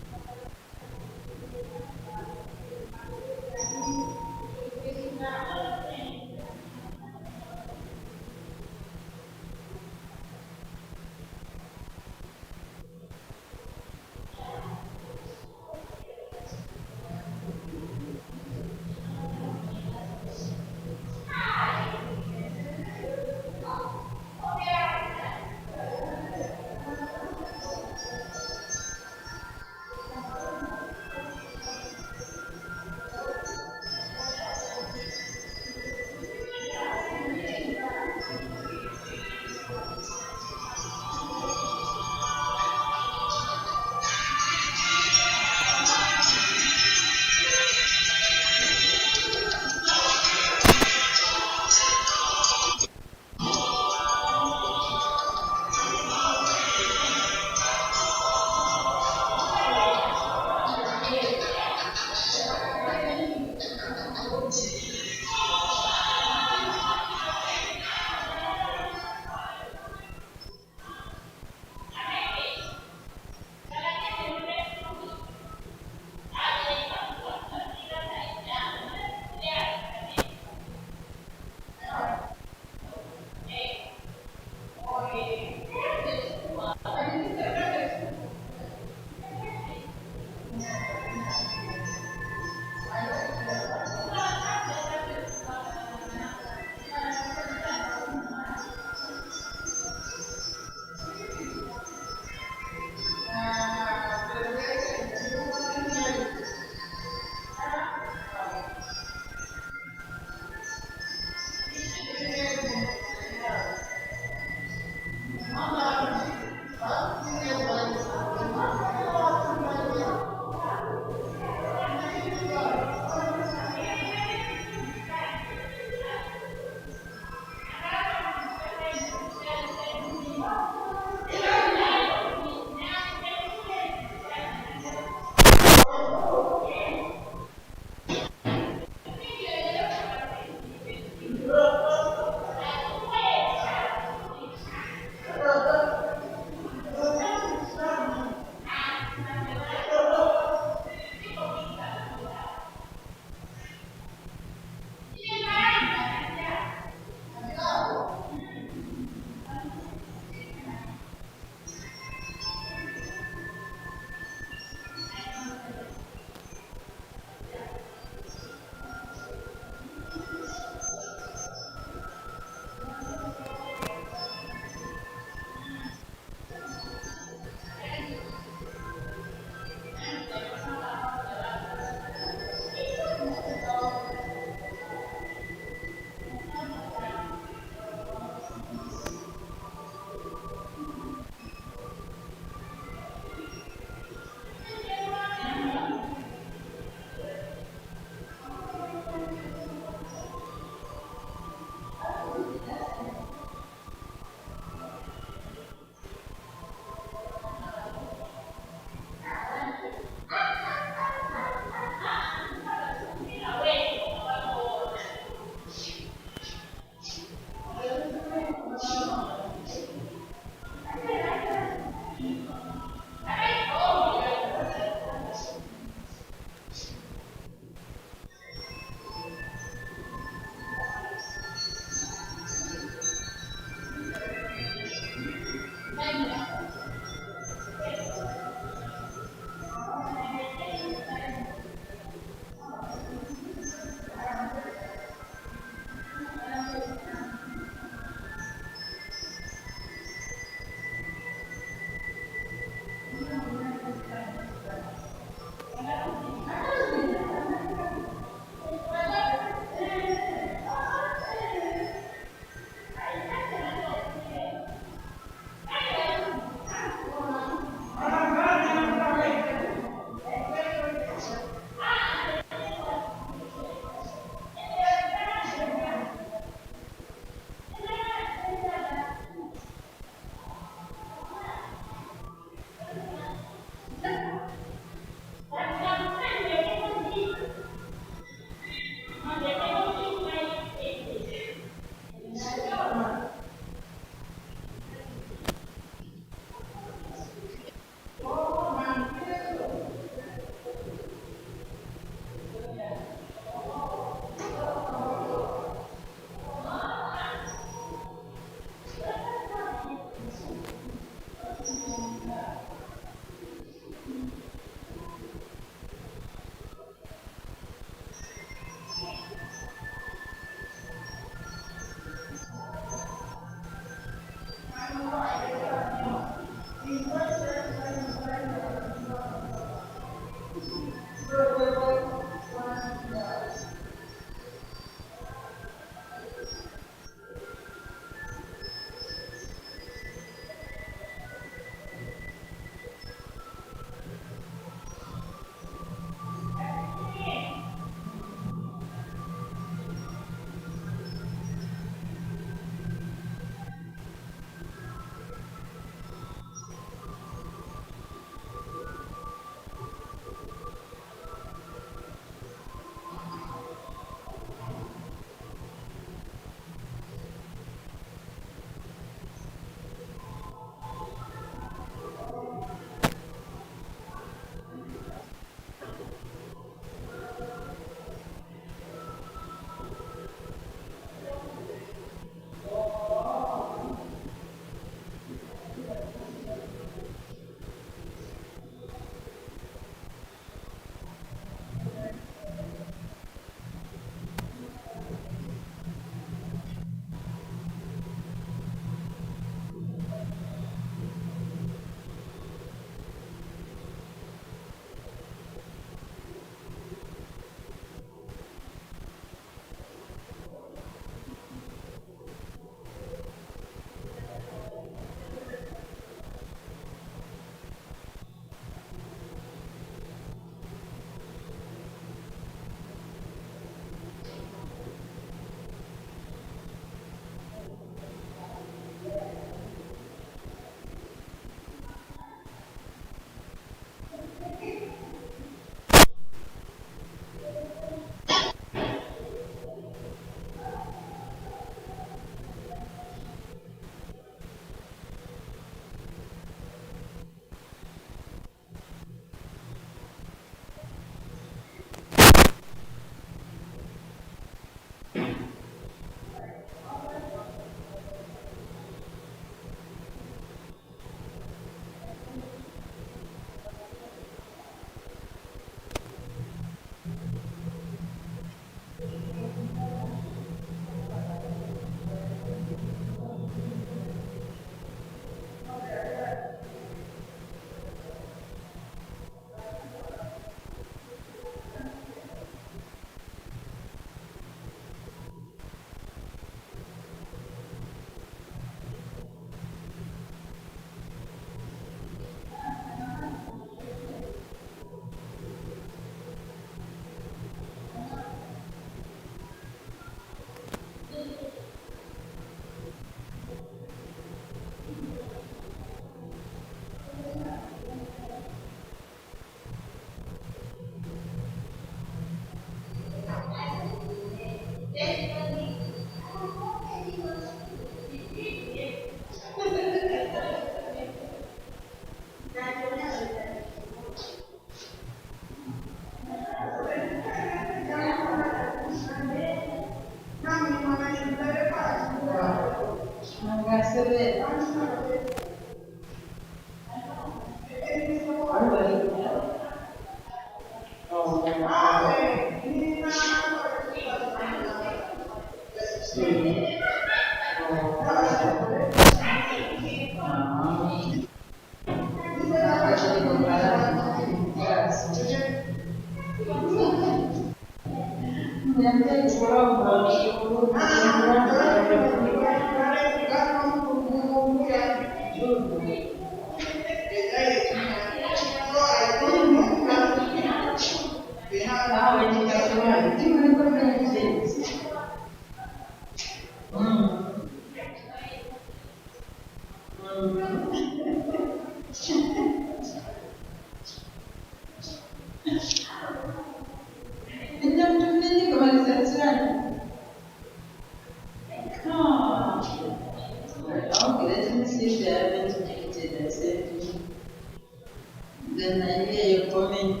[SPEAKER 3] Then I hear your comment.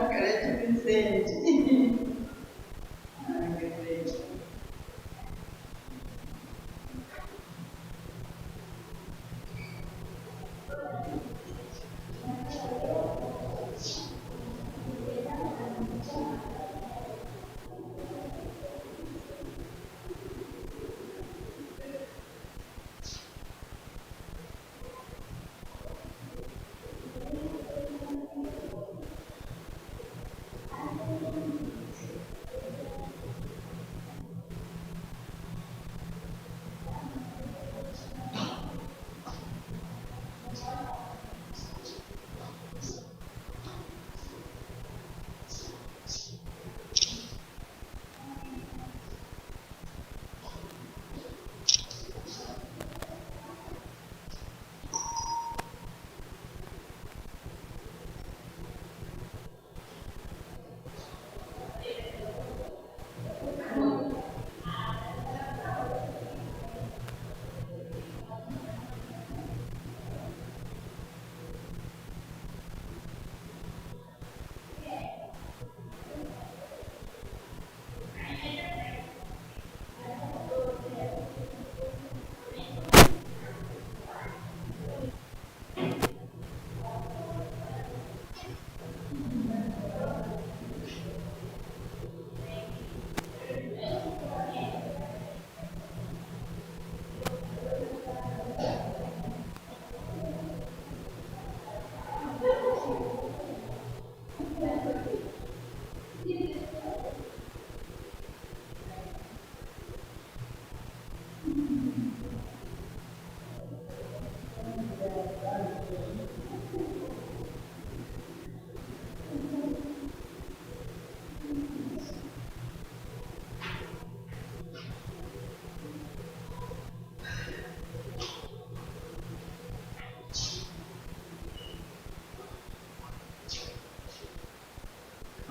[SPEAKER 3] Correct Vincent. Great.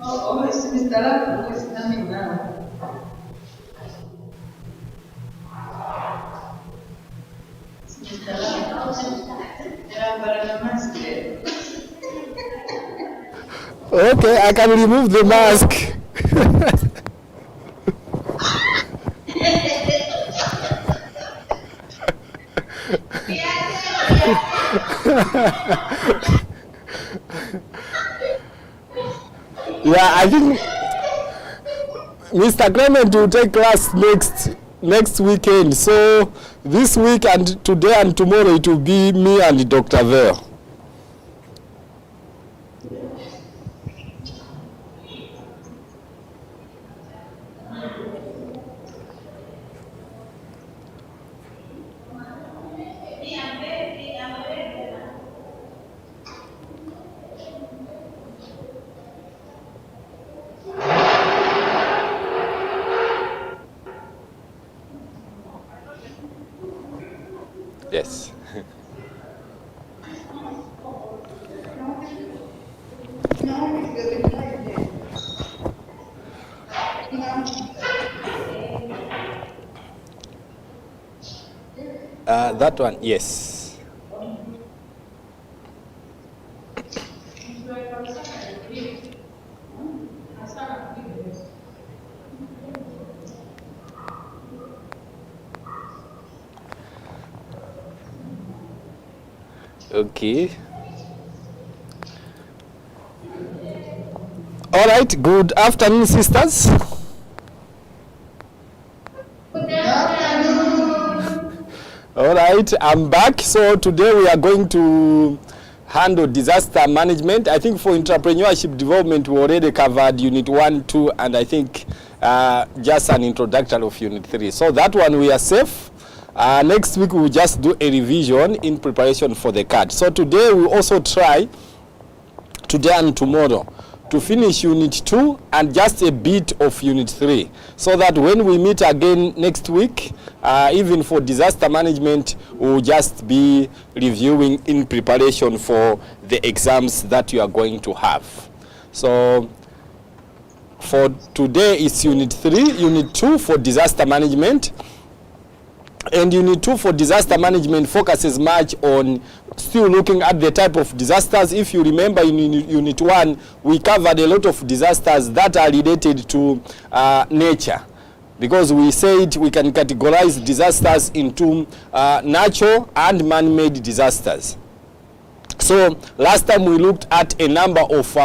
[SPEAKER 3] Oh, esse Mr. Who is coming now? Mr. Yeah, but I'm a mask.
[SPEAKER 1] Okay, I can remove the mask. Yeah, I think Mr. Clement will take class next weekend. So this week and today and tomorrow it will be me and Dr. Ver. Yes. That one, yes. Okay. All right, good afternoon, sisters.
[SPEAKER 4] All right, I'm back. So today we are going to handle disaster management. I think for entrepreneurship development, we already covered Unit 1, 2, and I think just an introduction of Unit 3. So that one we are safe. Next week we'll just do a revision in preparation for the CAD. So today we'll also try, today and tomorrow, to finish Unit 2 and just a bit of Unit 3, so that when we meet again next week, even for disaster management, we'll just be reviewing in preparation for the exams that you are going to have. So for today it's Unit 3, Unit 2 for disaster management. And Unit 2 for disaster management focuses much on still looking at the type of disasters. If you remember in Unit 1, we covered a lot of disasters that are related to nature. Because we said we can categorize disasters into natural and man-made disasters. So last time we looked at a number of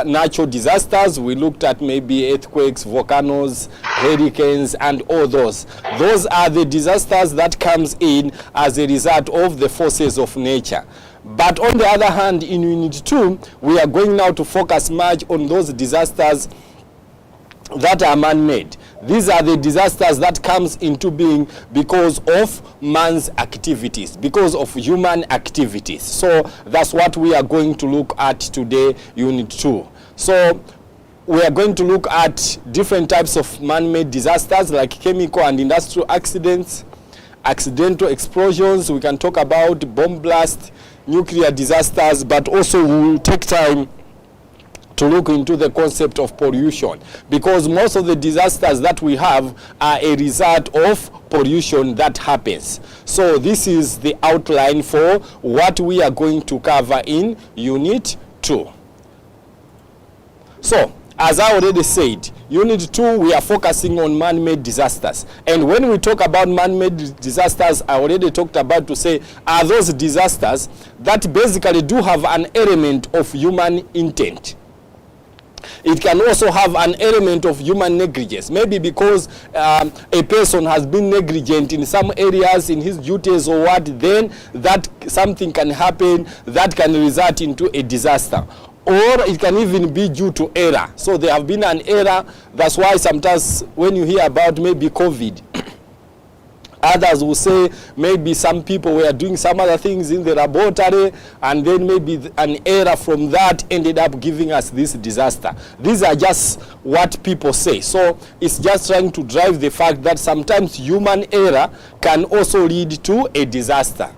[SPEAKER 4] natural disasters. We looked at maybe earthquakes, volcanoes, hurricanes, and all those. Those are the disasters that comes in as a result of the forces of nature. But on the other hand, in Unit 2, we are going now to focus much on those disasters that are man-made. These are the disasters that comes into being because of man's activities, because of human activities. So that's what we are going to look at today, Unit 2. So we are going to look at different types of man-made disasters like chemical and industrial accidents, accidental explosions. We can talk about bomb blast, nuclear disasters, but also we will take time to look into the concept of pollution, because most of the disasters that we have are a result of pollution that happens. So this is the outline for what we are going to cover in Unit 2. So, as I already said, Unit 2, we are focusing on man-made disasters. And when we talk about man-made disasters, I already talked about to say, are those disasters that basically do have an element of human intent. It can also have an element of human negligence, maybe because a person has been negligent in some areas in his duties or what, then that something can happen that can result into a disaster. Or it can even be due to error. So there have been an error. That's why sometimes when you hear about maybe COVID, others will say maybe some people were doing some other things in the laboratory, and then maybe an error from that ended up giving us this disaster. These are just what people say. So it's just trying to drive the fact that sometimes human error can also lead to a disaster.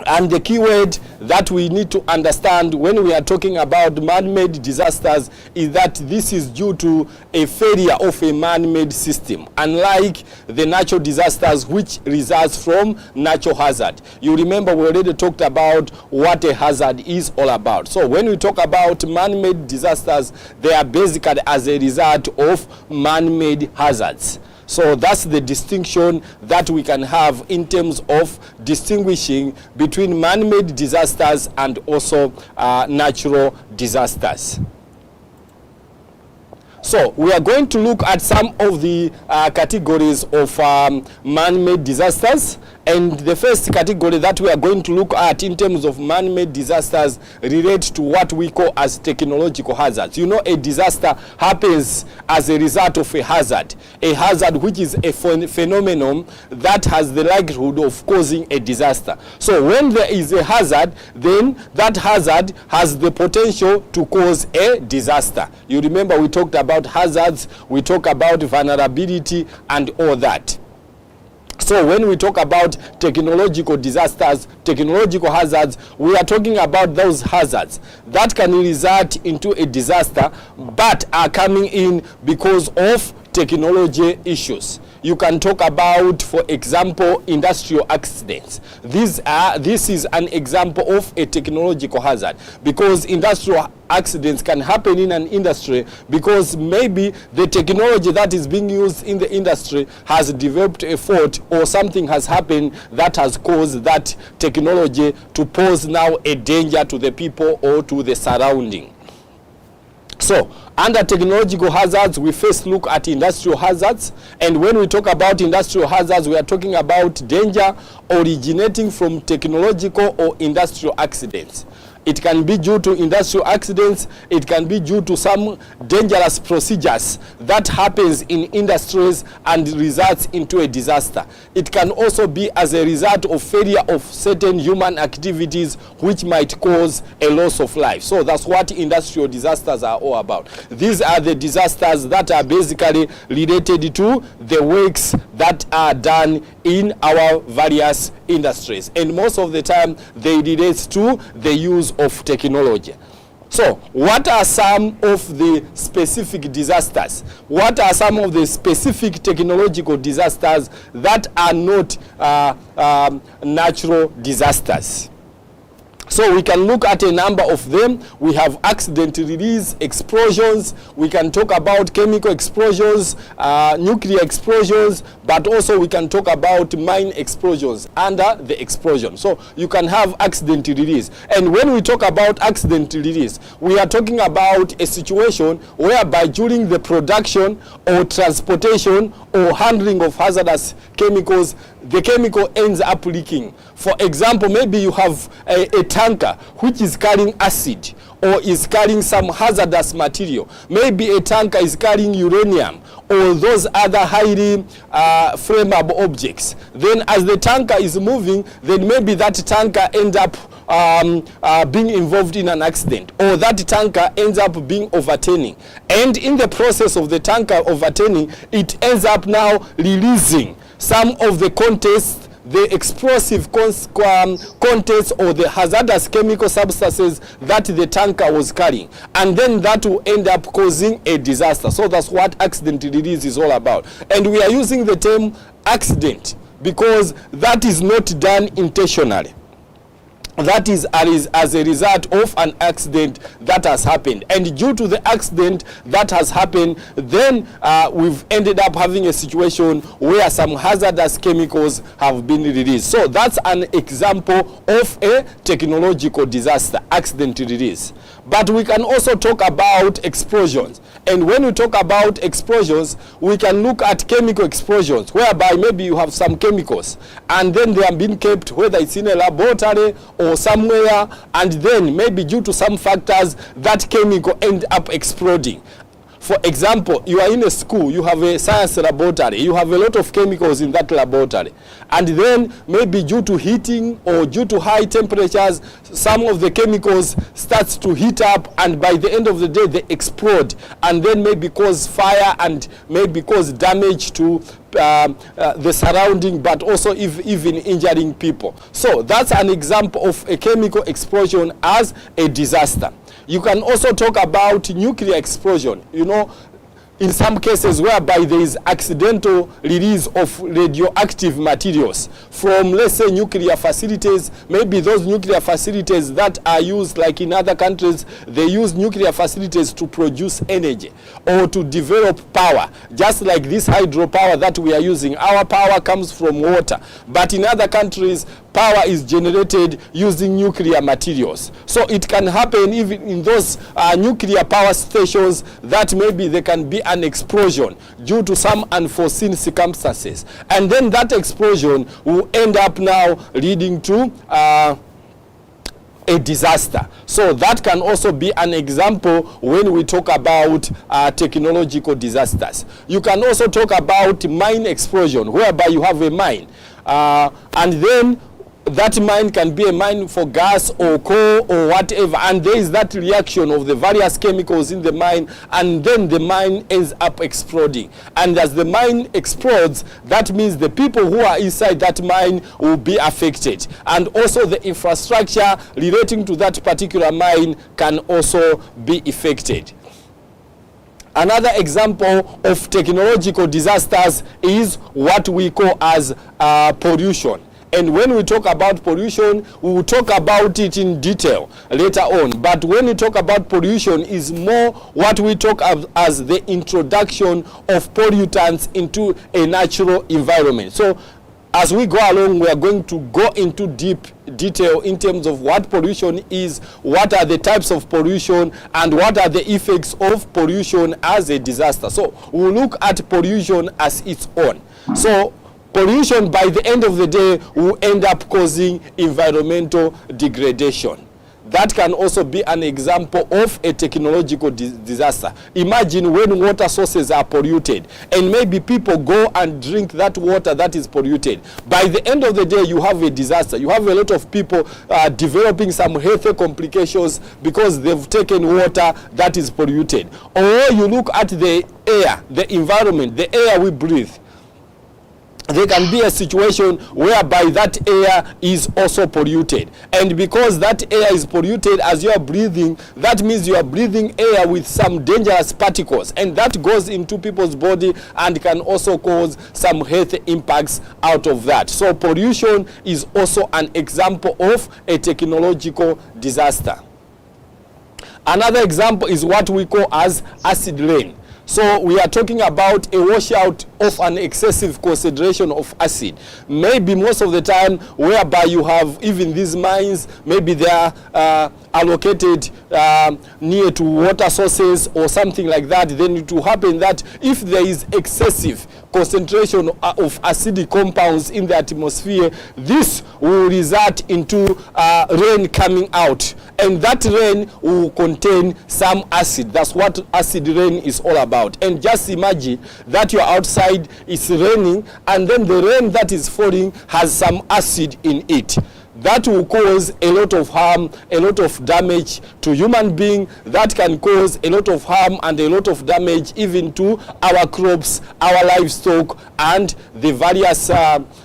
[SPEAKER 4] And the key word that we need to understand when we are talking about man-made disasters is that this is due to a failure of a man-made system, unlike the natural disasters which results from natural hazard. You remember we already talked about what a hazard is all about. So when we talk about man-made disasters, they are basically as a result of man-made hazards. So that's the distinction that we can have in terms of distinguishing between man-made disasters and also natural disasters. So we are going to look at some of the categories of man-made disasters. And the first category that we are going to look at in terms of man-made disasters relates to what we call as technological hazards. You know, a disaster happens as a result of a hazard which is a phenomenon that has the likelihood of causing a disaster. So when there is a hazard, then that hazard has the potential to cause a disaster. You remember we talked about hazards, we talk about vulnerability and all that. So when we talk about technological disasters, technological hazards, we are talking about those hazards that can result into a disaster but are coming in because of technology issues. You can talk about, for example, industrial accidents. This is an example of a technological hazard, because industrial accidents can happen in an industry because maybe the technology that is being used in the industry has developed a fault, or something has happened that has caused that technology to pose now a danger to the people or to the surrounding. So Under technological hazards, we first look at industrial hazards. And when we talk about industrial hazards, we are talking about danger originating from technological or industrial accidents. It can be due to industrial accidents. It can be due to some dangerous procedures that happens in industries and results into a disaster. It can also be as a result of failure of certain human activities which might cause a loss of life. So that's what industrial disasters are all about. These are the disasters that are basically related to the works that are done in our various industries, and most of the time they relate to the use of technology. So what are some of the specific disasters? What are some of the specific technological disasters that are not natural disasters? So we can look at a number of them. We have accident release explosions. We can talk about chemical explosions, nuclear explosions, but also we can talk about mine explosions under the explosion. So you can have accident release. And when we talk about accident release, we are talking about a situation whereby during the production or transportation or handling of hazardous chemicals, the chemical ends up leaking. For example, maybe you have a tanker which is carrying acid or is carrying some hazardous material. Maybe a tanker is carrying uranium or those other highly flammable objects. Then as the tanker is moving, then maybe that tanker ends up being involved in an accident, or that tanker ends up being overturning. And in the process of the tanker overturning, it ends up now releasing some of the contents, the explosive contents or the hazardous chemical substances that the tanker was carrying, and then that will end up causing a disaster. So that's what accident release is all about. And we are using the term accident because that is not done intentionally. That is as a result of an accident that has happened, and due to the accident that has happened, then we've ended up having a situation where some hazardous chemicals have been released. So that's an example of a technological disaster, accident release. But we can also talk about explosions, and when we talk about explosions, we can look at chemical explosions, whereby maybe you have some chemicals and then they have been kept, whether it's in a laboratory or somewhere, and then maybe due to some factors that chemical end up exploding. For example, you are in a school, you have a science laboratory, you have a lot of chemicals in that laboratory, and then maybe due to heating or due to high temperatures, some of the chemicals starts to heat up, and by the end of the day they explode, and then maybe cause fire and maybe cause damage to the surrounding, but also even injuring people. So that's an example of a chemical explosion as a disaster. You can also talk about nuclear explosion. You know, in some cases whereby there is accidental release of radioactive materials from, let's say, nuclear facilities. Maybe those nuclear facilities that are used, like in other countries, they use nuclear facilities to produce energy or to develop power, just like this hydropower that we are using. Our power comes from water, but in other countries, power is generated using nuclear materials. So it can happen even in those nuclear power stations that maybe there can be an explosion due to some unforeseen circumstances. And then that explosion will end up now leading to a disaster. So that can also be an example when we talk about technological disasters. You can also talk about mine explosion, whereby you have a mine and then that mine can be a mine for gas or coal or whatever, and there is that reaction of the various chemicals in the mine, and then the mine ends up exploding. And as the mine explodes, that means the people who are inside that mine will be affected, and also the infrastructure relating to that particular mine can also be affected. Another example of technological disasters is what we call as pollution. And when we talk about pollution, we will talk about it in detail later on. But when we talk about pollution, is more what we talk of as the introduction of pollutants into a natural environment. So as we go along, we are going to go into deep detail in terms of what pollution is, what are the types of pollution, and what are the effects of pollution as a disaster. So we'll look at pollution as its own. So pollution, by the end of the day, will end up causing environmental degradation. That can also be an example of a technological disaster. Imagine when water sources are polluted and maybe people go and drink that water that is polluted. By the end of the day, you have a disaster. You have a lot of people developing some health complications because they've taken water that is polluted. Or you look at the air, the environment, the air we breathe. There can be a situation whereby that air is also polluted, and because that air is polluted, as you are breathing, that means you are breathing air with some dangerous particles, and that goes into people's body and can also cause some health impacts out of that. So pollution is also an example of a technological disaster. Another example is what we call as acid rain. So we are talking about a washout of an excessive concentration of acid. Maybe most of the time whereby you have even these mines, maybe they are allocated near to water sources or something like that. Then it will happen that if there is excessive concentration of acidic compounds in the atmosphere, this will result into rain coming out, and that rain will contain some acid. That's what acid rain is all about. And just imagine that you're outside, it's raining, and then the rain that is falling has some acid in it. That will cause a lot of harm, a lot of damage to human being. That can cause a lot of harm and a lot of damage even to our crops, our livestock, and the various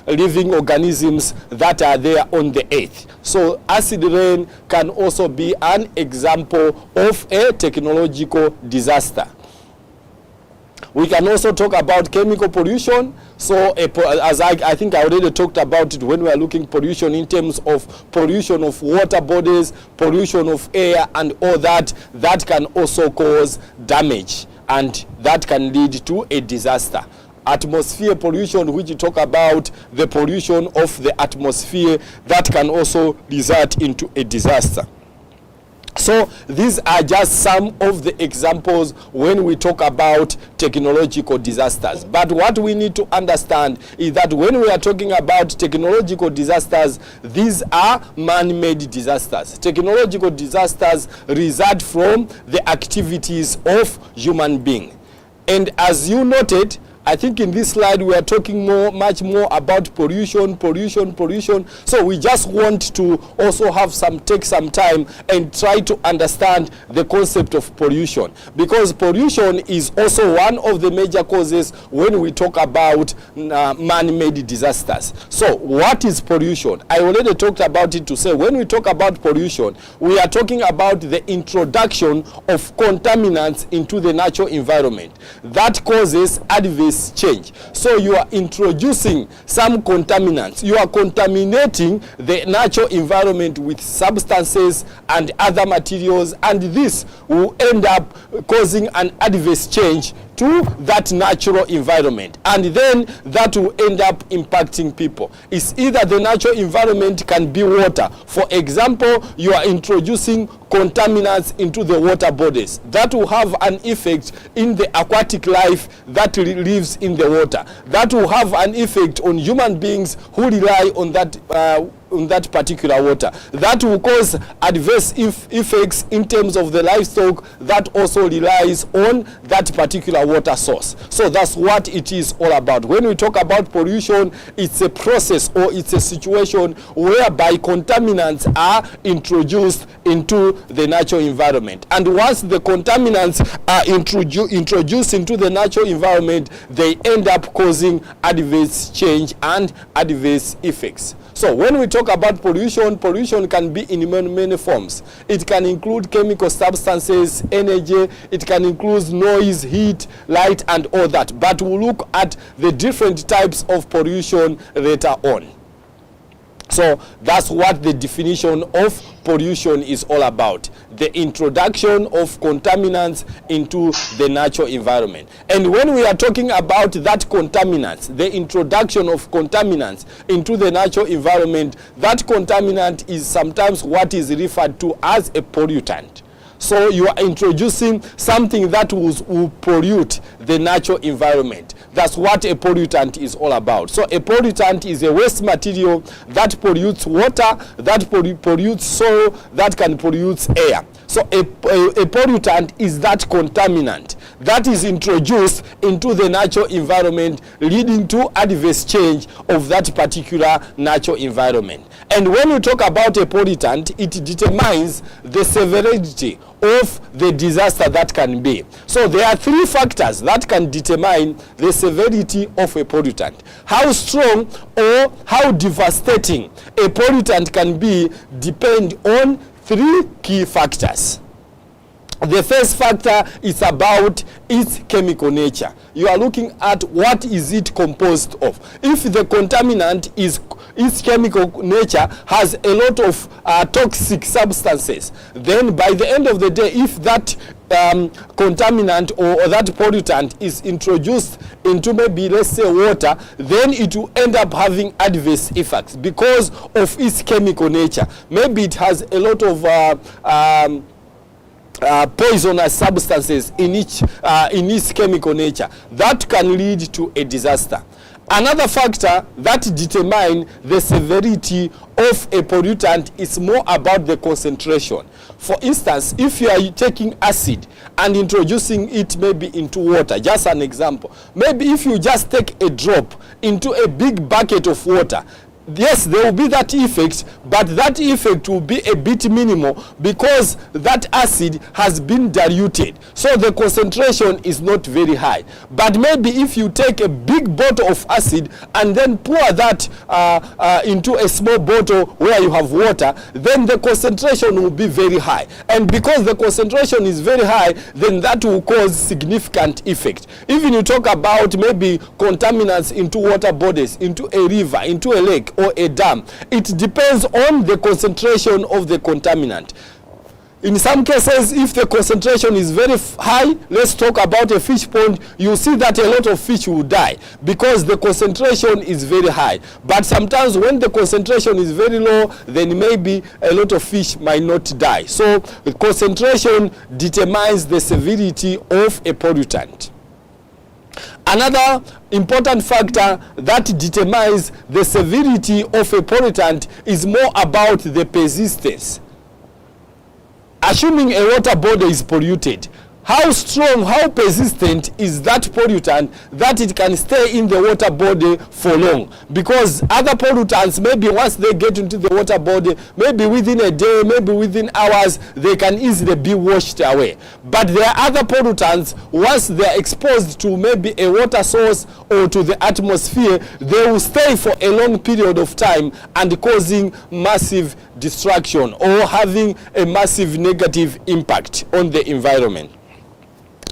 [SPEAKER 4] living organisms that are there on the earth. So acid rain can also be an example of a technological disaster. We can also talk about chemical pollution. So as I think I already talked about it when we are looking pollution in terms of pollution of water bodies, pollution of air, and all that, that can also cause damage, and that can lead to a disaster. Atmosphere pollution, which you talk about the pollution of the atmosphere, that can also result into a disaster. So these are just some of the examples when we talk about technological disasters. But what we need to understand is that when we are talking about technological disasters, these are man-made disasters. Technological disasters result from the activities of human beings. And as you noted, I think in this slide we are talking much more about pollution. So we just want to also take some time and try to understand the concept of pollution, because pollution is also one of the major causes when we talk about man-made disasters. So what is pollution? I already talked about it to say when we talk about pollution, we are talking about the introduction of contaminants into the natural environment that causes adverse change. So you are introducing some contaminants. You are contaminating the natural environment with substances and other materials, and this will end up causing an adverse change to that natural environment, and then that will end up impacting people. It's either the natural environment can be water. For example, you are introducing contaminants into the water bodies. That will have an effect in the aquatic life that lives in the water. That will have an effect on human beings who rely on that particular water. That will cause adverse effects in terms of the livestock that also relies on that particular water source. So that's what it is all about. When we talk about pollution, it's a process or it's a situation whereby contaminants are introduced into the natural environment. And once the contaminants are introduced into the natural environment, they end up causing adverse change and adverse effects. So when we talk about pollution, pollution can be in many forms. It can include chemical substances, energy, it can include noise, heat, light, and all that. But we'll look at the different types of pollution later on. So that's what the definition of pollution is all about. The introduction of contaminants into the natural environment. And when we are talking about that contaminants, the introduction of contaminants into the natural environment, that contaminant is sometimes what is referred to as a pollutant. So you are introducing something that will pollute the natural environment. That's what a pollutant is all about. So a pollutant is a waste material that pollutes water, that pollutes soil, that can pollute air. So a pollutant is that contaminant that is introduced into the natural environment, leading to adverse change of that particular natural environment. And when we talk about a pollutant, it determines the severity of the disaster that can be. So there are three factors that can determine the severity of a pollutant. How strong or how devastating a pollutant can be depend on three key factors. The first factor is about its chemical nature. You are looking at what is it composed of. If the contaminant is its chemical nature has a lot of toxic substances, then by the end of the day, if that contaminant or that pollutant is introduced into maybe, let's say, water, then it will end up having adverse effects because of its chemical nature. Maybe it has a lot of poisonous substances in its chemical nature that can lead to a disaster. Another factor that determines the severity of a pollutant is more about the concentration. For instance, if you are taking acid and introducing it maybe into water, just an example, maybe if you just take a drop into a big bucket of water, yes, there will be that effect, but that effect will be a bit minimal because that acid has been diluted. So the concentration is not very high. But maybe if you take a big bottle of acid and then pour that into a small bottle where you have water, then the concentration will be very high. And because the concentration is very high, then that will cause significant effect. Even you talk about maybe contaminants into water bodies, into a river, into a lake, or a dam. It depends on the concentration of the contaminant. In some cases, if the concentration is very high, let's talk about a fish pond, you see that a lot of fish will die because the concentration is very high. But sometimes when the concentration is very low, then maybe a lot of fish might not die. So the concentration determines the severity of a pollutant. Another important factor that determines the severity of a pollutant is more about the persistence. Assuming a water body is polluted, how strong, how persistent is that pollutant that it can stay in the water body for long? Because other pollutants, maybe once they get into the water body, maybe within a day, maybe within hours, they can easily be washed away. But there are other pollutants, once they are exposed to maybe a water source or to the atmosphere, they will stay for a long period of time and causing massive destruction or having a massive negative impact on the environment.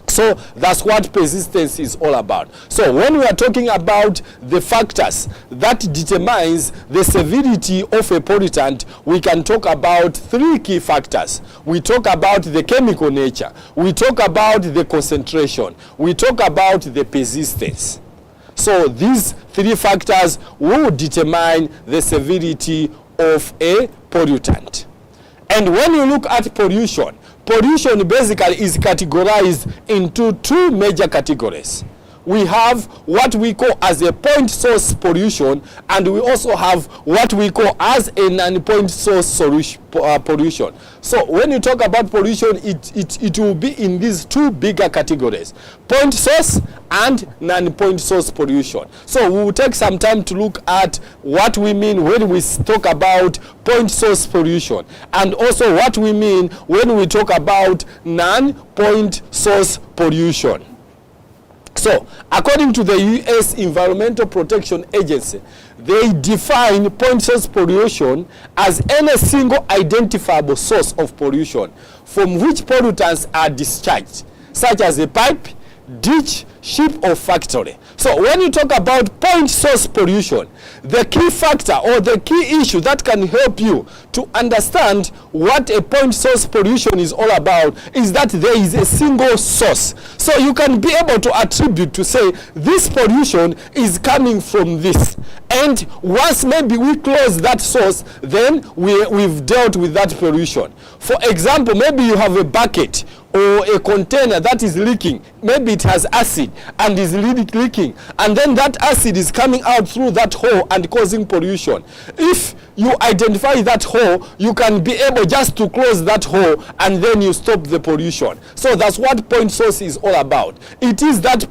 [SPEAKER 4] So that's what persistence is all about. So when we are talking about the factors that determines the severity of a pollutant, we can talk about three key factors. We talk about the chemical nature, we talk about the concentration, we talk about the persistence. So these three factors will determine the severity of a pollutant. And when you look at pollution, pollution basically is categorized into two major categories. We have what we call as a point source pollution, and we also have what we call as a non-point source pollution. So when you talk about pollution, it will be in these two bigger categories: point source and non-point source pollution. So we will take some time to look at what we mean when we talk about point source pollution, and also what we mean when we talk about non-point source pollution. So, according to the U.S. Environmental Protection Agency, they define point source pollution as any single identifiable source of pollution from which pollutants are discharged, such as a pipe, ditch, ship, or factory. So when you talk about point source pollution, the key factor or the key issue that can help you to understand what a point source pollution is all about is that there is a single source. So you can be able to attribute to say this pollution is coming from this. And once maybe we close that source, then we've dealt with that pollution. For example, maybe you have a bucket or a container that is leaking. Maybe it has acid and is leaking, and then that acid is coming out through that hole and causing pollution. If you identify that hole, you can be able just to close that hole and then you stop the pollution. So that's what point source is all about. It is that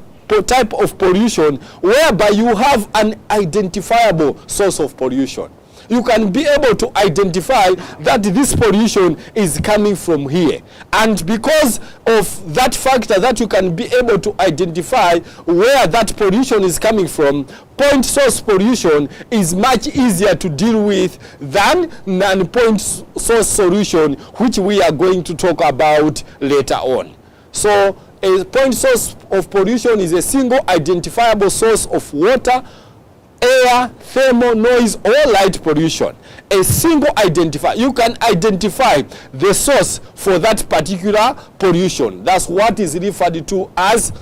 [SPEAKER 4] type of pollution whereby you have an identifiable source of pollution. You can be able to identify that this pollution is coming from here. And because of that factor that you can be able to identify where that pollution is coming from, point source pollution is much easier to deal with than non-point source solution, which we are going to talk about later on. So a point source of pollution is a single identifiable source of water, air, thermal, noise, or light pollution. A single identifier. You can identify the source for that particular pollution. That's what is referred to as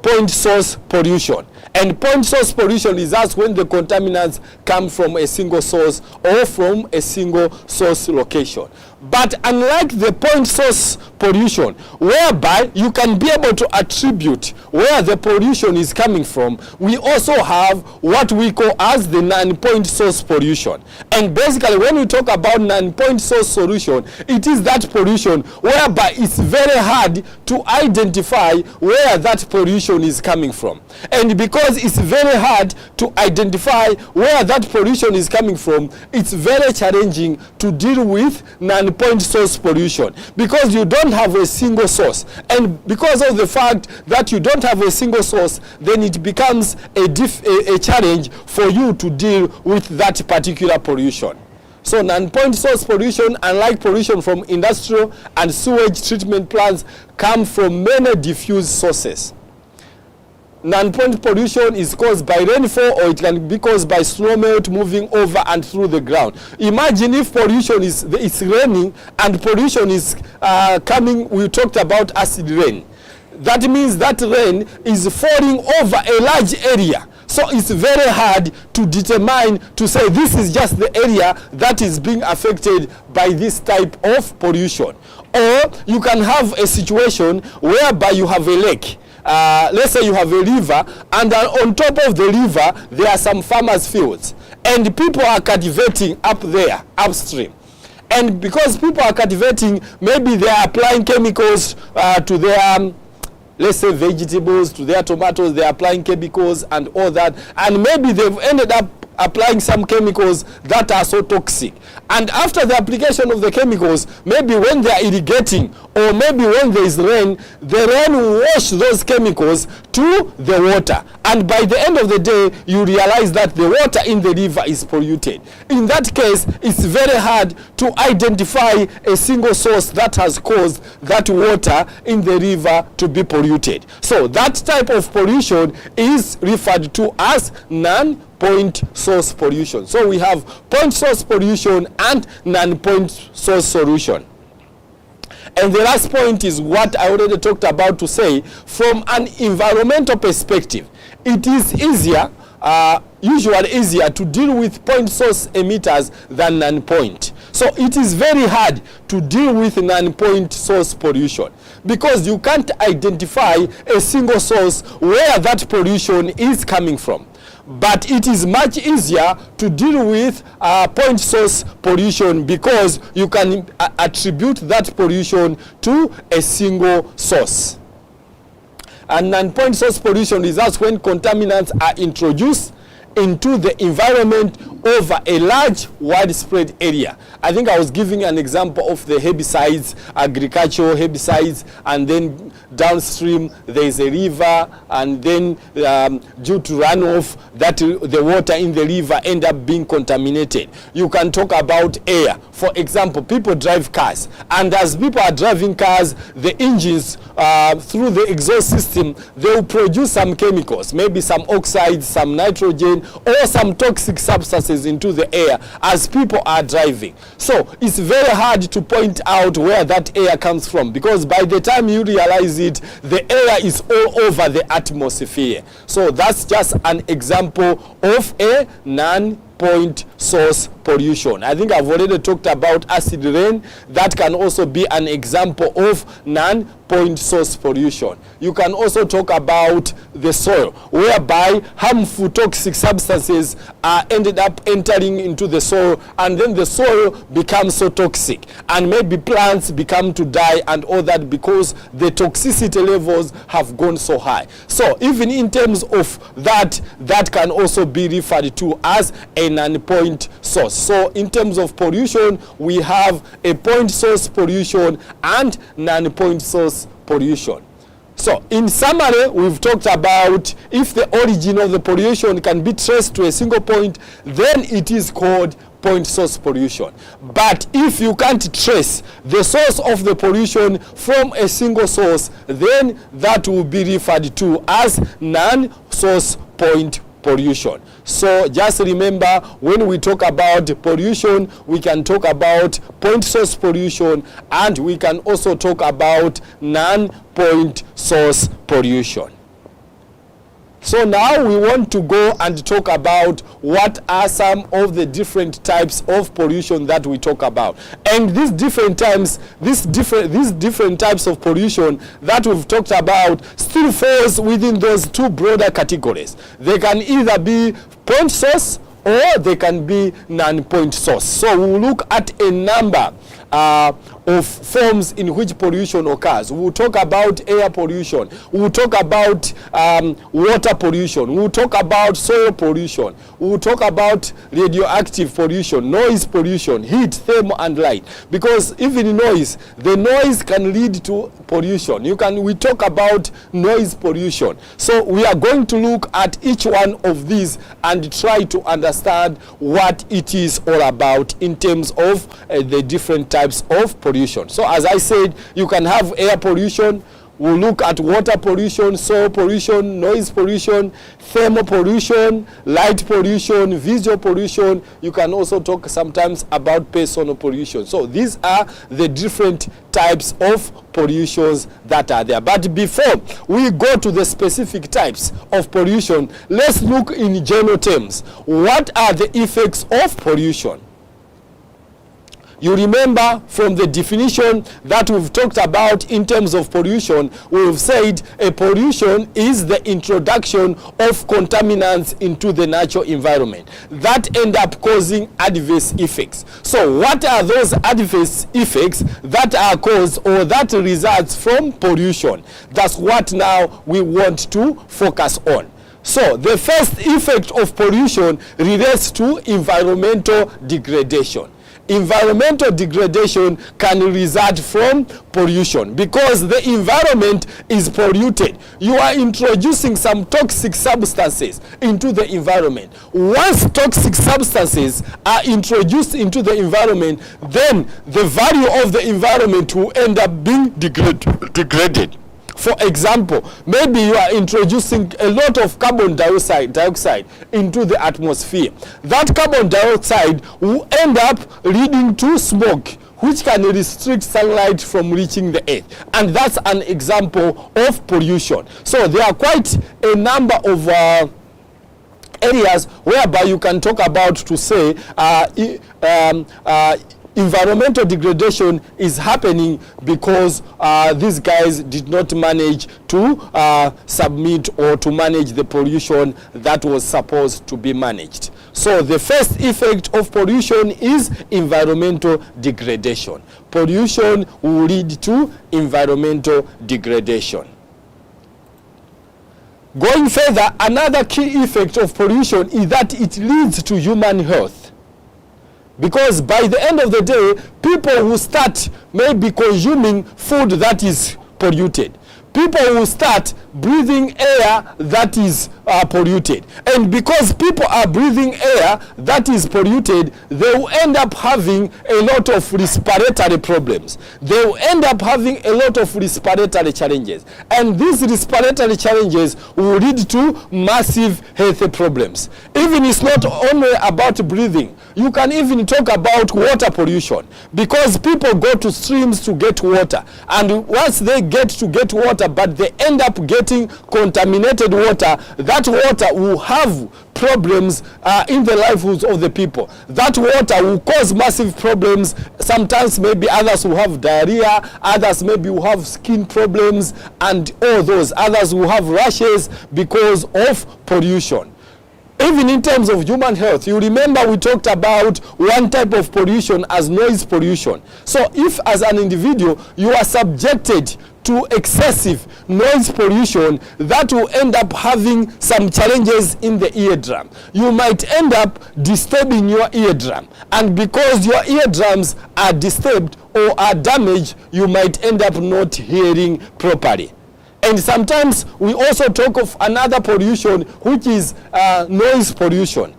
[SPEAKER 4] point source pollution. And point source pollution is as when the contaminants come from a single source or from a single source location. But unlike the point source pollution, whereby you can be able to attribute where the pollution is coming from, we also have what we call as the non-point source pollution. And basically when we talk about non-point source solution, it is that pollution whereby it's very hard to identify where that pollution is coming from. And because it's very hard to identify where that pollution is coming from, it's very challenging to deal with non-point source pollution because you don't have a single source. And because of the fact that you don't have a single source, then it becomes a challenge for you to deal with that particular pollution. So non-point source pollution, unlike pollution from industrial and sewage treatment plants, come from many diffuse sources. Non-point pollution is caused by rainfall, or it can be caused by snow melt moving over and through the ground. Imagine if pollution is it's raining and pollution is coming. We talked about acid rain. That means that rain is falling over a large area. So it's very hard to determine, to say this is just the area that is being affected by this type of pollution. Or you can have a situation whereby you have a lake. Let's say you have a river, and on top of the river there are some farmers' fields, and people are cultivating up there upstream. And because people are cultivating, maybe they are applying chemicals to their let's say vegetables, to their tomatoes. They are applying chemicals and all that, and maybe they've ended up applying some chemicals that are so toxic. And after the application of the chemicals, maybe when they are irrigating, or maybe when there is rain, the rain will wash those chemicals to the water. And by the end of the day, you realize that the water in the river is polluted. In that case, it's very hard to identify a single source that has caused that water in the river to be polluted. So that type of pollution is referred to as non-point source pollution. So we have point source pollution and non-point source solution. And the last point is what I already talked about, to say from an environmental perspective, it is easier, usually easier to deal with point source emitters than non-point. So it is very hard to deal with non-point source pollution because you can't identify a single source where that pollution is coming from. But it is much easier to deal with point source pollution because you can attribute that pollution to a single source. And non-point source pollution is as when contaminants are introduced into the environment over a large widespread area. I think I was giving an example of the herbicides, agricultural herbicides, and then downstream there is a river, and then due to runoff, that the water in the river end up being contaminated. You can talk about air. For example, people drive cars, and as people are driving cars, the engines through the exhaust system, they will produce some chemicals, maybe some oxides, some nitrogen, or some toxic substances into the air as people are driving. So it's very hard to point out where that air comes from, because by the time you realize it, the air is all over the atmosphere. So that's just an example of a non-point source pollution. I think I've already talked about acid rain. That can also be an example of non-point source pollution. You can also talk about the soil, whereby harmful toxic substances are ended up entering into the soil, and then the soil becomes so toxic, and maybe plants become to die and all that, because the toxicity levels have gone so high. So even in terms of that, that can also be referred to as a non-point source. So in terms of pollution, we have a point source pollution and non-point source pollution. So in summary, we've talked about if the origin of the pollution can be traced to a single point, then it is called point source pollution. But if you can't trace the source of the pollution from a single source, then that will be referred to as non-source point pollution. So just remember, when we talk about pollution, we can talk about point source pollution, and we can also talk about non-point source pollution. So now we want to go and talk about what are some of the different types of pollution that we talk about. And these different types of pollution that we've talked about still falls within those two broader categories. They can either be point source or they can be non-point source. So we'll look at a number of forms in which pollution occurs. We'll talk about air pollution. We'll talk about water pollution. We'll talk about soil pollution. We'll talk about radioactive pollution, noise pollution, heat, thermal, and light. Because even noise, the noise can lead to pollution. We talk about noise pollution. So we are going to look at each one of these and try to understand what it is all about in terms of the different types of pollution. So as I said, you can have air pollution. We'll look at water pollution, soil pollution, noise pollution, thermal pollution, light pollution, visual pollution. You can also talk sometimes about personal pollution. So these are the different types of pollutions that are there. But before we go to the specific types of pollution, let's look in general terms. What are the effects of pollution? You remember from the definition that we've talked about in terms of pollution, we've said a pollution is the introduction of contaminants into the natural environment that end up causing adverse effects. So what are those adverse effects that are caused or that results from pollution? That's what now we want to focus on. So the first effect of pollution relates to environmental degradation. Environmental degradation can result from pollution because the environment is polluted. You are introducing some toxic substances into the environment. Once toxic substances are introduced into the environment, then the value of the environment will end up being degraded. For example, maybe you are introducing a lot of carbon dioxide into the atmosphere. That carbon dioxide will end up leading to smoke, which can restrict sunlight from reaching the earth. And that's an example of pollution. So there are quite a number of areas whereby you can talk about to say environmental degradation is happening because these guys did not manage to submit or to manage the pollution that was supposed to be managed. So the first effect of pollution is environmental degradation. Pollution will lead to environmental degradation. Going further, another key effect of pollution is that it leads to human health. Because by the end of the day, people will start maybe consuming food that is polluted. People will start breathing air that is polluted. And because people are breathing air that is polluted, they will end up having a lot of respiratory problems. They will end up having a lot of respiratory challenges. And these respiratory challenges will lead to massive health problems. Even it's not only about breathing. You can even talk about water pollution, because people go to streams to get water, and once they get water, but they end up getting contaminated water, that water will have problems in the livelihoods of the people. That water will cause massive problems. Sometimes maybe others will have diarrhea, others maybe will have skin problems, and all those. Others will have rashes because of pollution. Even in terms of human health, you remember we talked about one type of pollution as noise pollution. So if as an individual you are subjected to excessive noise pollution, that will end up having some challenges in the eardrum. You might end up disturbing your eardrum, and because your eardrums are disturbed or are damaged, you might end up not hearing properly. And sometimes we also talk of another pollution, which is noise pollution.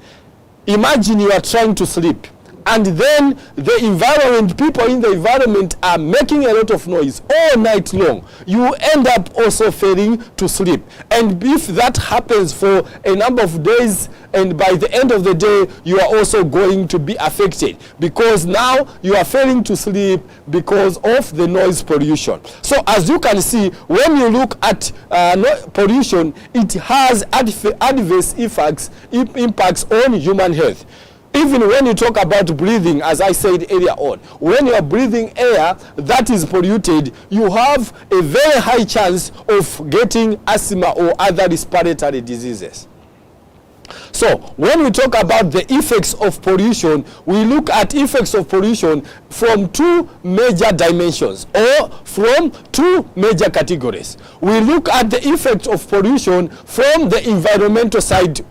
[SPEAKER 4] Imagine you are trying to sleep, and then the environment, people in the environment are making a lot of noise all night long. You end up also failing to sleep. And if that happens for a number of days, and by the end of the day, you are also going to be affected, because now you are failing to sleep because of the noise pollution. So as you can see, when you look at pollution, it has adverse impacts on human health. Even when you talk about breathing, as I said earlier on, when you are breathing air that is polluted, you have a very high chance of getting asthma or other respiratory diseases. So when we talk about the effects of pollution, we look at effects of pollution from two major dimensions, or from two major categories. We look at the effects of pollution from the environmental side,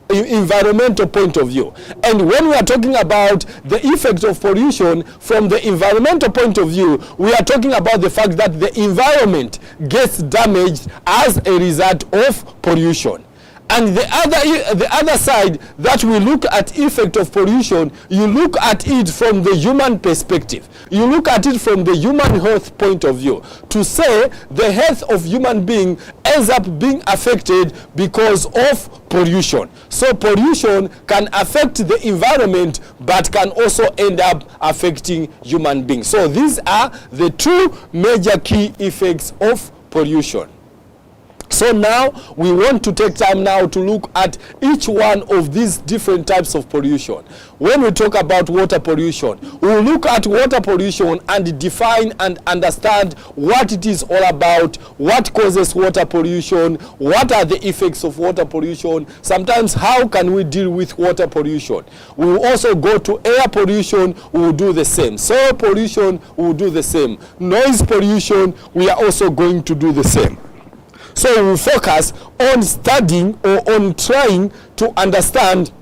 [SPEAKER 4] environmental point of view. And when we are talking about the effects of pollution from the environmental point of view, we are talking about the fact that the environment gets damaged as a result of pollution. And the other side that we look at effect of pollution, you look at it from the human perspective. You look at it from the human health point of view, to say the health of human being ends up being affected because of pollution. So pollution can affect the environment, but can also end up affecting human beings. So these are the two major key effects of pollution. So now we want to take time now to look at each one of these different types of pollution. When we talk about water pollution, we'll look at water pollution and define and understand what it is all about, what causes water pollution, what are the effects of water pollution, sometimes how can we deal with water pollution. We will also go to air pollution, we will do the same. Soil pollution, we will do the same. Noise pollution, we are also going to do the same. So we focus on studying or on trying to understand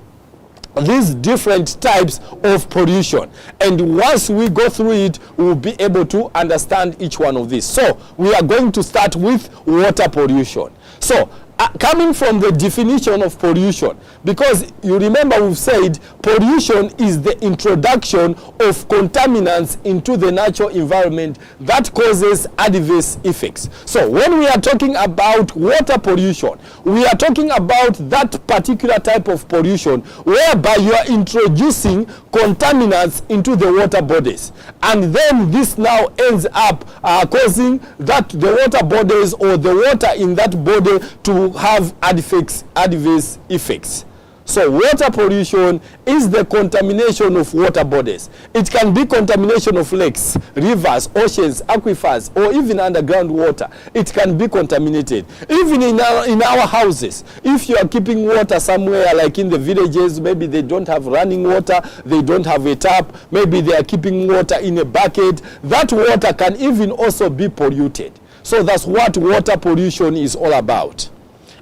[SPEAKER 4] these different types of pollution. And once we go through it, we will be able to understand each one of these. So we are going to start with water pollution. So coming from the definition of pollution, because you remember we've said pollution is the introduction of contaminants into the natural environment that causes adverse effects. So when we are talking about water pollution, we are talking about that particular type of pollution whereby you are introducing contaminants into the water bodies, and then this now ends up causing that the water bodies or the water in that body to have adverse effects. So water pollution is the contamination of water bodies. It can be contamination of lakes, rivers, oceans, aquifers, or even underground water. It can be contaminated. Even in our houses, if you are keeping water somewhere like in the villages, maybe they don't have running water, they don't have a tap, maybe they are keeping water in a bucket, that water can even also be polluted. So that's what water pollution is all about.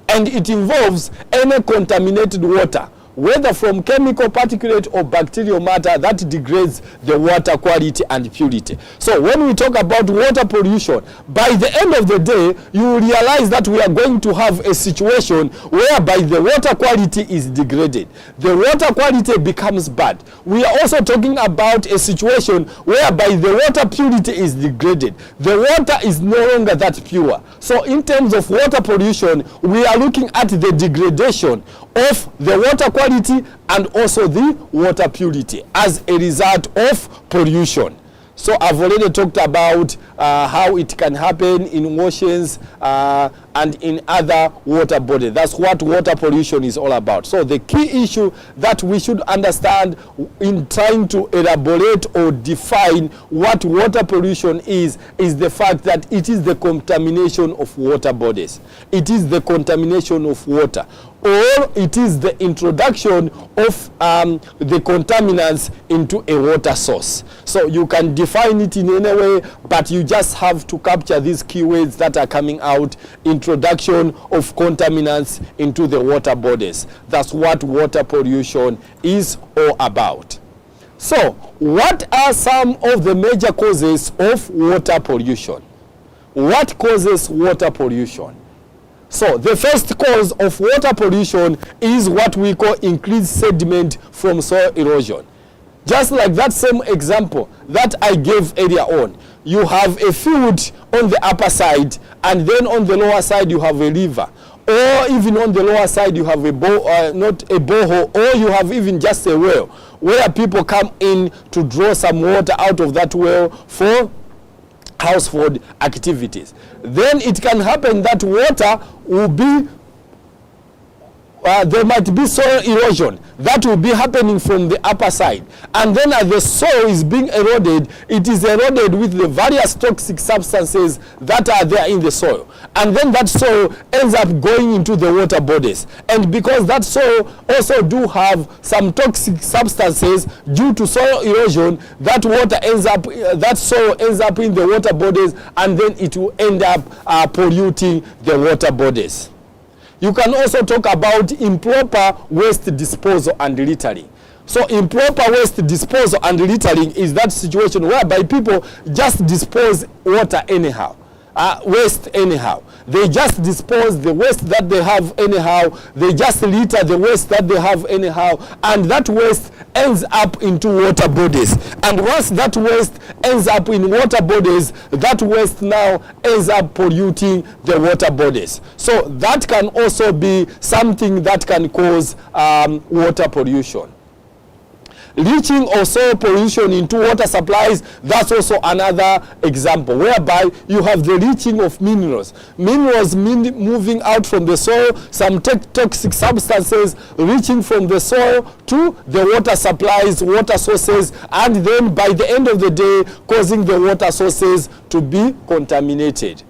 [SPEAKER 4] and it involves any contaminated water, whether from chemical, particulate or bacterial matter that degrades the water quality and purity. So when we talk about water pollution, by the end of the day, you will realize that we are going to have a situation whereby the water quality is degraded. The water quality becomes bad. We are also talking about a situation whereby the water purity is degraded. The water is no longer that pure. So in terms of water pollution, we are looking at the degradation of the water quality and also the water purity as a result of pollution. So I've already talked about how it can happen in oceans and in other water bodies. That's what water pollution is all about. So the key issue that we should understand in trying to elaborate or define what water pollution is the fact that it is the contamination of water bodies. It is the contamination of water, or it is the introduction of the contaminants into a water source. So you can define it in any way, but you just have to capture these keywords that are coming out. Introduction of contaminants into the water bodies. That's what water pollution is all about. So what are some of the major causes of water pollution? What causes water pollution? So the first cause of water pollution is what we call increased sediment from soil erosion. Just like that same example that I gave earlier on, you have a field on the upper side, and then on the lower side you have a river, or even on the lower side you have a not a borehole, or you have even just a well where people come in to draw some water out of that well for household activities. Then it can happen that water will be there might be soil erosion that will be happening from the upper side, and then as the soil is being eroded, it is eroded with the various toxic substances that are there in the soil, and then that soil ends up going into the water bodies. And because that soil also do have some toxic substances due to soil erosion, that water ends up that soil ends up in the water bodies, and then it will end up polluting the water bodies. You can also talk about improper waste disposal and littering. So improper waste disposal and littering is that situation whereby people just dispose water anyhow, waste anyhow. They just dispose the waste that they have anyhow. They just litter the waste that they have anyhow, and that waste ends up into water bodies. And once that waste ends up in water bodies, that waste now ends up polluting the water bodies. So that can also be something that can cause water pollution. Leaching or soil pollution into water supplies, that's also another example whereby you have the leaching of minerals. Minerals moving out from the soil, some toxic substances reaching from the soil to the water supplies, water sources, and then by the end of the day causing the water sources to be contaminated.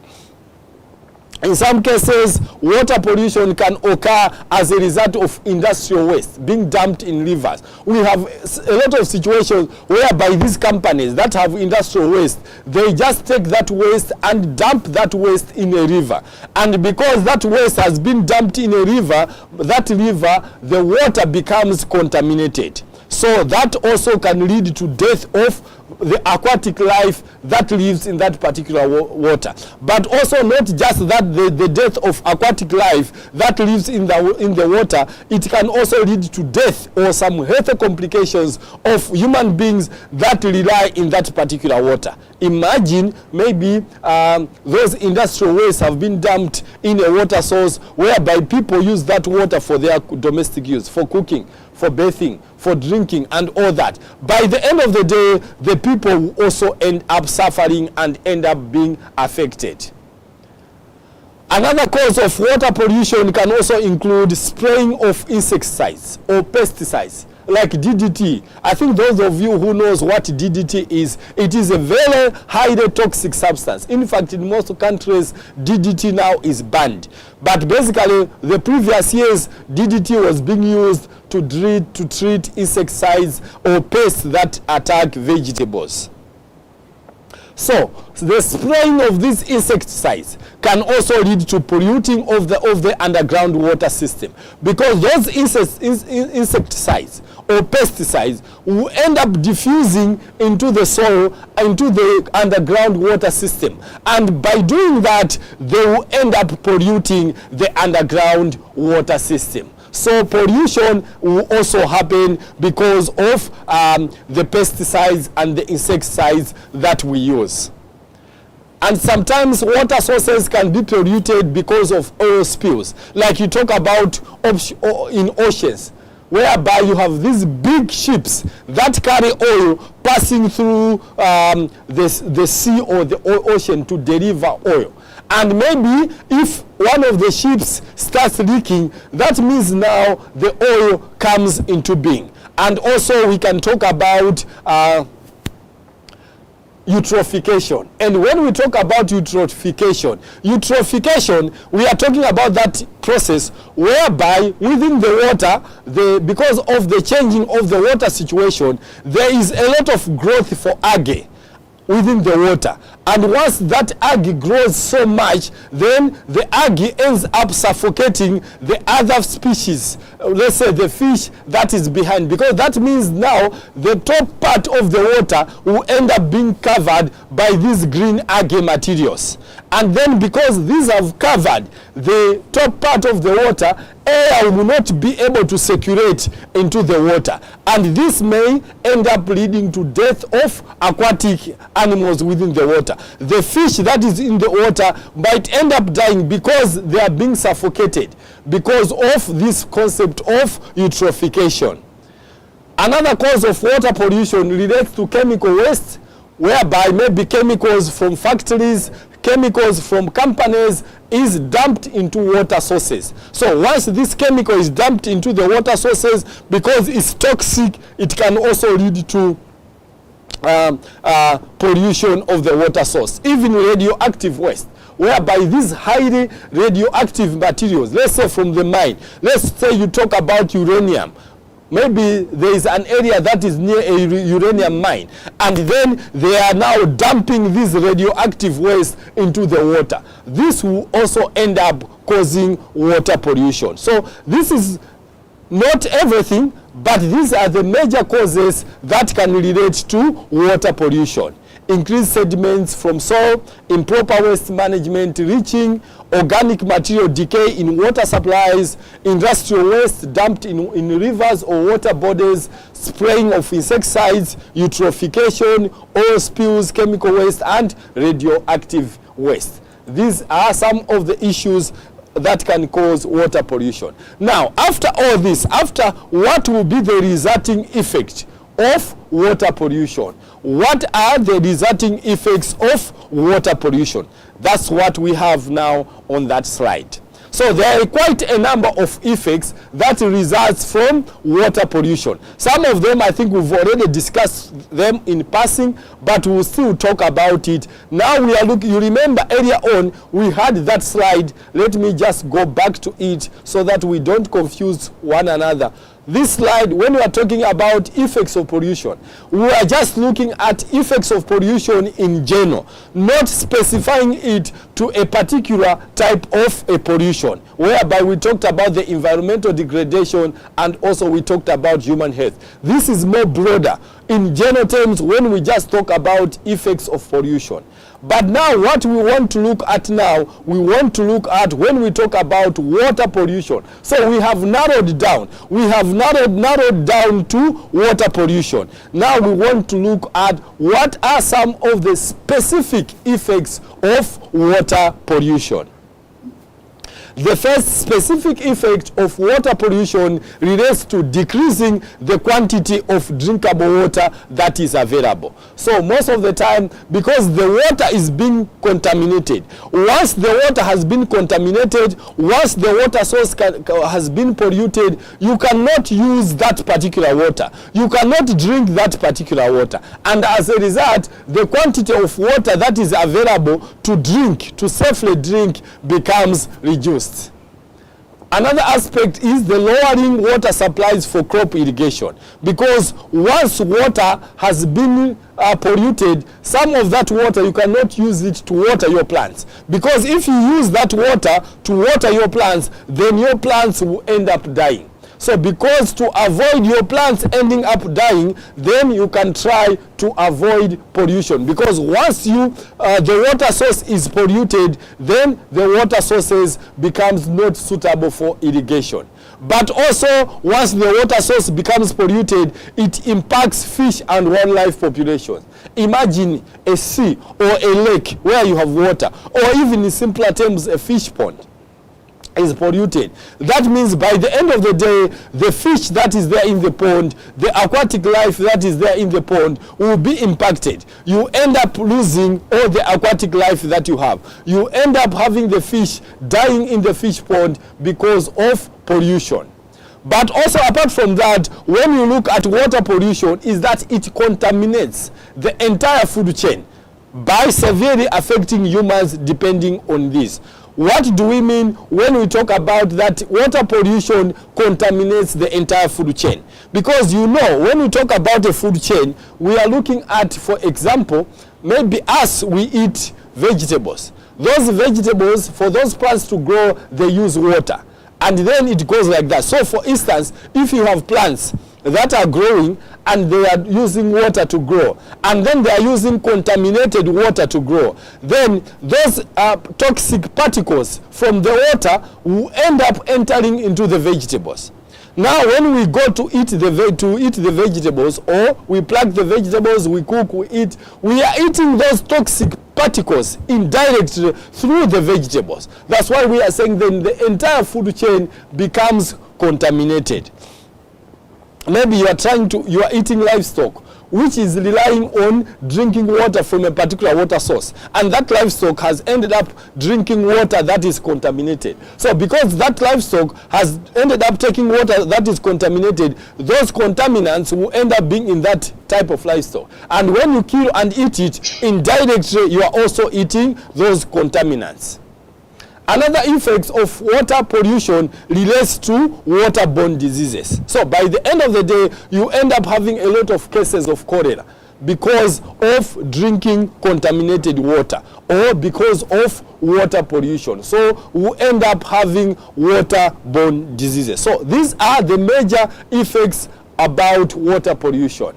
[SPEAKER 4] In some cases, water pollution can occur as a result of industrial waste being dumped in rivers. We have a lot of situations whereby these companies that have industrial waste, they just take that waste and dump that waste in a river. And because that waste has been dumped in a river, the water becomes contaminated. So that also can lead to death of the aquatic life that lives in that particular water. But also not just that, the death of aquatic life that lives in the water, it can also lead to death or some health complications of human beings that rely in that particular water. Imagine maybe those industrial wastes have been dumped in a water source whereby people use that water for their domestic use, for cooking, for bathing, for drinking, and all that. By the end of the day, the people will also end up suffering and end up being affected. Another cause of water pollution can also include spraying of insecticides or pesticides like DDT. I think those of you who knows what DDT is, it is a very highly toxic substance. In fact, in most countries, DDT now is banned. But basically, the previous years, DDT was being used to treat insecticides or pests that attack vegetables. So the spraying of these insecticides can also lead to polluting of the underground water system, because those insecticides or pesticides will end up diffusing into the soil, into the underground water system, and by doing that they will end up polluting the underground water system. So pollution will also happen because of the pesticides and the insecticides that we use. And sometimes water sources can be polluted because of oil spills, like you talk about in oceans, whereby you have these big ships that carry oil passing through the sea or the ocean to deliver oil. And maybe if one of the ships starts leaking, that means now the oil comes into being. And also we can talk about eutrophication. And when we talk about eutrophication, we are talking about that process whereby within the water, because of the changing of the water situation, there is a lot of growth for algae within the water. And once that algae grows so much, then the algae ends up suffocating the other species, let's say the fish that is behind, because that means now the top part of the water will end up being covered by these green algae materials. And then because these have covered the top part of the water, air will not be able to circulate into the water, and this may end up leading to death of aquatic animals within the water. The fish that is in the water might end up dying because they are being suffocated because of this concept of eutrophication. Another cause of water pollution relates to chemical waste, whereby maybe chemicals from factories, chemicals from companies is dumped into water sources. So once this chemical is dumped into the water sources, because it's toxic, it can also lead to pollution of the water source. Even radioactive waste, whereby these highly radioactive materials, let's say from the mine, let's say you talk about uranium, maybe there is an area that is near a uranium mine, and then they are now dumping this radioactive waste into the water. This will also end up causing water pollution. So this is not everything, but these are the major causes that can relate to water pollution. Increased sediments from soil, improper waste management, leaching, organic material decay in water supplies, industrial waste dumped in rivers or water bodies, spraying of insecticides, eutrophication, oil spills, chemical waste, and radioactive waste. These are some of the issues that can cause water pollution. Now, after all this, after what will be the resulting effect of water pollution? What are the resulting effects of water pollution? That's what we have now on that slide. So there are quite a number of effects that results from water pollution. Some of them I think we've already discussed them in passing, but we'll still talk about it. Now we are looking, you remember earlier on we had that slide. Let me just go back to it so that we don't confuse one another. This slide, when we are talking about effects of pollution, we are just looking at effects of pollution in general, not specifying it to a particular type of a pollution, whereby we talked about the environmental degradation and also we talked about human health. This is more broader in general terms when we just talk about effects of pollution. But now what we want to look at now, we want to look at when we talk about water pollution. So we have narrowed down. We have narrowed down to water pollution. Now we want to look at what are some of the specific effects of water pollution. The first specific effect of water pollution relates to decreasing the quantity of drinkable water that is available. So most of the time, because the water is being contaminated, once the water has been contaminated, once the water source has been polluted, you cannot use that particular water. You cannot drink that particular water. And as a result, the quantity of water that is available to drink, to safely drink, becomes reduced. Another aspect is the lowering water supplies for crop irrigation, because once water has been polluted, some of that water you cannot use it to water your plants, because if you use that water to water your plants, then your plants will end up dying. So because to avoid your plants ending up dying, then you can try to avoid pollution, because once you the water source is polluted, then the water sources becomes not suitable for irrigation. But also, once the water source becomes polluted, it impacts fish and wildlife populations. Imagine a sea or a lake where you have water, or even in simpler terms, a fish pond is polluted. That means by the end of the day, the fish that is there in the pond, the aquatic life that is there in the pond will be impacted. You end up losing all the aquatic life that you have. You end up having the fish dying in the fish pond because of pollution. But also, apart from that, when you look at water pollution, is that it contaminates the entire food chain by severely affecting humans depending on this. What do we mean when we talk about that water pollution contaminates the entire food chain? Because you know, when we talk about a food chain, we are looking at, for example, maybe us, we eat vegetables. Those vegetables, for those plants to grow, they use water. And then it goes like that. So for instance, if you have plants that are growing and they are using water to grow, and then they are using contaminated water to grow, then those toxic particles from the water will end up entering into the vegetables. Now when we go to eat the vegetables, or we pluck the vegetables, we cook, we eat, we are eating those toxic particles indirectly through the vegetables. That's why we are saying then the entire food chain becomes contaminated. Maybe you are eating livestock which is relying on drinking water from a particular water source, and that livestock has ended up drinking water that is contaminated. So because that livestock has ended up taking water that is contaminated, those contaminants will end up being in that type of livestock. And when you kill and eat it, indirectly you are also eating those contaminants. Another effect of water pollution relates to waterborne diseases. So by the end of the day, you end up having a lot of cases of cholera because of drinking contaminated water, or because of water pollution. So we end up having waterborne diseases. So these are the major effects about water pollution.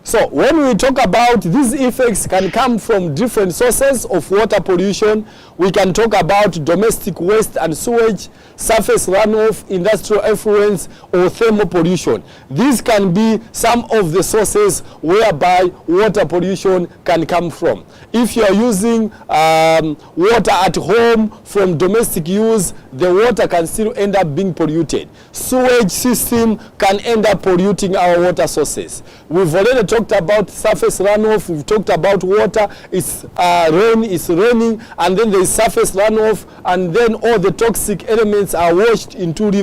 [SPEAKER 4] So when we talk about these effects can come from different sources of water pollution. We can talk about domestic waste and sewage, surface runoff, industrial effluents, or thermal pollution. These can be some of the sources whereby water pollution can come from. If you are using water at home from domestic use, the water can still end up being polluted. Sewage system can end up polluting our water sources. We've already talked about surface runoff. We've talked about water. It's raining, and then there is surface runoff, and then all the toxic elements are washed into the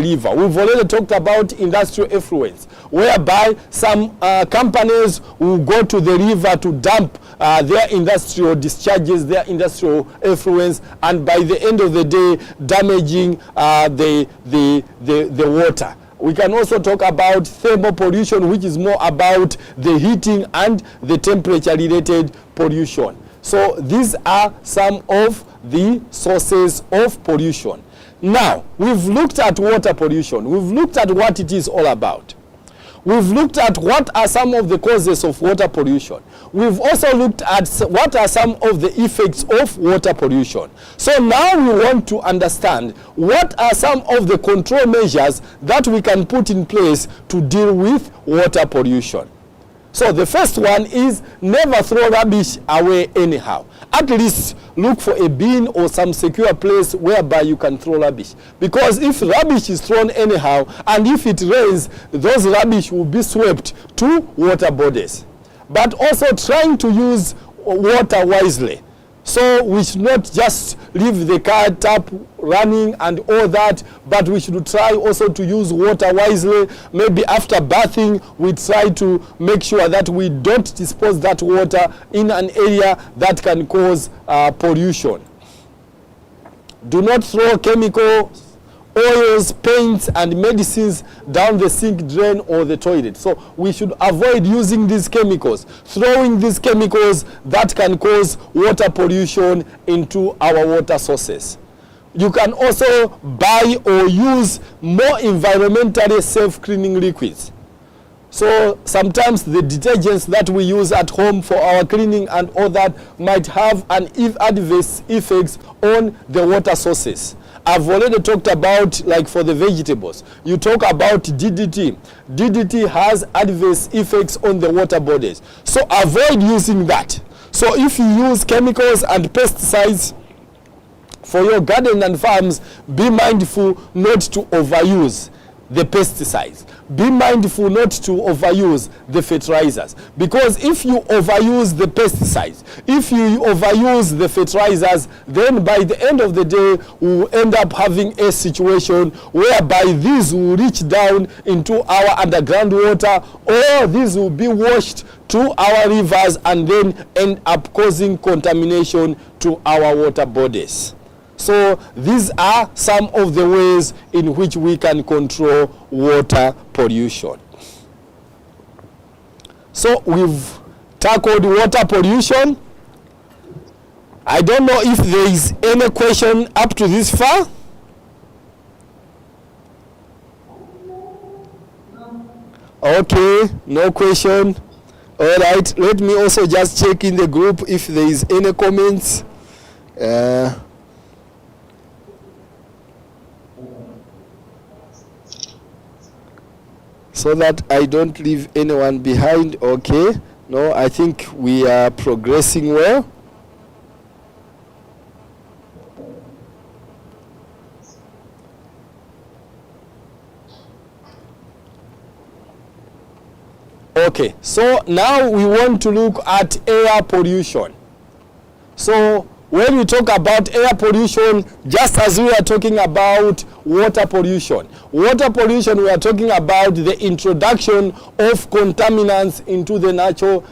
[SPEAKER 4] river. We've already talked about industrial effluents, whereby some companies will go to the river to dump their industrial discharges, their industrial effluents, and by the end of the day, damaging the water. We can also talk about thermal pollution, which is more about the heating and the temperature-related pollution. So these are some of the sources of pollution. Now, we've looked at water pollution. We've looked at what it is all about. We've looked at what are some of the causes of water pollution. We've also looked at what are some of the effects of water pollution. So now we want to understand what are some of the control measures that we can put in place to deal with water pollution. So the first one is never throw rubbish away anyhow. At least look for a bin or some secure place whereby you can throw rubbish. Because if rubbish is thrown anyhow, and if it rains, those rubbish will be swept to water bodies. But also trying to use water wisely. So we should not just leave the car tap running and all that, but we should try also to use water wisely. Maybe after bathing, we try to make sure that we don't dispose that water in an area that can cause pollution. Do not throw chemicals, oils, paints, and medicines down the sink drain or the toilet. So we should avoid using these chemicals, throwing these chemicals that can cause water pollution into our water sources. You can also buy or use more environmentally safe cleaning liquids. So sometimes the detergents that we use at home for our cleaning and all that might have an adverse effects on the water sources. I've already talked about, like for the vegetables, you talk about DDT. DDT has adverse effects on the water bodies. So avoid using that. So if you use chemicals and pesticides for your garden and farms, be mindful not to overuse the pesticides. Be mindful not to overuse the fertilizers, because if you overuse the pesticides, if you overuse the fertilizers, then by the end of the day we'll end up having a situation whereby these will reach down into our underground water, or these will be washed to our rivers and then end up causing contamination to our water bodies. So these are some of the ways in which we can control water pollution. So we've tackled water pollution. I don't know if there is any question up to this far. Okay, no question. All right, let me also just check in the group if there is any comments. So that I don't leave anyone behind. Okay, no, I think we are progressing well. Okay, so now we want to look at air pollution. So when we talk about air pollution, just as we are talking about water pollution, we are talking about the introduction of contaminants into the natural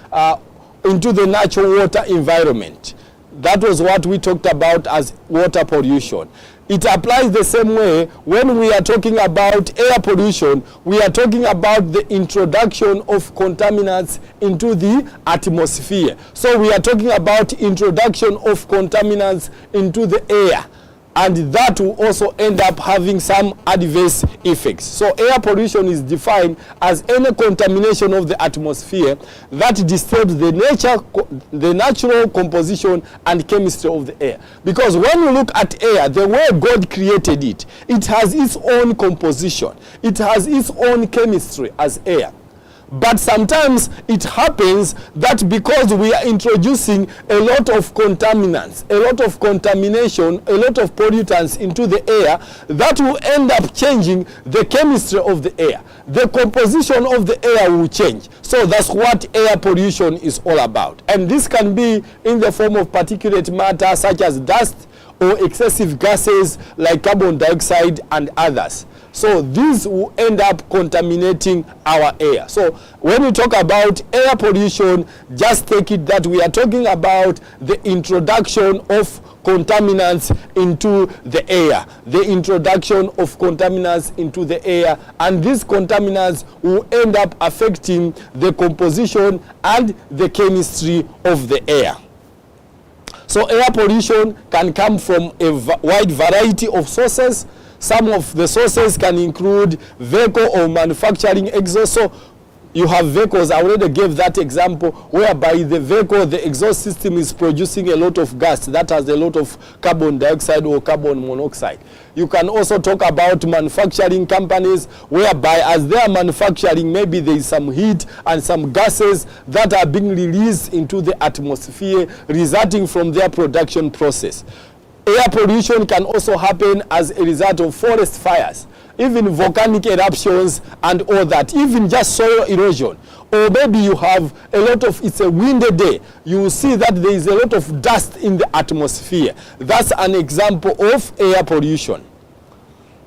[SPEAKER 4] water environment. That was what we talked about as water pollution. It applies the same way when we are talking about air pollution. We are talking about the introduction of contaminants into the atmosphere. So we are talking about introduction of contaminants into the air, and that will also end up having some adverse effects. So air pollution is defined as any contamination of the atmosphere that disturbs the natural composition and chemistry of the air. Because when you look at air, the way God created it, it has its own composition. It has its own chemistry as air. But sometimes it happens that because we are introducing a lot of contaminants, a lot of contamination, a lot of pollutants into the air, that will end up changing the chemistry of the air. The composition of the air will change. So that's what air pollution is all about. And this can be in the form of particulate matter such as dust or excessive gases like carbon dioxide and others. So these will end up contaminating our air. So when we talk about air pollution, just take it that we are talking about the introduction of contaminants into the air. The introduction of contaminants into the air, and these contaminants will end up affecting the composition and the chemistry of the air. So air pollution can come from a wide variety of sources. Some of the sources can include vehicle or manufacturing exhaust. So you have vehicles, I already gave that example, whereby the vehicle, the exhaust system is producing a lot of gas that has a lot of carbon dioxide or carbon monoxide. You can also talk about manufacturing companies, whereby as they are manufacturing, maybe there is some heat and some gases that are being released into the atmosphere resulting from their production process. Air pollution can also happen as a result of forest fires, even volcanic eruptions and all that, even just soil erosion. Or maybe you have a lot of, it's a windy day, you will see that there is a lot of dust in the atmosphere. That's an example of air pollution.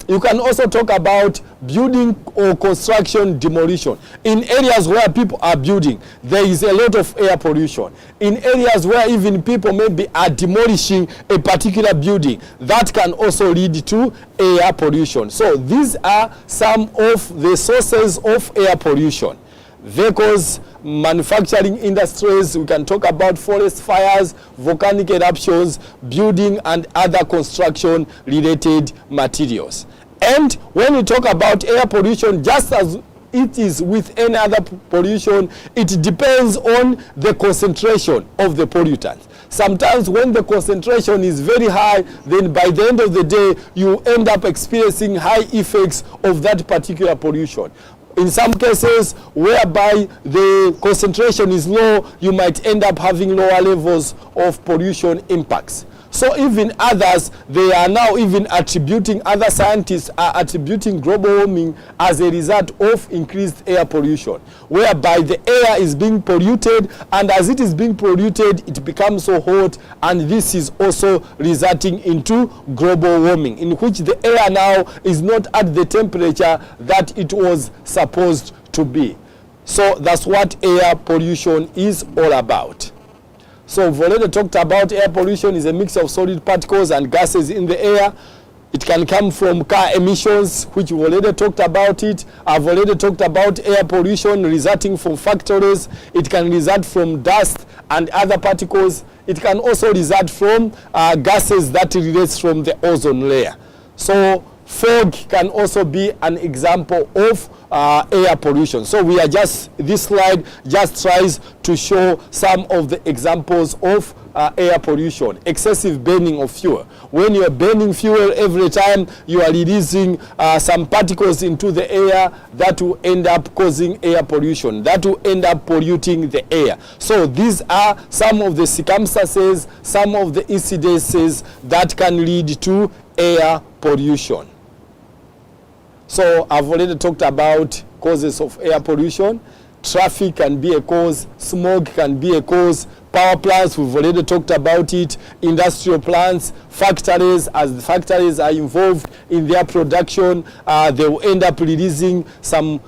[SPEAKER 4] You can also talk about building or construction demolition. In areas where people are building, there is a lot of air pollution. In areas where even people maybe are demolishing a particular building, that can also lead to air pollution. So these are some of the sources of air pollution. Vehicles, manufacturing industries, we can talk about forest fires, volcanic eruptions, building and other construction related materials. And when we talk about air pollution, just as it is with any other pollution, it depends on the concentration of the pollutants. Sometimes when the concentration is very high, then by the end of the day, you end up experiencing high effects of that particular pollution. In some cases, whereby the concentration is low, you might end up having lower levels of pollution impacts. So even others, they are now even attributing, other scientists are attributing global warming as a result of increased air pollution, whereby the air is being polluted, and as it is being polluted, it becomes so hot, and this is also resulting into global warming, in which the air now is not at the temperature that it was supposed to be. So that's what air pollution is all about. So we've already talked about air pollution is a mix of solid particles and gases in the air. It can come from car emissions, which we've already talked about it. I've already talked about air pollution resulting from factories. It can result from dust and other particles. It can also result from gases that relates from the ozone layer. So fog can also be an example of air pollution. So we are just, this slide just tries to show some of the examples of air pollution. Excessive burning of fuel. When you are burning fuel every time, you are releasing some particles into the air that will end up causing air pollution, that will end up polluting the air. So these are some of the circumstances, some of the incidences that can lead to air pollution. So I've already talked about causes of air pollution. Traffic can be a cause, smog can be a cause, power plants, we've already talked about it, industrial plants, factories, as the factories are involved in their production, they will end up releasing some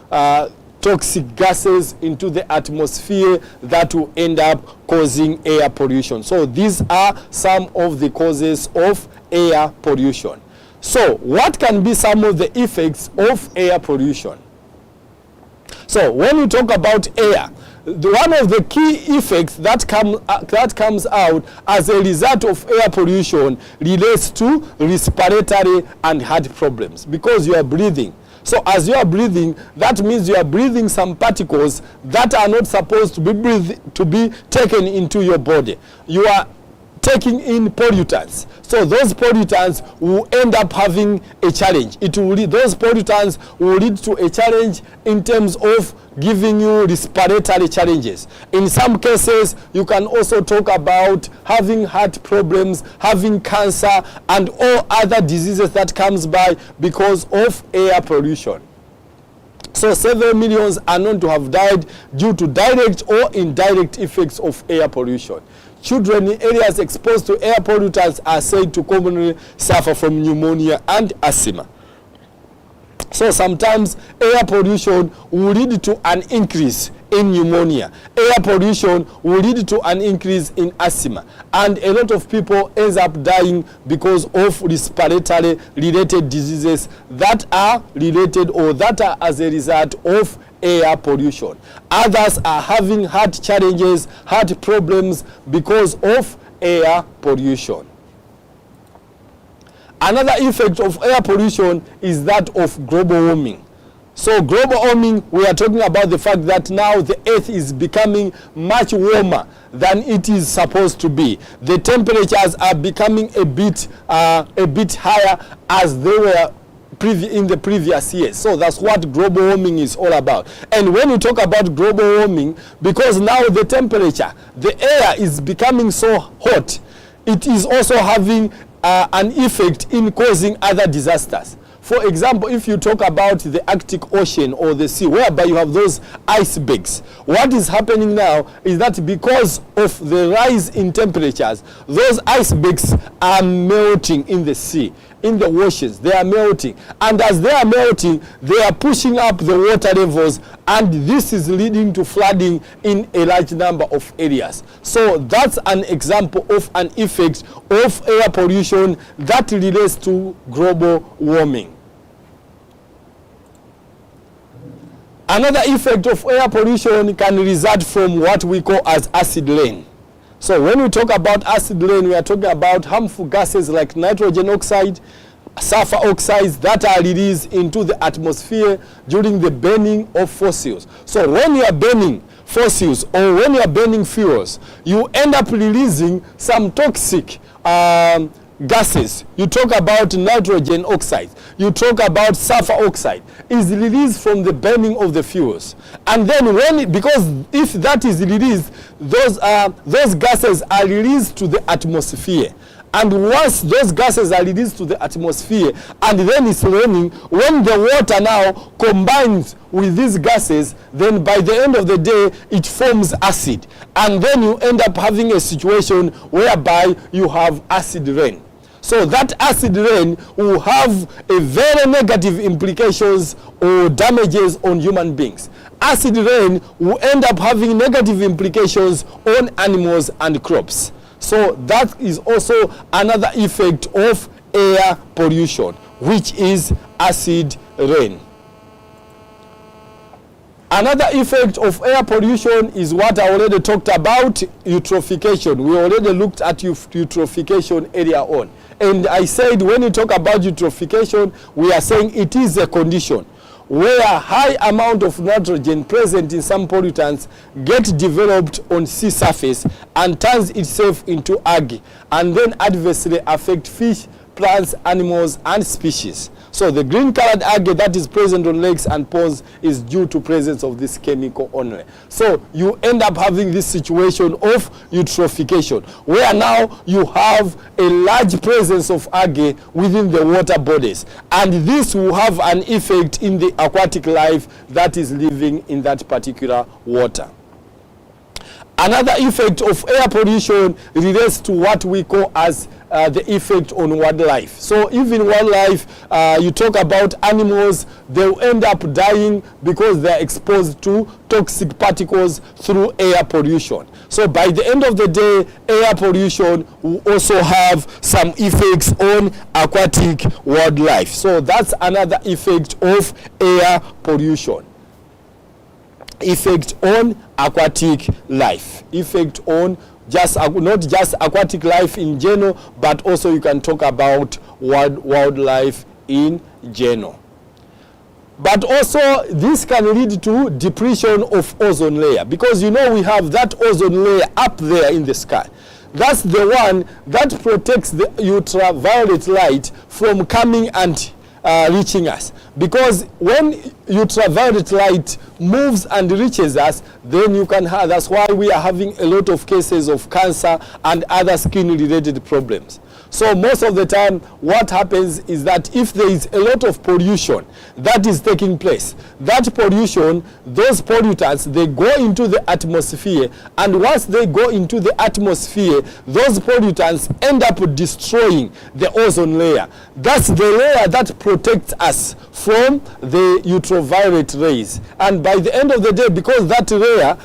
[SPEAKER 4] toxic gases into the atmosphere that will end up causing air pollution. So these are some of the causes of air pollution. So what can be some of the effects of air pollution? So when we talk about air, one of the key effects that comes out as a result of air pollution relates to respiratory and heart problems, because you are breathing. So as you are breathing, that means you are breathing some particles that are not supposed to be taken into your body. You are taking in pollutants. So those pollutants will end up having a challenge. Those pollutants will lead to a challenge in terms of giving you respiratory challenges. In some cases, you can also talk about having heart problems, having cancer, and all other diseases that comes by because of air pollution. So several millions are known to have died due to direct or indirect effects of air pollution. Children in areas exposed to air pollutants are said to commonly suffer from pneumonia and asthma. So sometimes air pollution will lead to an increase in pneumonia. Air pollution will lead to an increase in asthma. And a lot of people end up dying because of respiratory related diseases that are related or that are as a result of air pollution. Others are having heart challenges, heart problems because of air pollution. Another effect of air pollution is that of global warming. So global warming, we are talking about the fact that now the earth is becoming much warmer than it is supposed to be. The temperatures are becoming a bit higher as they were in the previous years. So that's what global warming is all about. And when we talk about global warming, because now the temperature, the air is becoming so hot, it is also having an effect in causing other disasters. For example, if you talk about the Arctic Ocean or the sea, whereby you have those icebergs, what is happening now is that because of the rise in temperatures, those icebergs are melting in the sea, in the oceans. They are melting. And as they are melting, they are pushing up the water levels, and this is leading to flooding in a large number of areas. So that's an example of an effect of air pollution that relates to global warming. Another effect of air pollution can result from what we call as acid rain. So when we talk about acid rain, we are talking about harmful gases like nitrogen oxide, sulfur oxides that are released into the atmosphere during the burning of fossils. So when you are burning fossils or when you are burning fuels, you end up releasing some toxic gases. You talk about nitrogen oxide, you talk about sulfur oxide is released from the burning of the fuels. And then because if that is released, those gases are released to the atmosphere. And once those gases are released to the atmosphere and then it's raining, when the water now combines with these gases, then by the end of the day it forms acid, and then you end up having a situation whereby you have acid rain. So that acid rain will have a very negative implications or damages on human beings. Acid rain will end up having negative implications on animals and crops. So that is also another effect of air pollution, which is acid rain. Another effect of air pollution is what I already talked about, eutrophication. We already looked at eutrophication earlier on. And I said when you talk about eutrophication, we are saying it is a condition where a high amount of nitrogen present in some pollutants get developed on sea surface and turns itself into algae, and then adversely affect fish, plants, animals, and species. So the green colored algae that is present on lakes and ponds is due to presence of this chemical only. So you end up having this situation of eutrophication, where now you have a large presence of algae within the water bodies, and this will have an effect in the aquatic life that is living in that particular water. Another effect of air pollution relates to what we call as the effect on wildlife. So even wildlife, you talk about animals, they'll end up dying because they're exposed to toxic particles through air pollution. So by the end of the day, air pollution will also have some effects on aquatic wildlife. So that's another effect of air pollution. Effect on aquatic life, effect on not just aquatic life in general, but also you can talk about wildlife in general. But also this can lead to depletion of ozone layer, because you know we have that ozone layer up there in the sky. That's the one that protects the ultraviolet light from coming and reaching us, because when ultraviolet light moves and reaches us, then you can have, that's why we are having a lot of cases of cancer and other skin related problems. So most of the time what happens is that if there is a lot of pollution that is taking place, that pollution, those pollutants, they go into the atmosphere, and once they go into the atmosphere, those pollutants end up destroying the ozone layer. That's the layer that protects us from the ultraviolet rays. And by the end of the day, because that layer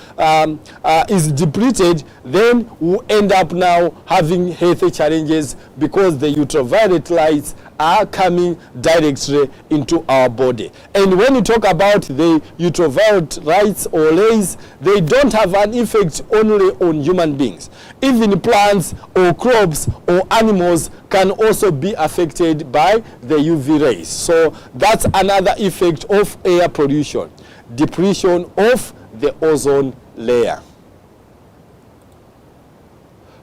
[SPEAKER 4] is depleted, then we end up now having health challenges, because the ultraviolet lights are coming directly into our body. And when you talk about the ultraviolet lights or rays, they don't have an effect only on human beings. Even plants or crops or animals can also be affected by the UV rays. So that's another effect of air pollution, depletion of the ozone layer.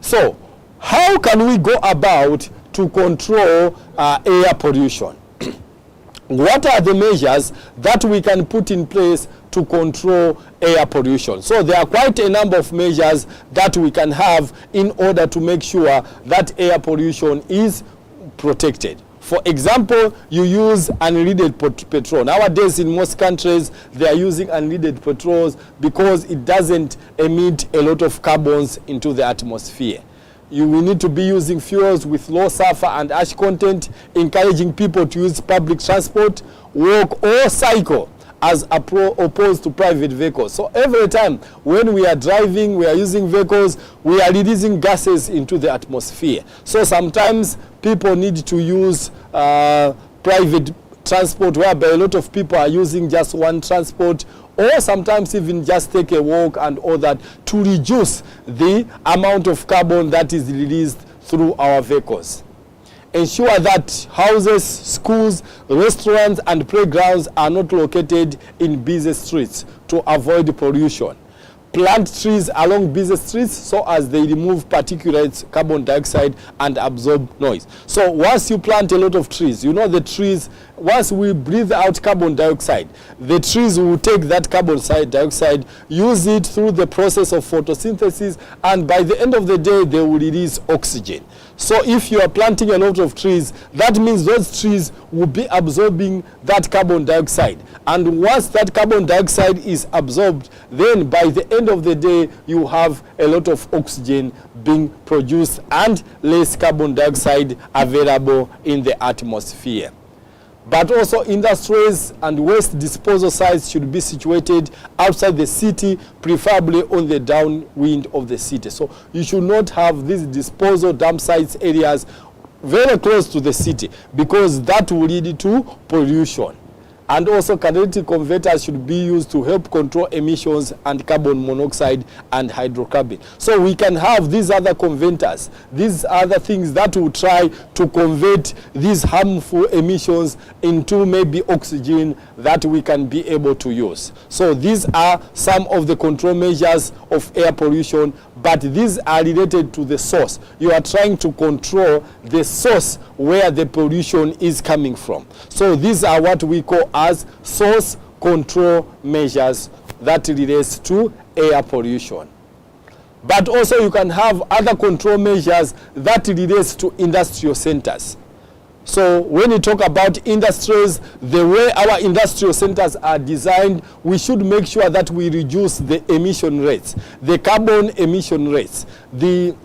[SPEAKER 4] So how can we go about to control air pollution? What are the measures that we can put in place to control air pollution? So there are quite a number of measures that we can have in order to make sure that air pollution is protected. For example, you use unleaded petrol. Nowadays in most countries, they are using unleaded petrols because it doesn't emit a lot of carbons into the atmosphere. We need to be using fuels with low sulfur and ash content, encouraging people to use public transport, walk or cycle as opposed to private vehicles. So every time when we are driving, we are using vehicles, we are releasing gases into the atmosphere. So sometimes people need to use private transport, whereby a lot of people are using just one transport, or sometimes even just take a walk and all that, to reduce the amount of carbon that is released through our vehicles. Ensure that houses, schools, restaurants and playgrounds are not located in busy streets to avoid pollution. Plant trees along busy streets so as they remove particulates, carbon dioxide and absorb noise. So once you plant a lot of trees, you know the trees, once we breathe out carbon dioxide, the trees will take that carbon dioxide, use it through the process of photosynthesis, and by the end of the day, they will release oxygen. So if you are planting a lot of trees, that means those trees will be absorbing that carbon dioxide. And once that carbon dioxide is absorbed, then by the end of the day, you have a lot of oxygen being produced and less carbon dioxide available in the atmosphere. But also industries and waste disposal sites should be situated outside the city, preferably on the downwind of the city. So you should not have these disposal dump sites areas very close to the city, because that will lead to pollution. And also catalytic converters should be used to help control emissions and carbon monoxide and hydrocarbon. So we can have these other converters, these other things that will try to convert these harmful emissions into maybe oxygen that we can be able to use. So these are some of the control measures of air pollution, but these are related to the source. You are trying to control the source where the pollution is coming from. So these are what we call as source control measures that relates to air pollution. But also you can have other control measures that relates to industrial centers. So when you talk about industries, the way our industrial centers are designed, we should make sure that we reduce the emission rates, the carbon emission rates, the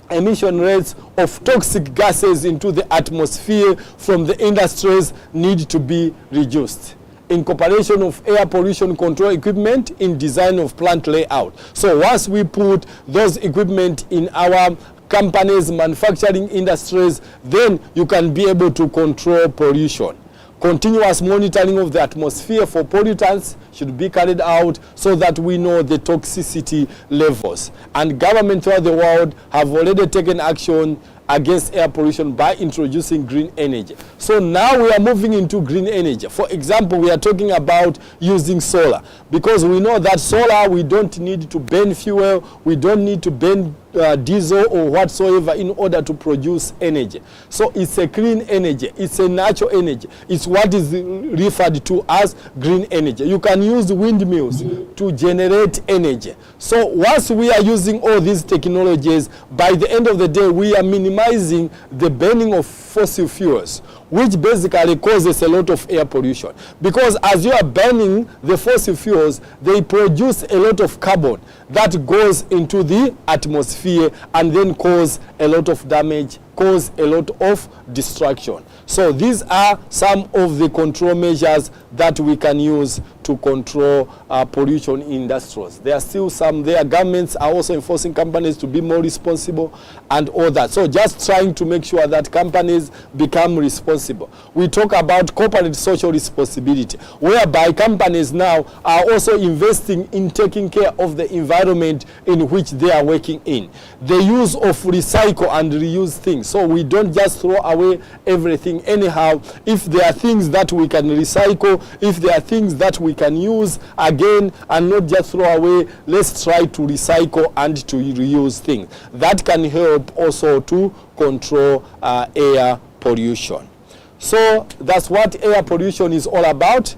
[SPEAKER 4] emission rates of toxic gases into the atmosphere from the industries need to be reduced. Incorporation of air pollution control equipment in design of plant layout. So once we put those equipment in our companies, manufacturing industries, then you can be able to control pollution. Continuous monitoring of the atmosphere for pollutants should be carried out so that we know the toxicity levels. And governments throughout the world have already taken action against air pollution by introducing green energy. So now we are moving into green energy. For example, we are talking about using solar, because we know that solar, we don't need to burn fuel, we don't need to burn diesel or whatsoever in order to produce energy. So it's a clean energy, it's a natural energy, it's what is referred to as green energy. You can use windmills to generate energy. So once we are using all these technologies, by the end of the day, we are minimizing the burning of fossil fuels, which basically causes a lot of air pollution. Because as you are burning the fossil fuels, they produce a lot of carbon that goes into the atmosphere and then cause a lot of damage, cause a lot of destruction. So these are some of the control measures that we can use to control pollution in industries. There are still some there. Governments are also enforcing companies to be more responsible and all that. So just trying to make sure that companies become responsible. We talk about corporate social responsibility, whereby companies now are also investing in taking care of the environment in which they are working in. The use of recycle and reuse things. So we don't just throw away everything anyhow. If there are things that we can recycle, if there are things that we can use again and not just throw away, let's try to recycle and to reuse things. That can help also to control air pollution. So that's what air pollution is all about.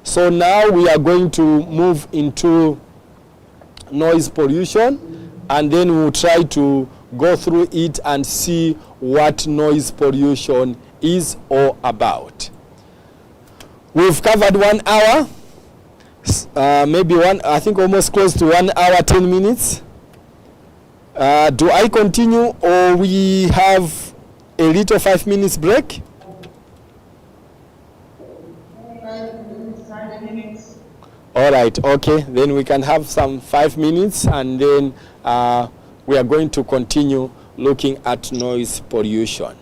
[SPEAKER 4] So now we are going to move into noise pollution, and then we'll try to go through it and see what noise pollution is all about. We've covered 1 hour, maybe I think almost close to 1 hour, 10 minutes. Do I continue or we have a little 5 minutes break?
[SPEAKER 3] 5 minutes.
[SPEAKER 4] All right, okay, then we can have some 5 minutes and then we are going to continue looking at noise pollution.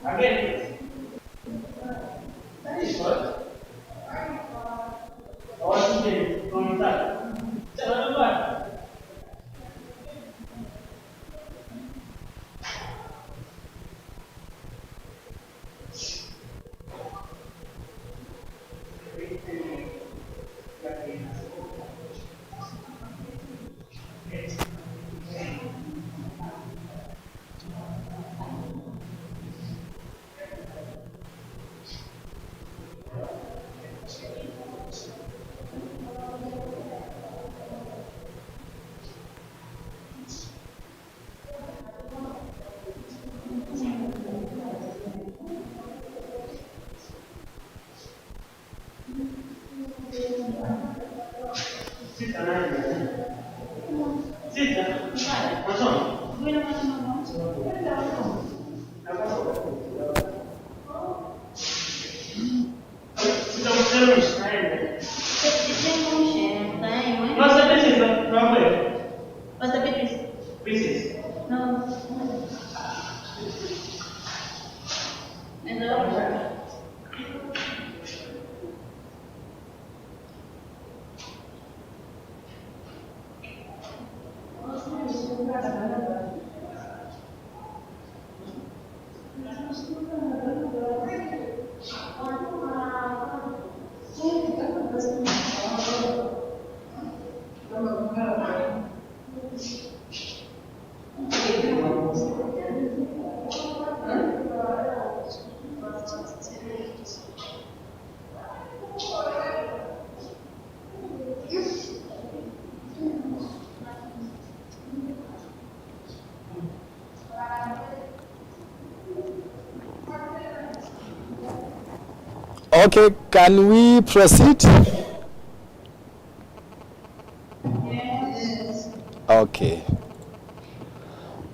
[SPEAKER 3] Again. That is what? Oxygen from that.
[SPEAKER 4] Okay, can we proceed?
[SPEAKER 2] Yes.
[SPEAKER 4] Okay.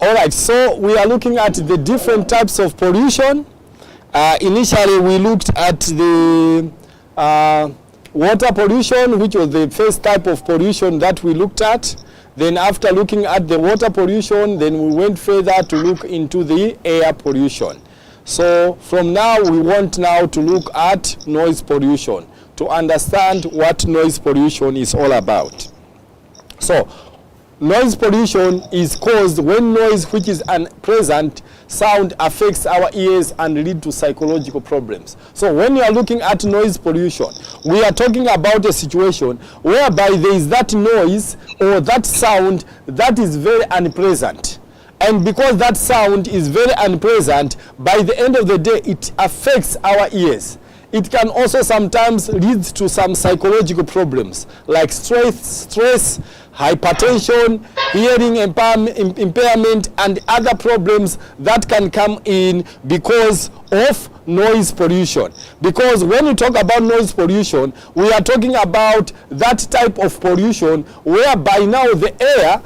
[SPEAKER 4] All right, so we are looking at the different types of pollution. Initially, we looked at the water pollution, which was the first type of pollution that we looked at. Then after looking at the water pollution, then we went further to look into the air pollution. So from now, we want now to look at noise pollution to understand what noise pollution is all about. So noise pollution is caused when noise which is unpleasant sound affects our ears and lead to psychological problems. So when you are looking at noise pollution, we are talking about a situation whereby there is that noise or that sound that is very unpleasant. And because that sound is very unpleasant, by the end of the day, it affects our ears. It can also sometimes lead to some psychological problems like stress, hypertension, hearing impairment, and other problems that can come in because of noise pollution. Because when we talk about noise pollution, we are talking about that type of pollution whereby now the air,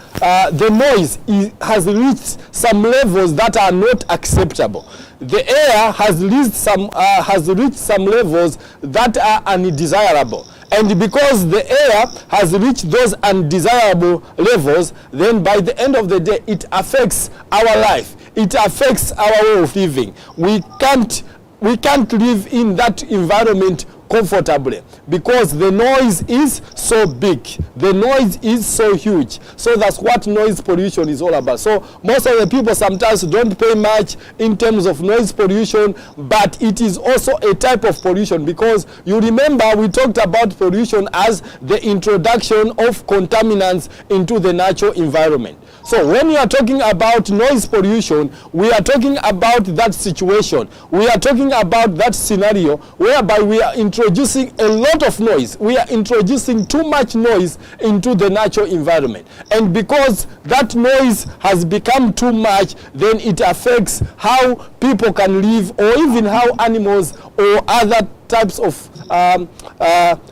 [SPEAKER 4] the noise has reached some levels that are not acceptable. The air has reached some levels that are undesirable. And because the air has reached those undesirable levels, then by the end of the day, it affects our life. It affects our way of living. We can't live in that environment comfortably because the noise is so big. The noise is so huge. So that's what noise pollution is all about. So most of the people sometimes don't pay much in terms of noise pollution, but it is also a type of pollution because you remember we talked about pollution as the introduction of contaminants into the natural environment. So when you are talking about noise pollution, we are talking about that situation. We are talking about that scenario whereby we are introducing a lot of noise. We are introducing too much noise into the natural environment. And because that noise has become too much, then it affects how people can live or even how animals or other types of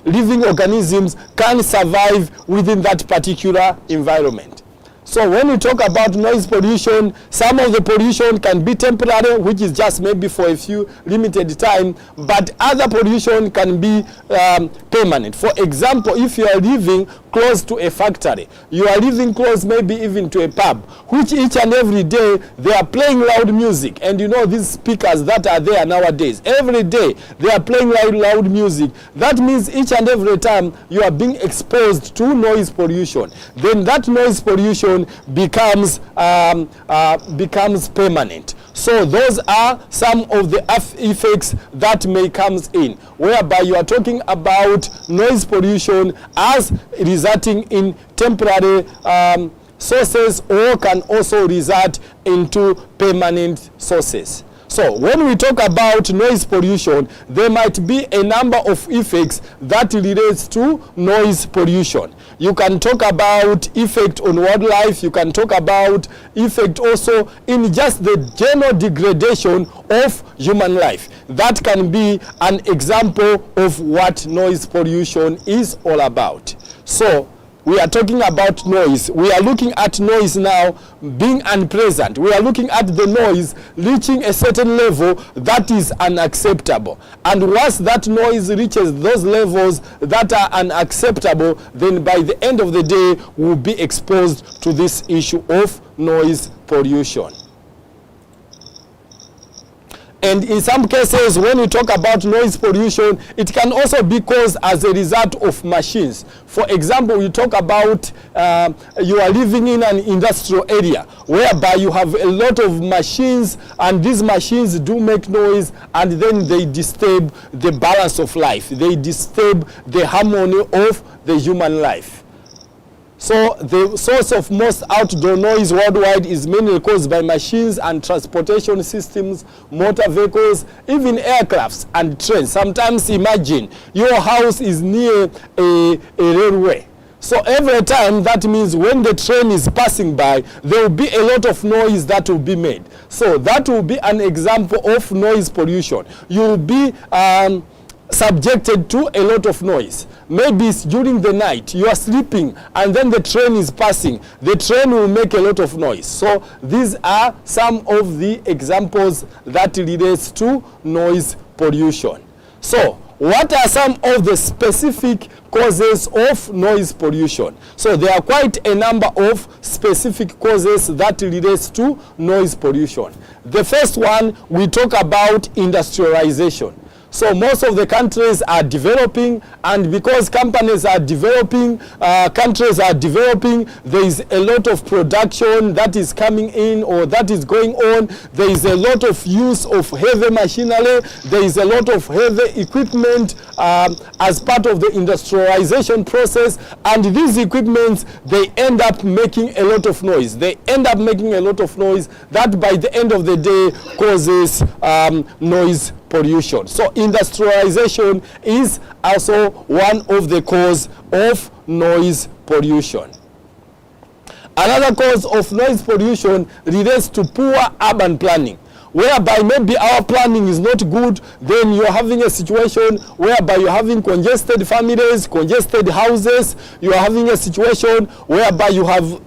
[SPEAKER 4] living organisms can survive within that particular environment. So when we talk about noise pollution, some of the pollution can be temporary, which is just maybe for a few limited time, but other pollution can be permanent. For example, if you are living close to a factory, you are living close maybe even to a pub, which each and every day they are playing loud music. And you know these speakers that are there nowadays, every day they are playing loud music. That means each and every time you are being exposed to noise pollution, then that noise pollution becomes permanent. So those are some of the effects that may comes in, whereby you are talking about noise pollution as resulting in temporary sources, or can also result into permanent sources. So when we talk about noise pollution, there might be a number of effects that relates to noise pollution. You can talk about effect on wildlife. You can talk about effect also in just the general degradation of human life. That can be an example of what noise pollution is all about. So we are talking about noise. We are looking at noise now being unpleasant. We are looking at the noise reaching a certain level that is unacceptable. And once that noise reaches those levels that are unacceptable, then by the end of the day, we'll be exposed to this issue of noise pollution. And in some cases, when we talk about noise pollution, it can also be caused as a result of machines. For example, we talk about you are living in an industrial area whereby you have a lot of machines, and these machines do make noise, and then they disturb the balance of life. They disturb the harmony of the human life. So the source of most outdoor noise worldwide is mainly caused by machines and transportation systems, motor vehicles, even aircrafts and trains. Sometimes imagine your house is near a railway. So every time, that means when the train is passing by, there will be a lot of noise that will be made. So that will be an example of noise pollution. You will be subjected to a lot of noise. Maybe it's during the night, you are sleeping, and then the train is passing. The train will make a lot of noise. So these are some of the examples that relates to noise pollution. So what are some of the specific causes of noise pollution? So there are quite a number of specific causes that relates to noise pollution. The first one, we talk about industrialization. So most of the countries are developing, and because companies are developing, countries are developing, there is a lot of production that is coming in or that is going on. There is a lot of use of heavy machinery. There is a lot of heavy equipment as part of the industrialization process, and these equipments, they end up making a lot of noise. They end up making a lot of noise that by the end of the day causes noise pollution. So industrialization is also one of the cause of noise pollution. Another cause of noise pollution relates to poor urban planning, whereby maybe our planning is not good. Then you're having a situation whereby you're having congested families, congested houses. You are having a situation whereby you have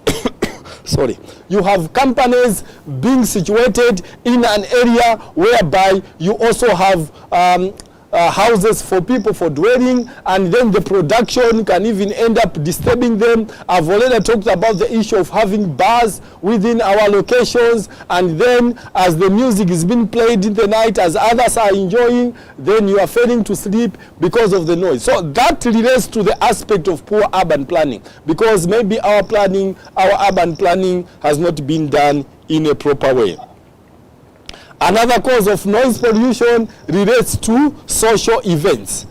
[SPEAKER 4] you have companies being situated in an area whereby you also have houses for people for dwelling, and then the production can even end up disturbing them. I've already talked about the issue of having bars within our locations, and then as the music is being played in the night, as others are enjoying, then you are failing to sleep because of the noise. So that relates to the aspect of poor urban planning, because maybe our urban planning has not been done in a proper way. Another cause of noise pollution relates to social events.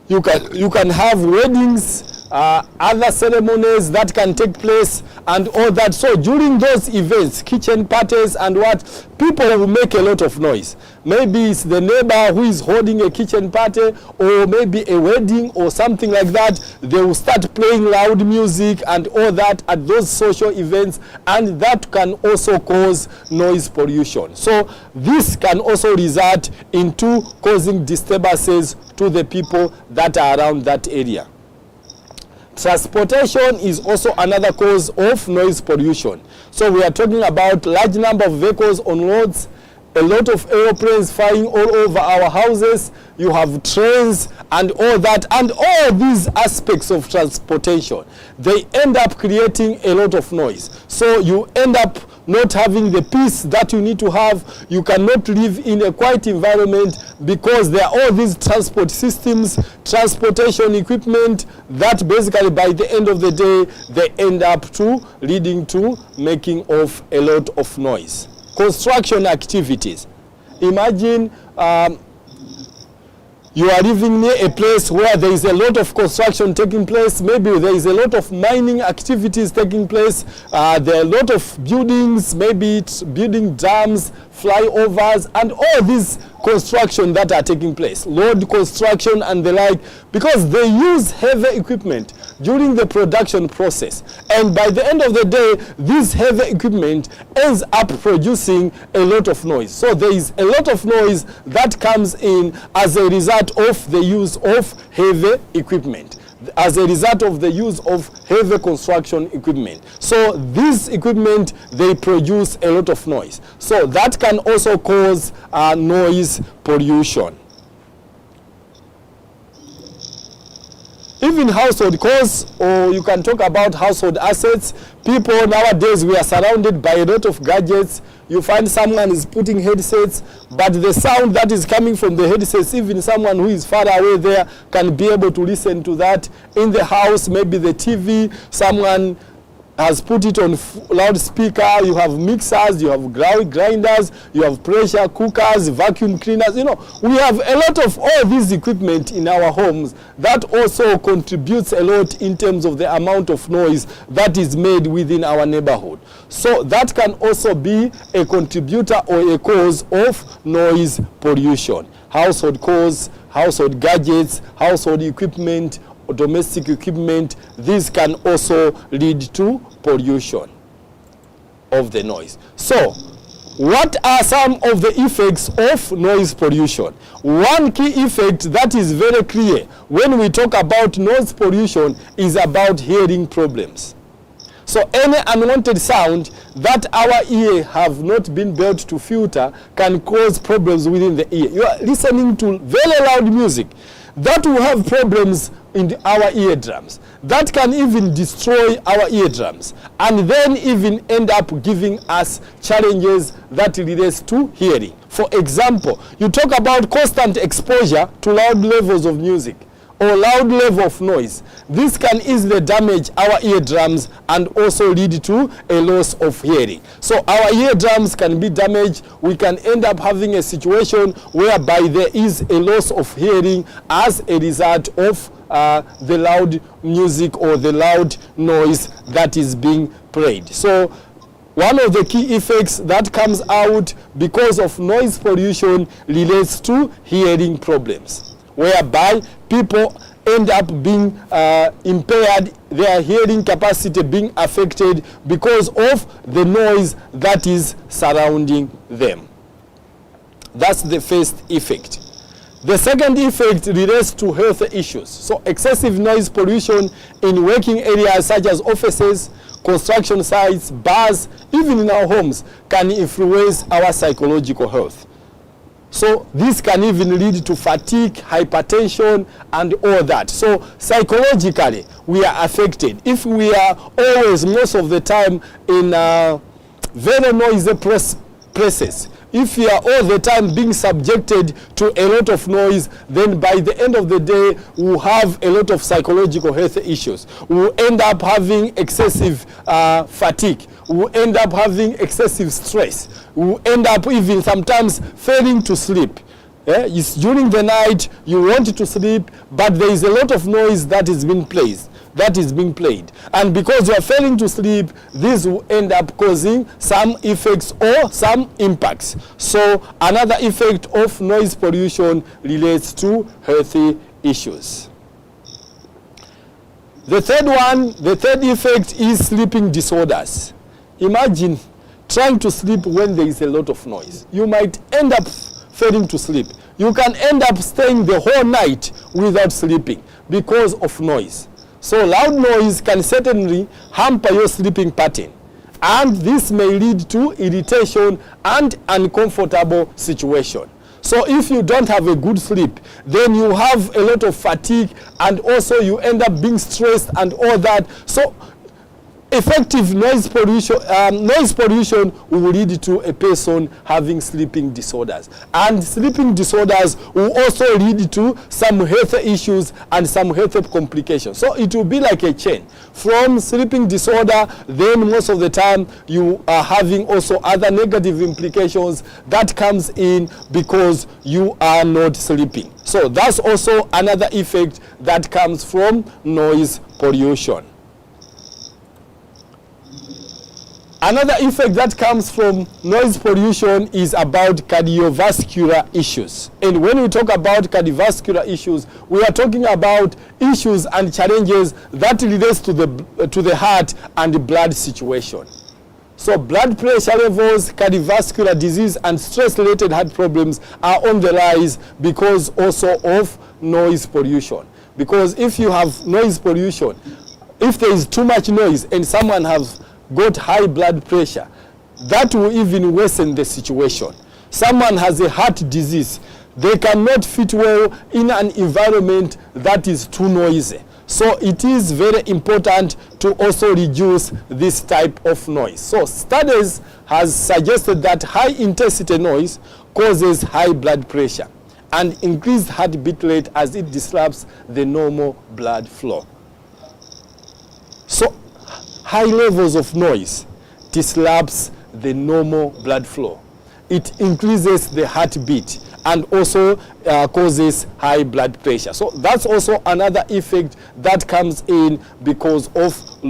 [SPEAKER 4] You can have weddings, other ceremonies that can take place and all that. So during those events, kitchen parties and what, people will make a lot of noise. Maybe it's the neighbor who is holding a kitchen party, or maybe a wedding or something like that. They will start playing loud music and all that at those social events, and that can also cause noise pollution. So this can also result into causing disturbances to the people that are around that area. Transportation is also another cause of noise pollution. So we are talking about large number of vehicles on roads, a lot of airplanes flying all over our houses, you have trains and all that, and all these aspects of transportation, they end up creating a lot of noise. So you end up not having the peace that you need to have. You cannot live in a quiet environment because there are all these transport systems, transportation equipment that basically by the end of the day they end up to leading to making of a lot of noise. Construction activities. Imagine you are living near a place where there is a lot of construction taking place. Maybe there is a lot of mining activities taking place. There are a lot of buildings, maybe it's building dams, flyovers, and all these construction that are taking place, road construction and the like, because they use heavy equipment during the production process. And by the end of the day, this heavy equipment ends up producing a lot of noise. So there is a lot of noise that comes in as a result of the use of heavy equipment, as a result of the use of heavy construction equipment. So this equipment, they produce a lot of noise. So that can also cause noise pollution. Even household costs, or you can talk about household assets. People nowadays, we are surrounded by a lot of gadgets. You find someone is putting headsets, but the sound that is coming from the headsets, even someone who is far away there can be able to listen to that. In the house, maybe the TV, someone has put it on loudspeaker. You have mixers, you have grinders, you have pressure cookers, vacuum cleaners. You know, we have a lot of all these equipment in our homes that also contributes a lot in terms of the amount of noise that is made within our neighborhood. So that can also be a contributor or a cause of noise pollution. Household costs, household gadgets, household equipment, domestic equipment, these can also lead to pollution of the noise. So, what are some of the effects of noise pollution? One key effect that is very clear when we talk about noise pollution is about hearing problems. So any unwanted sound that our ear have not been built to filter can cause problems within the ear. You are listening to very loud music that will have problems in our eardrums, that can even destroy our eardrums, and then even end up giving us challenges that relates to hearing. For example, you talk about constant exposure to loud levels of music or loud level of noise. This can easily damage our eardrums and also lead to a loss of hearing. So our eardrums can be damaged. We can end up having a situation whereby there is a loss of hearing as a result of the loud music or the loud noise that is being played. So one of the key effects that comes out because of noise pollution relates to hearing problems, whereby people end up being impaired, their hearing capacity being affected because of the noise that is surrounding them. That's the first effect. The second effect relates to health issues. So excessive noise pollution in working areas such as offices, construction sites, bars, even in our homes can influence our psychological health. So this can even lead to fatigue, hypertension, and all that. So psychologically, we are affected. If we are always, most of the time, in very noisy places, if you are all the time being subjected to a lot of noise, then by the end of the day, we'll have a lot of psychological health issues. We'll end up having excessive fatigue. We'll end up having excessive stress. We'll end up even sometimes failing to sleep. It's during the night, you want to sleep, but there is a lot of noise that is being played. And because you are failing to sleep, this will end up causing some effects or some impacts. So another effect of noise pollution relates to healthy issues. The third effect is sleeping disorders. Imagine trying to sleep when there is a lot of noise. You might end up failing to sleep. You can end up staying the whole night without sleeping because of noise. So loud noise can certainly hamper your sleeping pattern, and this may lead to irritation and uncomfortable situation. So if you don't have a good sleep, then you have a lot of fatigue, and also you end up being stressed and all that. So effective noise pollution will lead to a person having sleeping disorders, and sleeping disorders will also lead to some health issues and some health complications. So it will be like a chain from sleeping disorder. Then most of the time you are having also other negative implications that comes in because you are not sleeping. So that's also another effect that comes from noise pollution. Another effect that comes from noise pollution is about cardiovascular issues. And when we talk about cardiovascular issues, we are talking about issues and challenges that relates to the heart and the blood situation. So blood pressure levels, cardiovascular disease, and stress-related heart problems are on the rise because also of noise pollution. Because if you have noise pollution, if there is too much noise and someone has got high blood pressure, that will even worsen the situation. Someone has a heart disease, they cannot fit well in an environment that is too noisy. So it is very important to also reduce this type of noise. So studies has suggested that high intensity noise causes high blood pressure and increased heartbeat rate as it disrupts the normal blood flow. So high levels of noise disrupts the normal blood flow. It increases the heartbeat and also causes high blood pressure. So that's also another effect that comes in because of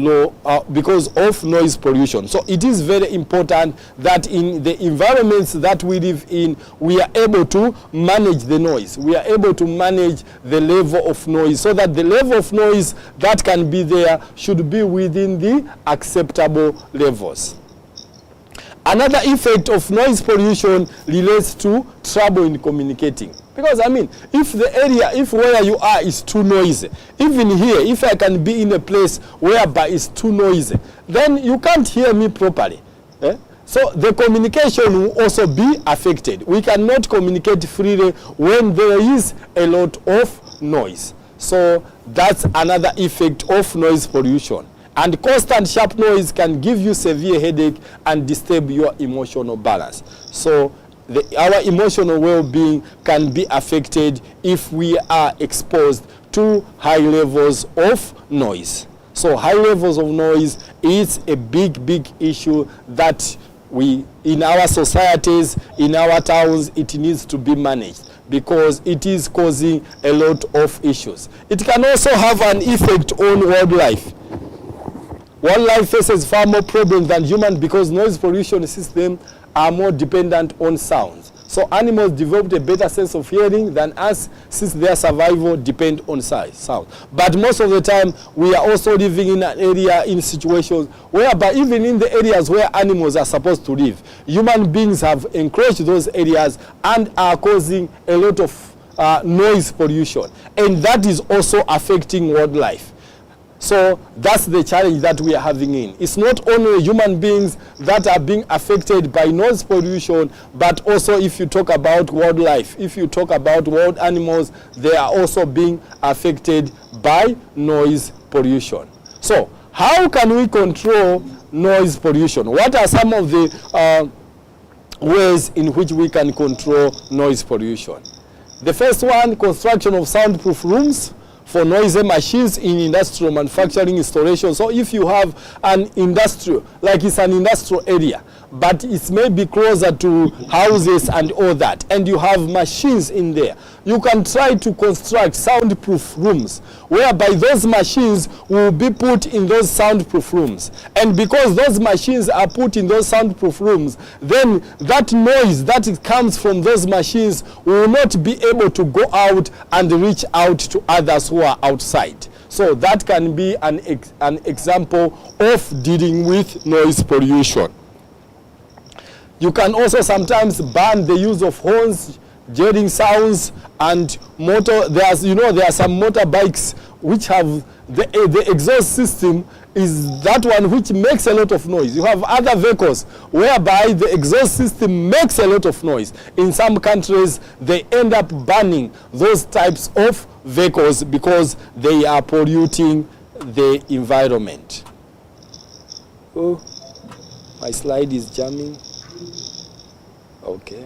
[SPEAKER 4] noise pollution. So it is very important that in the environments that we live in, we are able to manage the noise. We are able to manage the level of noise so that the level of noise that can be there should be within the acceptable levels. Another effect of noise pollution relates to trouble in communicating. Because I mean, if where you are is too noisy, even here, if I can be in a place whereby it's too noisy, then you can't hear me properly. So the communication will also be affected. We cannot communicate freely when there is a lot of noise. So that's another effect of noise pollution. And constant sharp noise can give you severe headache and disturb your emotional balance. So our emotional well-being can be affected if we are exposed to high levels of noise. So high levels of noise is a big issue that in our societies, in our towns, it needs to be managed, because it is causing a lot of issues. It can also have an effect on wildlife. Wildlife faces far more problems than humans because noise pollution systems are more dependent on sounds. So animals developed a better sense of hearing than us, since their survival depends on sound. But most of the time, we are also living in an area, in situations whereby even in the areas where animals are supposed to live, human beings have encroached those areas and are causing a lot of noise pollution. And that is also affecting wildlife. So that's the challenge that we are having in. It's not only human beings that are being affected by noise pollution, but also if you talk about wildlife, if you talk about wild animals, they are also being affected by noise pollution. So how can we control noise pollution? What are some of the ways in which we can control noise pollution? The first one, construction of soundproof rooms for noisy machines in industrial manufacturing installation. So if you have an industrial, like it's an industrial area, but it may be closer to houses and all that, and you have machines in there, you can try to construct soundproof rooms whereby those machines will be put in those soundproof rooms. And because those machines are put in those soundproof rooms, then that noise that comes from those machines will not be able to go out and reach out to others who are outside. So that can be an example of dealing with noise pollution. You can also sometimes ban the use of horns, gelling sounds and motor. There are some motorbikes which have the exhaust system is that one which makes a lot of noise. You have other vehicles whereby the exhaust system makes a lot of noise. In some countries, they end up banning those types of vehicles because they are polluting the environment. Oh, my slide is jamming. Okay.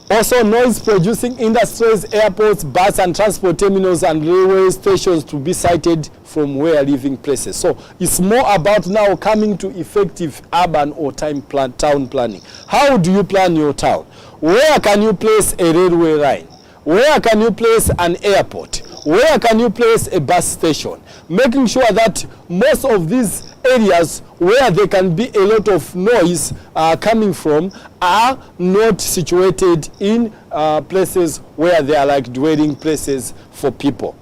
[SPEAKER 4] Also, noise-producing industries, airports, bus and transport terminals and railway stations to be cited from where living places. So it's more about now coming to effective urban or town planning. How do you plan your town? Where can you place a railway line? Where can you place an airport? Where can you place a bus station? Making sure that most of these areas where there can be a lot of noise coming from are not situated in places where they are like dwelling places for people.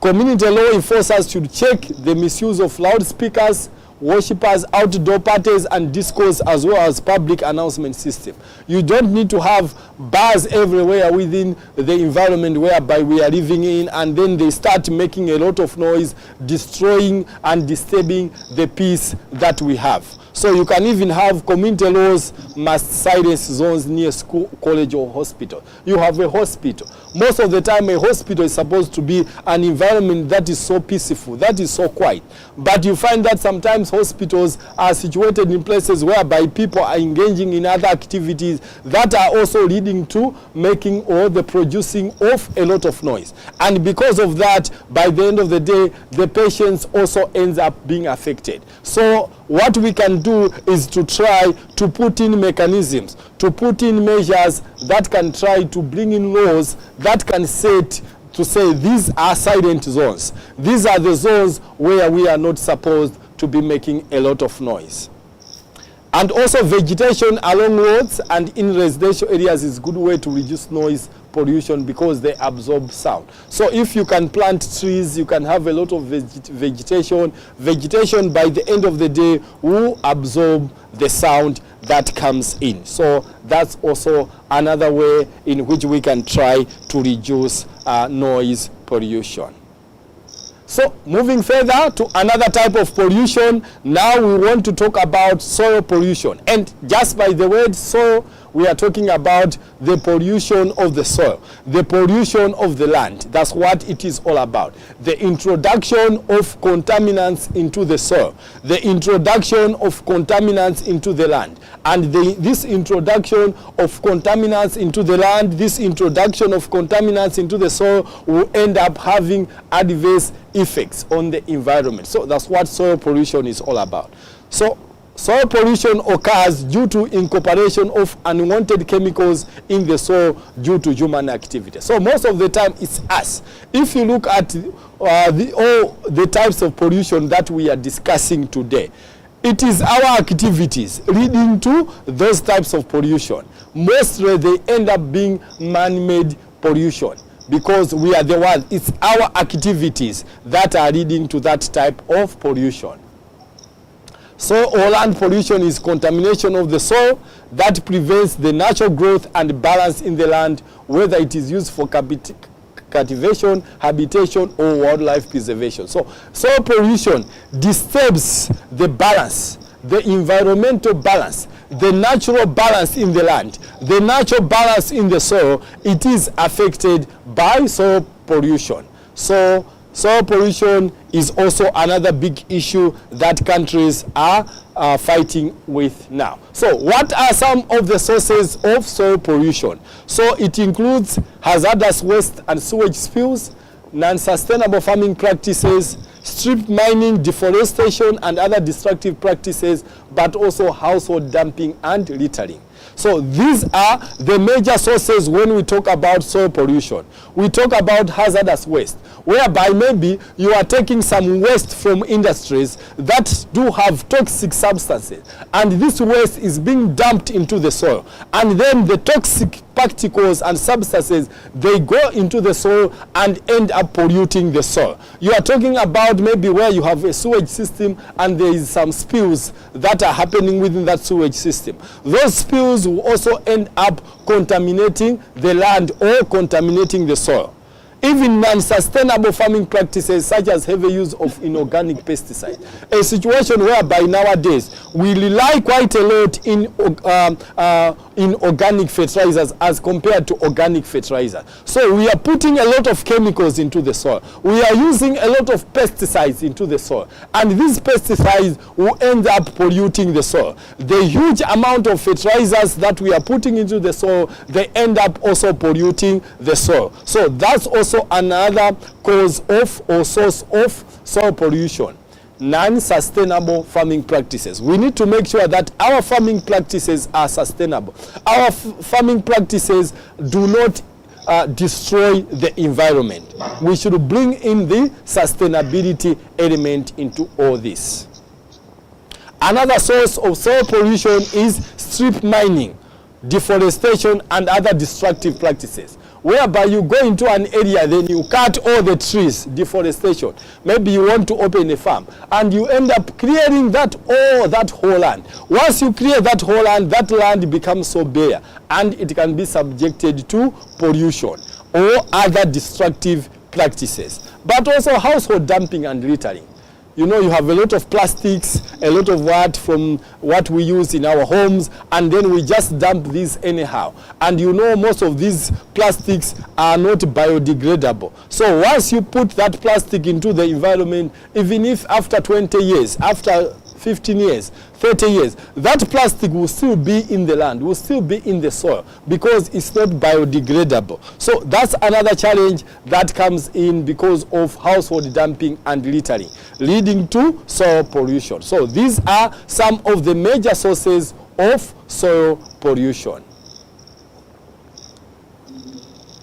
[SPEAKER 4] Community law enforcers should check the misuse of loudspeakers, worshippers, outdoor parties and discos, as well as public announcement system. You don't need to have bars everywhere within the environment whereby we are living in, and then they start making a lot of noise, destroying and disturbing the peace that we have. So you can even have community laws must silence zones near school, college or hospital. You have a hospital. Most of the time a hospital is supposed to be an environment that is so peaceful, that is so quiet. But you find that sometimes hospitals are situated in places whereby people are engaging in other activities that are also leading to making or the producing of a lot of noise. And because of that, by the end of the day, the patients also ends up being affected. So what we can do is to try to put in mechanisms, to put in measures that can try to bring in laws that can set to say these are silent zones. These are the zones where we are not supposed to be making a lot of noise. And also vegetation along roads and in residential areas is a good way to reduce noise pollution because they absorb sound. So if you can plant trees, you can have a lot of vegetation. Vegetation by the end of the day will absorb the sound that comes in. So that's also another way in which we can try to reduce noise pollution. So moving further to another type of pollution, now we want to talk about soil pollution. And just by the word soil, we are talking about the pollution of the soil, the pollution of the land. That's what it is all about. The introduction of contaminants into the soil, the introduction of contaminants into the land. And this introduction of contaminants into the land, this introduction of contaminants into the soil will end up having adverse effects on the environment. So that's what soil pollution is all about. So soil pollution occurs due to incorporation of unwanted chemicals in the soil due to human activity. So most of the time it's us. If you look at all the types of pollution that we are discussing today, it is our activities leading to those types of pollution. Mostly they end up being man-made pollution because we are the ones. It's our activities that are leading to that type of pollution. Soil or land pollution is contamination of the soil that prevents the natural growth and balance in the land, whether it is used for cultivation, habitation, or wildlife preservation. So soil pollution disturbs the balance, the environmental balance, the natural balance in the land, the natural balance in the soil. It is affected by soil pollution. So soil pollution is also another big issue that countries are fighting with now. So what are some of the sources of soil pollution? So it includes hazardous waste and sewage spills, non-sustainable farming practices, strip mining, deforestation and other destructive practices, but also household dumping and littering. So these are the major sources when we talk about soil pollution. We talk about hazardous waste, whereby maybe you are taking some waste from industries that do have toxic substances, and this waste is being dumped into the soil, and then the toxic particles and substances, they go into the soil and end up polluting the soil. You are talking about maybe where you have a sewage system and there is some spills that are happening within that sewage system. Those spills will also end up contaminating the land or contaminating the soil. Even non-sustainable farming practices such as heavy use of inorganic pesticides. A situation whereby nowadays we rely quite a lot in organic fertilizers as compared to organic fertilizer. So we are putting a lot of chemicals into the soil. We are using a lot of pesticides into the soil. And these pesticides will end up polluting the soil. The huge amount of fertilizers that we are putting into the soil, they end up also polluting the soil. So that's also another cause of or source of soil pollution. Non-sustainable farming practices. We need to make sure that our farming practices are sustainable. Our farming practices do not destroy the environment. We should bring in the sustainability element into all this. Another source of soil pollution is strip mining, deforestation, and other destructive practices, whereby you go into an area, then you cut all the trees, deforestation. Maybe you want to open a farm, and you end up clearing that whole land. Once you clear that whole land, that land becomes so bare, and it can be subjected to pollution or other destructive practices. But also household dumping and littering. You know, you have a lot of plastics, a lot of what from what we use in our homes, and then we just dump these anyhow. And you know, most of these plastics are not biodegradable. So once you put that plastic into the environment, even if after 20 years, after 15 years, 30 years, that plastic will still be in the land, will still be in the soil, because it's not biodegradable. So that's another challenge that comes in because of household dumping and littering, leading to soil pollution. So these are some of the major sources of soil pollution.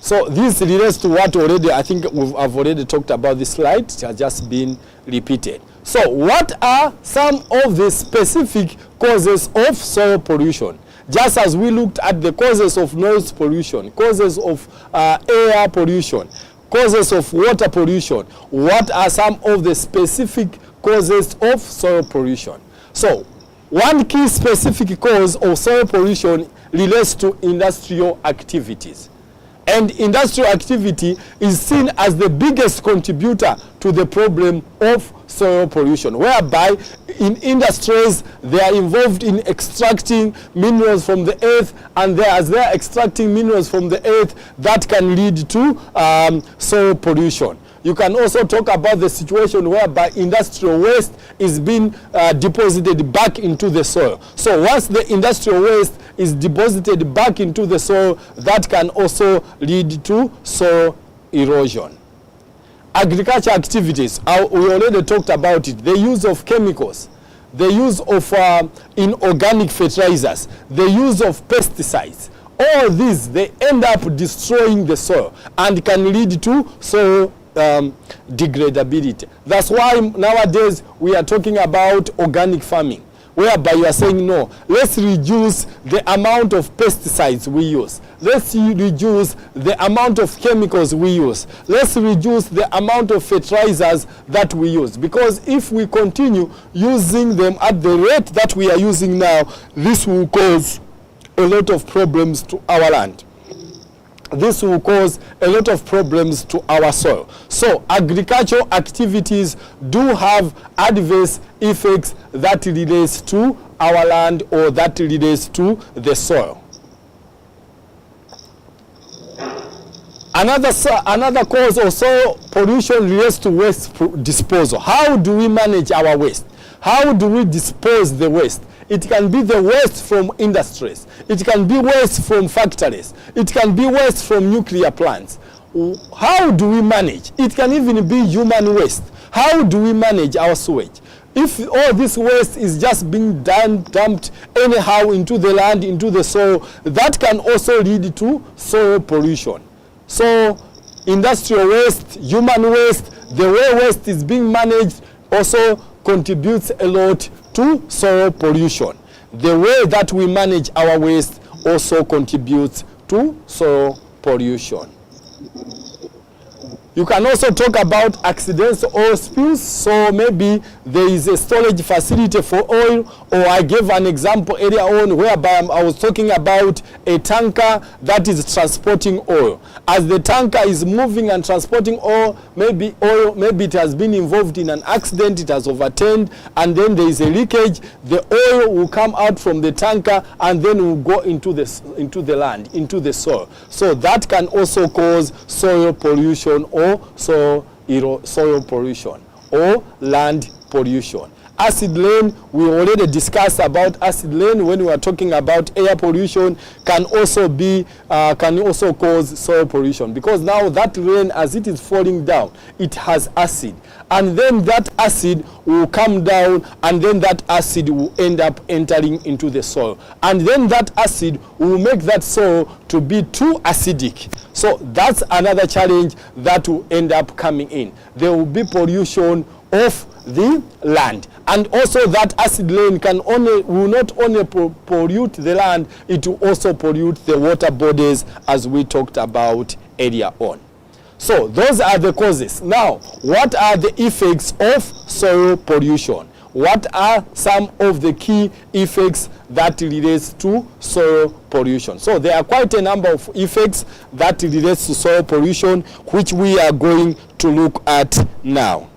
[SPEAKER 4] So this relates to what already, I think I've already talked about this slide. It has just been repeated. So what are some of the specific causes of soil pollution? Just as we looked at the causes of noise pollution, causes of air pollution, causes of water pollution, what are some of the specific causes of soil pollution? So one key specific cause of soil pollution relates to industrial activities. And industrial activity is seen as the biggest contributor to the problem of soil pollution, whereby in industries they are involved in extracting minerals from the earth, and as they are extracting minerals from the earth, that can lead to soil pollution. You can also talk about the situation whereby industrial waste is being deposited back into the soil. So once the industrial waste is deposited back into the soil, that can also lead to soil erosion. Agriculture activities, we already talked about it. The use of chemicals, the use of inorganic fertilizers, the use of pesticides. All these, they end up destroying the soil and can lead to soil degradability. That's why nowadays we are talking about organic farming, whereby you are saying, no, let's reduce the amount of pesticides we use. Let's reduce the amount of chemicals we use. Let's reduce the amount of fertilizers that we use. Because if we continue using them at the rate that we are using now, this will cause a lot of problems to our land. This will cause a lot of problems to our soil. So agricultural activities do have adverse effects that relates to our land or that relates to the soil. Another cause of soil pollution relates to waste disposal. How do we manage our waste? How do we dispose the waste? It can be the waste from industries. It can be waste from factories. It can be waste from nuclear plants. How do we manage? It can even be human waste. How do we manage our sewage? If all this waste is just being dumped anyhow into the land, into the soil, that can also lead to soil pollution. So industrial waste, human waste, the way waste is being managed also contributes a lot to soil pollution. The way that we manage our waste also contributes to soil pollution. You can also talk about accidental oil spills. So maybe there is a storage facility for oil, or I gave an example earlier on whereby I was talking about a tanker that is transporting oil. As the tanker is moving and transporting oil, maybe it has been involved in an accident, it has overturned, and then there is a leakage. The oil will come out from the tanker and then will go into the land, into the soil. So that can also cause soil pollution or soil pollution or land pollution. Acid rain, we already discussed about acid rain when we were talking about air pollution, can also cause soil pollution, because now that rain, as it is falling down, it has acid, and then that acid will come down, and then that acid will end up entering into the soil, and then that acid will make that soil to be too acidic. So that's another challenge that will end up coming in. There will be pollution of the land, and also that acid rain will not only pollute the land, it will also pollute the water bodies, as we talked about earlier on. So those are the causes. Now, what are the effects of soil pollution? What are some of the key effects that relates to soil pollution? So there are quite a number of effects that relates to soil pollution, which we are going to look at now.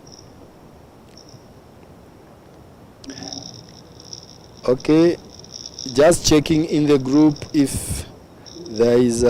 [SPEAKER 4] Okay, just checking in the group if there is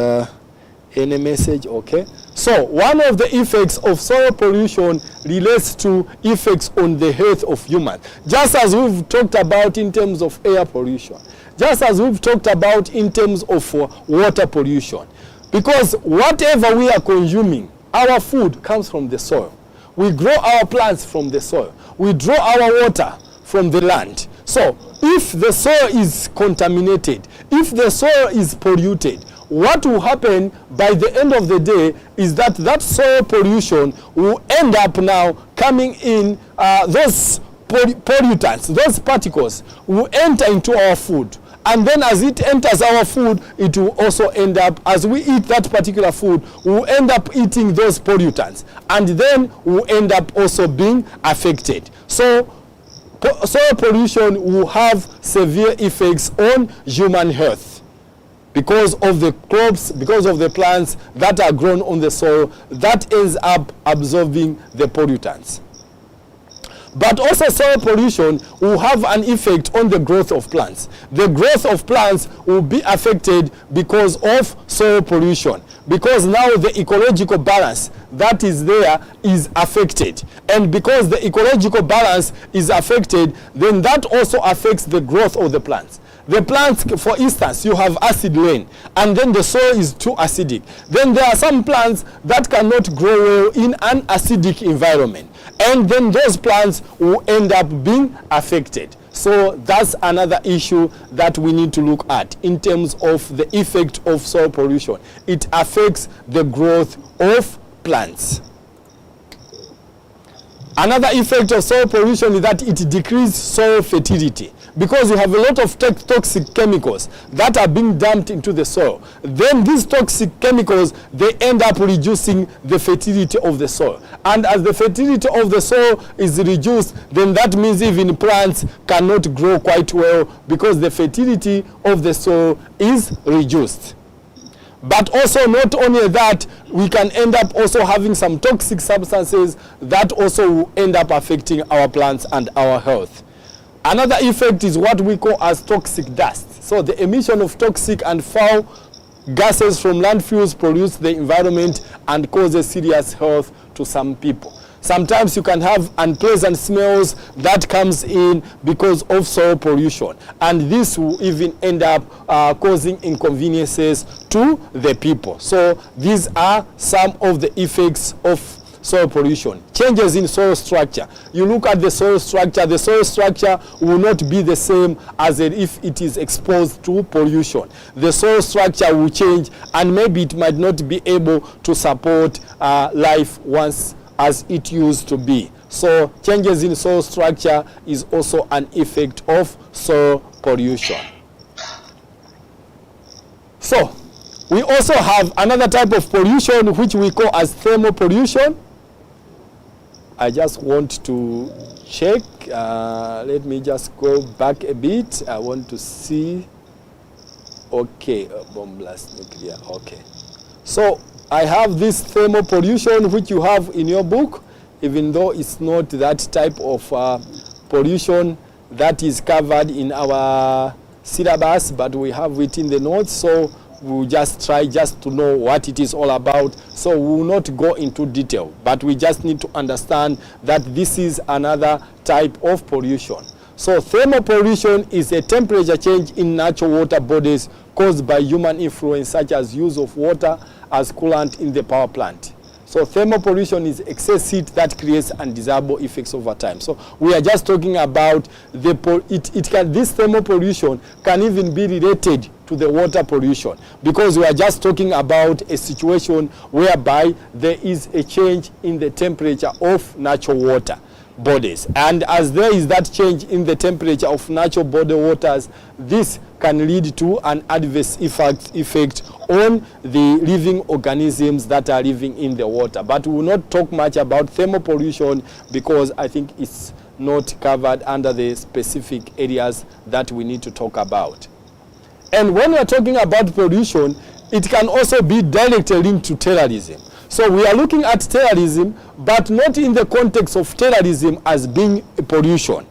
[SPEAKER 4] any message. Okay, so one of the effects of soil pollution relates to effects on the health of humans, just as we've talked about in terms of air pollution, just as we've talked about in terms of water pollution, because whatever we are consuming, our food comes from the soil. We grow our plants from the soil. We draw our water from the land. So if the soil is contaminated, if the soil is polluted, what will happen by the end of the day is that that soil pollution will end up now coming in, those pollutants, those particles will enter into our food. And then as it enters our food, it will also end up, as we eat that particular food, we'll end up eating those pollutants. And then we'll end up also being affected. So soil pollution will have severe effects on human health because of the crops, because of the plants that are grown on the soil that ends up absorbing the pollutants. But also soil pollution will have an effect on the growth of plants. The growth of plants will be affected because of soil pollution, because now the ecological balance that is there is affected. And because the ecological balance is affected, then that also affects the growth of the plants. The plants, for instance, you have acid rain, and then the soil is too acidic. Then there are some plants that cannot grow well in an acidic environment, and then those plants will end up being affected. So that's another issue that we need to look at in terms of the effect of soil pollution. It affects the growth of plants. Another effect of soil pollution is that it decreases soil fertility, because you have a lot of toxic chemicals that are being dumped into the soil. Then these toxic chemicals, they end up reducing the fertility of the soil. And as the fertility of the soil is reduced, then that means even plants cannot grow quite well, because the fertility of the soil is reduced. But also, not only that, we can end up also having some toxic substances that also will end up affecting our plants and our health. Another effect is what we call as toxic dust. So the emission of toxic and foul gases from landfills pollutes the environment and causes serious health to some people. Sometimes you can have unpleasant smells that comes in because of soil pollution, and this will even end up causing inconveniences to the people. So these are some of the effects of soil pollution. Changes in soil structure. You look at the soil structure will not be the same as if it is exposed to pollution. The soil structure will change, and maybe it might not be able to support life once as it used to be. So changes in soil structure is also an effect of soil pollution. So We also have another type of pollution which we call as thermal pollution. I just want to check. Let me just go back a bit. I want to see. Okay, bomb blast nuclear. Okay. So I have this thermal pollution which you have in your book, even though it's not that type of pollution that is covered in our syllabus, but we have it in the notes. So we'll just try just to know what it is all about. So we will not go into detail, but we just need to understand that this is another type of pollution. So thermal pollution is a temperature change in natural water bodies caused by human influence, such as use of water as coolant in the power plant. So thermal pollution is excess heat that creates undesirable effects over time. So we are just talking about this thermal pollution can even be related to the water pollution, because we are just talking about a situation whereby there is a change in the temperature of natural water bodies. And as there is that change in the temperature of natural body waters, this can lead to an adverse effect on the living organisms that are living in the water. But we will not talk much about thermal pollution because I think it's not covered under the specific areas that we need to talk about. And when we are talking about pollution, it can also be directly linked to terrorism. So we are looking at terrorism, but not in the context of terrorism as being a pollution.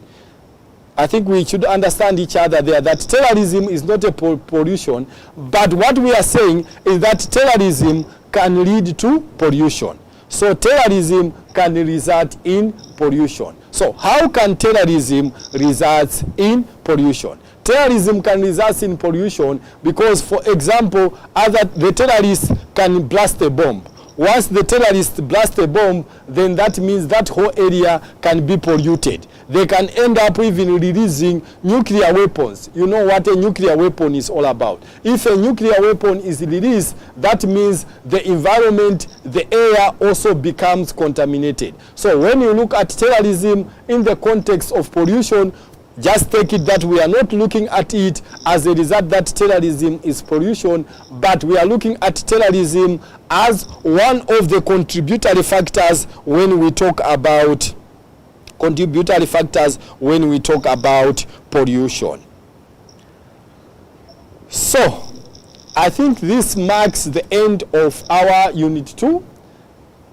[SPEAKER 4] I think we should understand each other there, that terrorism is not a pollution, but what we are saying is that terrorism can lead to pollution. So terrorism can result in pollution. So how can terrorism result in pollution? Terrorism can result in pollution because, for example, the terrorists can blast a bomb. Once the terrorists blast a bomb, then that means that whole area can be polluted. They can end up even releasing nuclear weapons. You know what a nuclear weapon is all about. If a nuclear weapon is released, that means the environment, the air also becomes contaminated. So when you look at terrorism in the context of pollution, just take it that we are not looking at it as a result that terrorism is pollution, but we are looking at terrorism as one of the contributory factors when we talk about pollution. So I think this marks the end of our unit 2.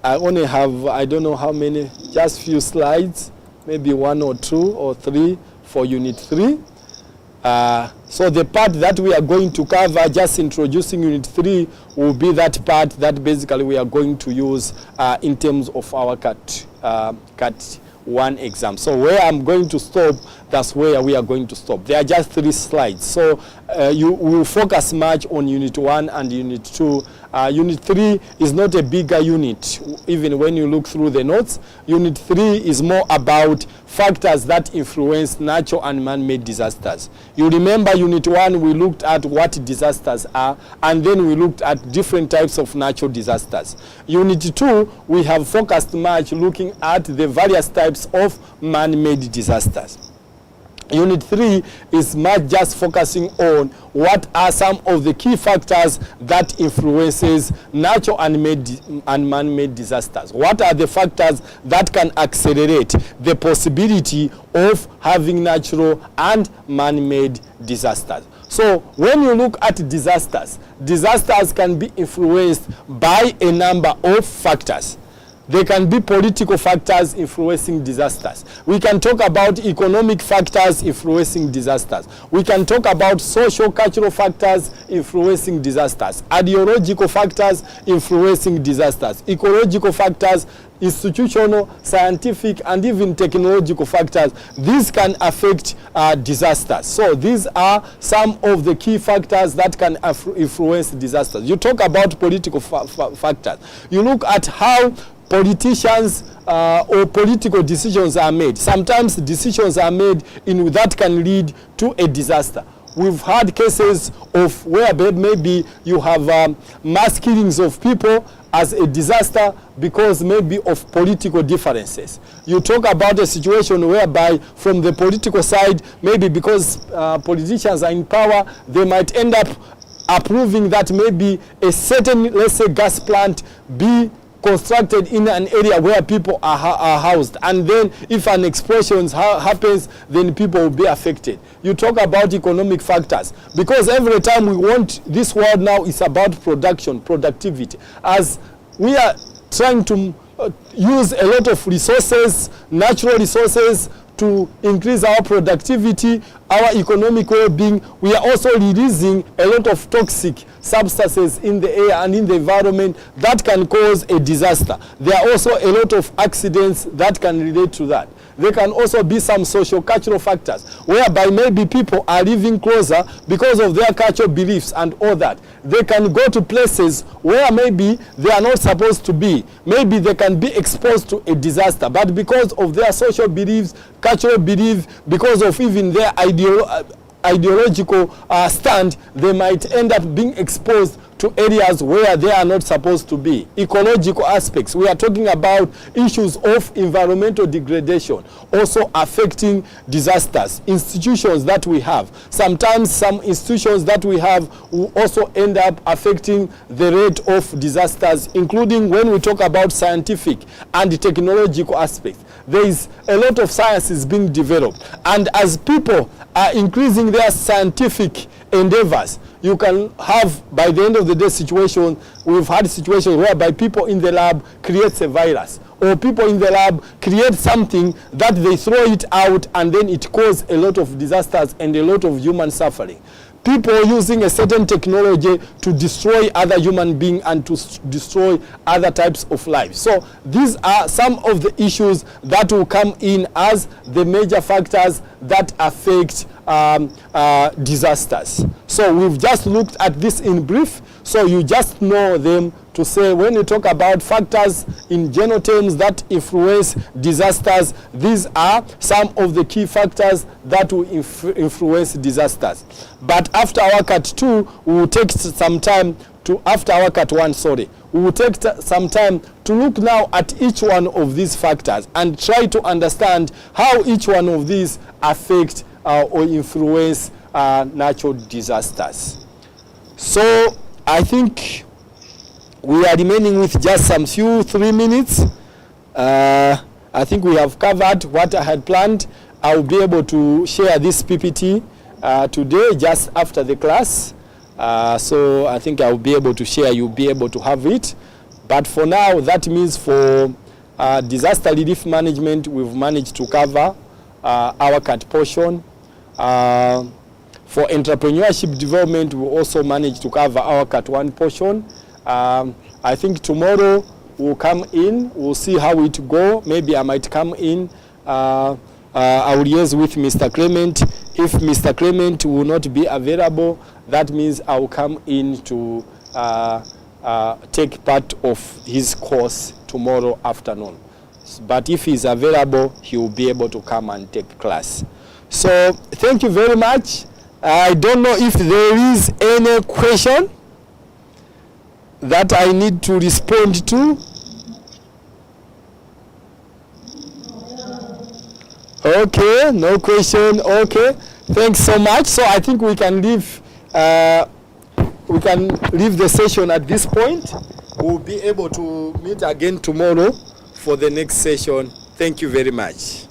[SPEAKER 4] I only have, I don't know how many, just few slides, maybe 1 or 2 or 3 for unit 3. So the part that we are going to cover, just introducing unit 3, will be that part that basically we are going to use in terms of our cat 1 exam. So where I'm going to stop, that's where we are going to stop. There are just 3 slides. So you will focus much on unit 1 and unit 2. Unit 3 is not a bigger unit, even when you look through the notes. Unit 3 is more about factors that influence natural and man-made disasters. You remember unit 1, we looked at what disasters are, and then we looked at different types of natural disasters. Unit 2, we have focused much looking at the various types of man-made disasters. Unit 3 is much just focusing on what are some of the key factors that influences natural and man-made disasters. What are the factors that can accelerate the possibility of having natural and man-made disasters? So when you look at disasters, disasters can be influenced by a number of factors. They can be political factors influencing disasters. We can talk about economic factors influencing disasters. We can talk about social cultural factors influencing disasters. Ideological factors influencing disasters. Ecological factors, institutional, scientific, and even technological factors. These can affect disasters. So these are some of the key factors that can influence disasters. You talk about political factors. You look at how politicians or political decisions are made. Sometimes decisions are made that can lead to a disaster. We've had cases of where maybe you have mass killings of people as a disaster because maybe of political differences. You talk about a situation whereby from the political side, maybe because politicians are in power, they might end up approving that maybe a certain, let's say, gas plant be constructed in an area where people are housed, and then if an explosion happens, then people will be affected. You talk about economic factors, because every time we want, this world now is about production, productivity. As we are trying to use a lot of resources, natural resources, to increase our productivity, our economic well-being, we are also releasing a lot of toxic substances in the air and in the environment that can cause a disaster. There are also a lot of accidents that can relate to that. There can also be some social-cultural factors whereby maybe people are living closer because of their cultural beliefs and all that. They can go to places where maybe they are not supposed to be. Maybe they can be exposed to a disaster, but because of their social beliefs, cultural belief, because of even their ideological stand, they might end up being exposed to areas where they are not supposed to be. Ecological aspects, we are talking about issues of environmental degradation also affecting disasters. Institutions that we have, sometimes some institutions that we have will also end up affecting the rate of disasters, including when we talk about scientific and technological aspects. There is a lot of sciences being developed, and as people are increasing their scientific endeavors, you can have, by the end of the day, situation, we've had situations whereby people in the lab create a virus, or people in the lab create something that they throw it out, and then it causes a lot of disasters and a lot of human suffering. People using a certain technology to destroy other human beings and to destroy other types of life. So these are some of the issues that will come in as the major factors that affect disasters. So we've just looked at this in brief, so you just know them to say when you talk about factors in general terms that influence disasters, these are some of the key factors that will influence disasters. But after our cut 2, we will take some time to, after our cut 1, sorry, we will take some time to look now at each one of these factors and try to understand how each one of these affect or influence natural disasters. So I think we are remaining with just some 3 minutes. I think we have covered what I had planned. I will be able to share this PPT today just after the class. So I think I will be able to share, you'll be able to have it. But for now, that means for disaster relief management, we've managed to cover our cut portion. For entrepreneurship development, we also managed to cover our cut 1 portion. I think tomorrow we'll come in, we'll see how it go. Maybe I might come in, I will liaise with Mr. Clement. If Mr. Clement will not be available, that means I will come in to take part of his course tomorrow afternoon. But if he's available, he will be able to come and take class. So thank you very much. I don't know if there is any question that I need to respond to. Okay, no question. Okay, thanks so much. So I think we can leave the session at this point. We'll be able to meet again tomorrow for the next session. Thank you very much.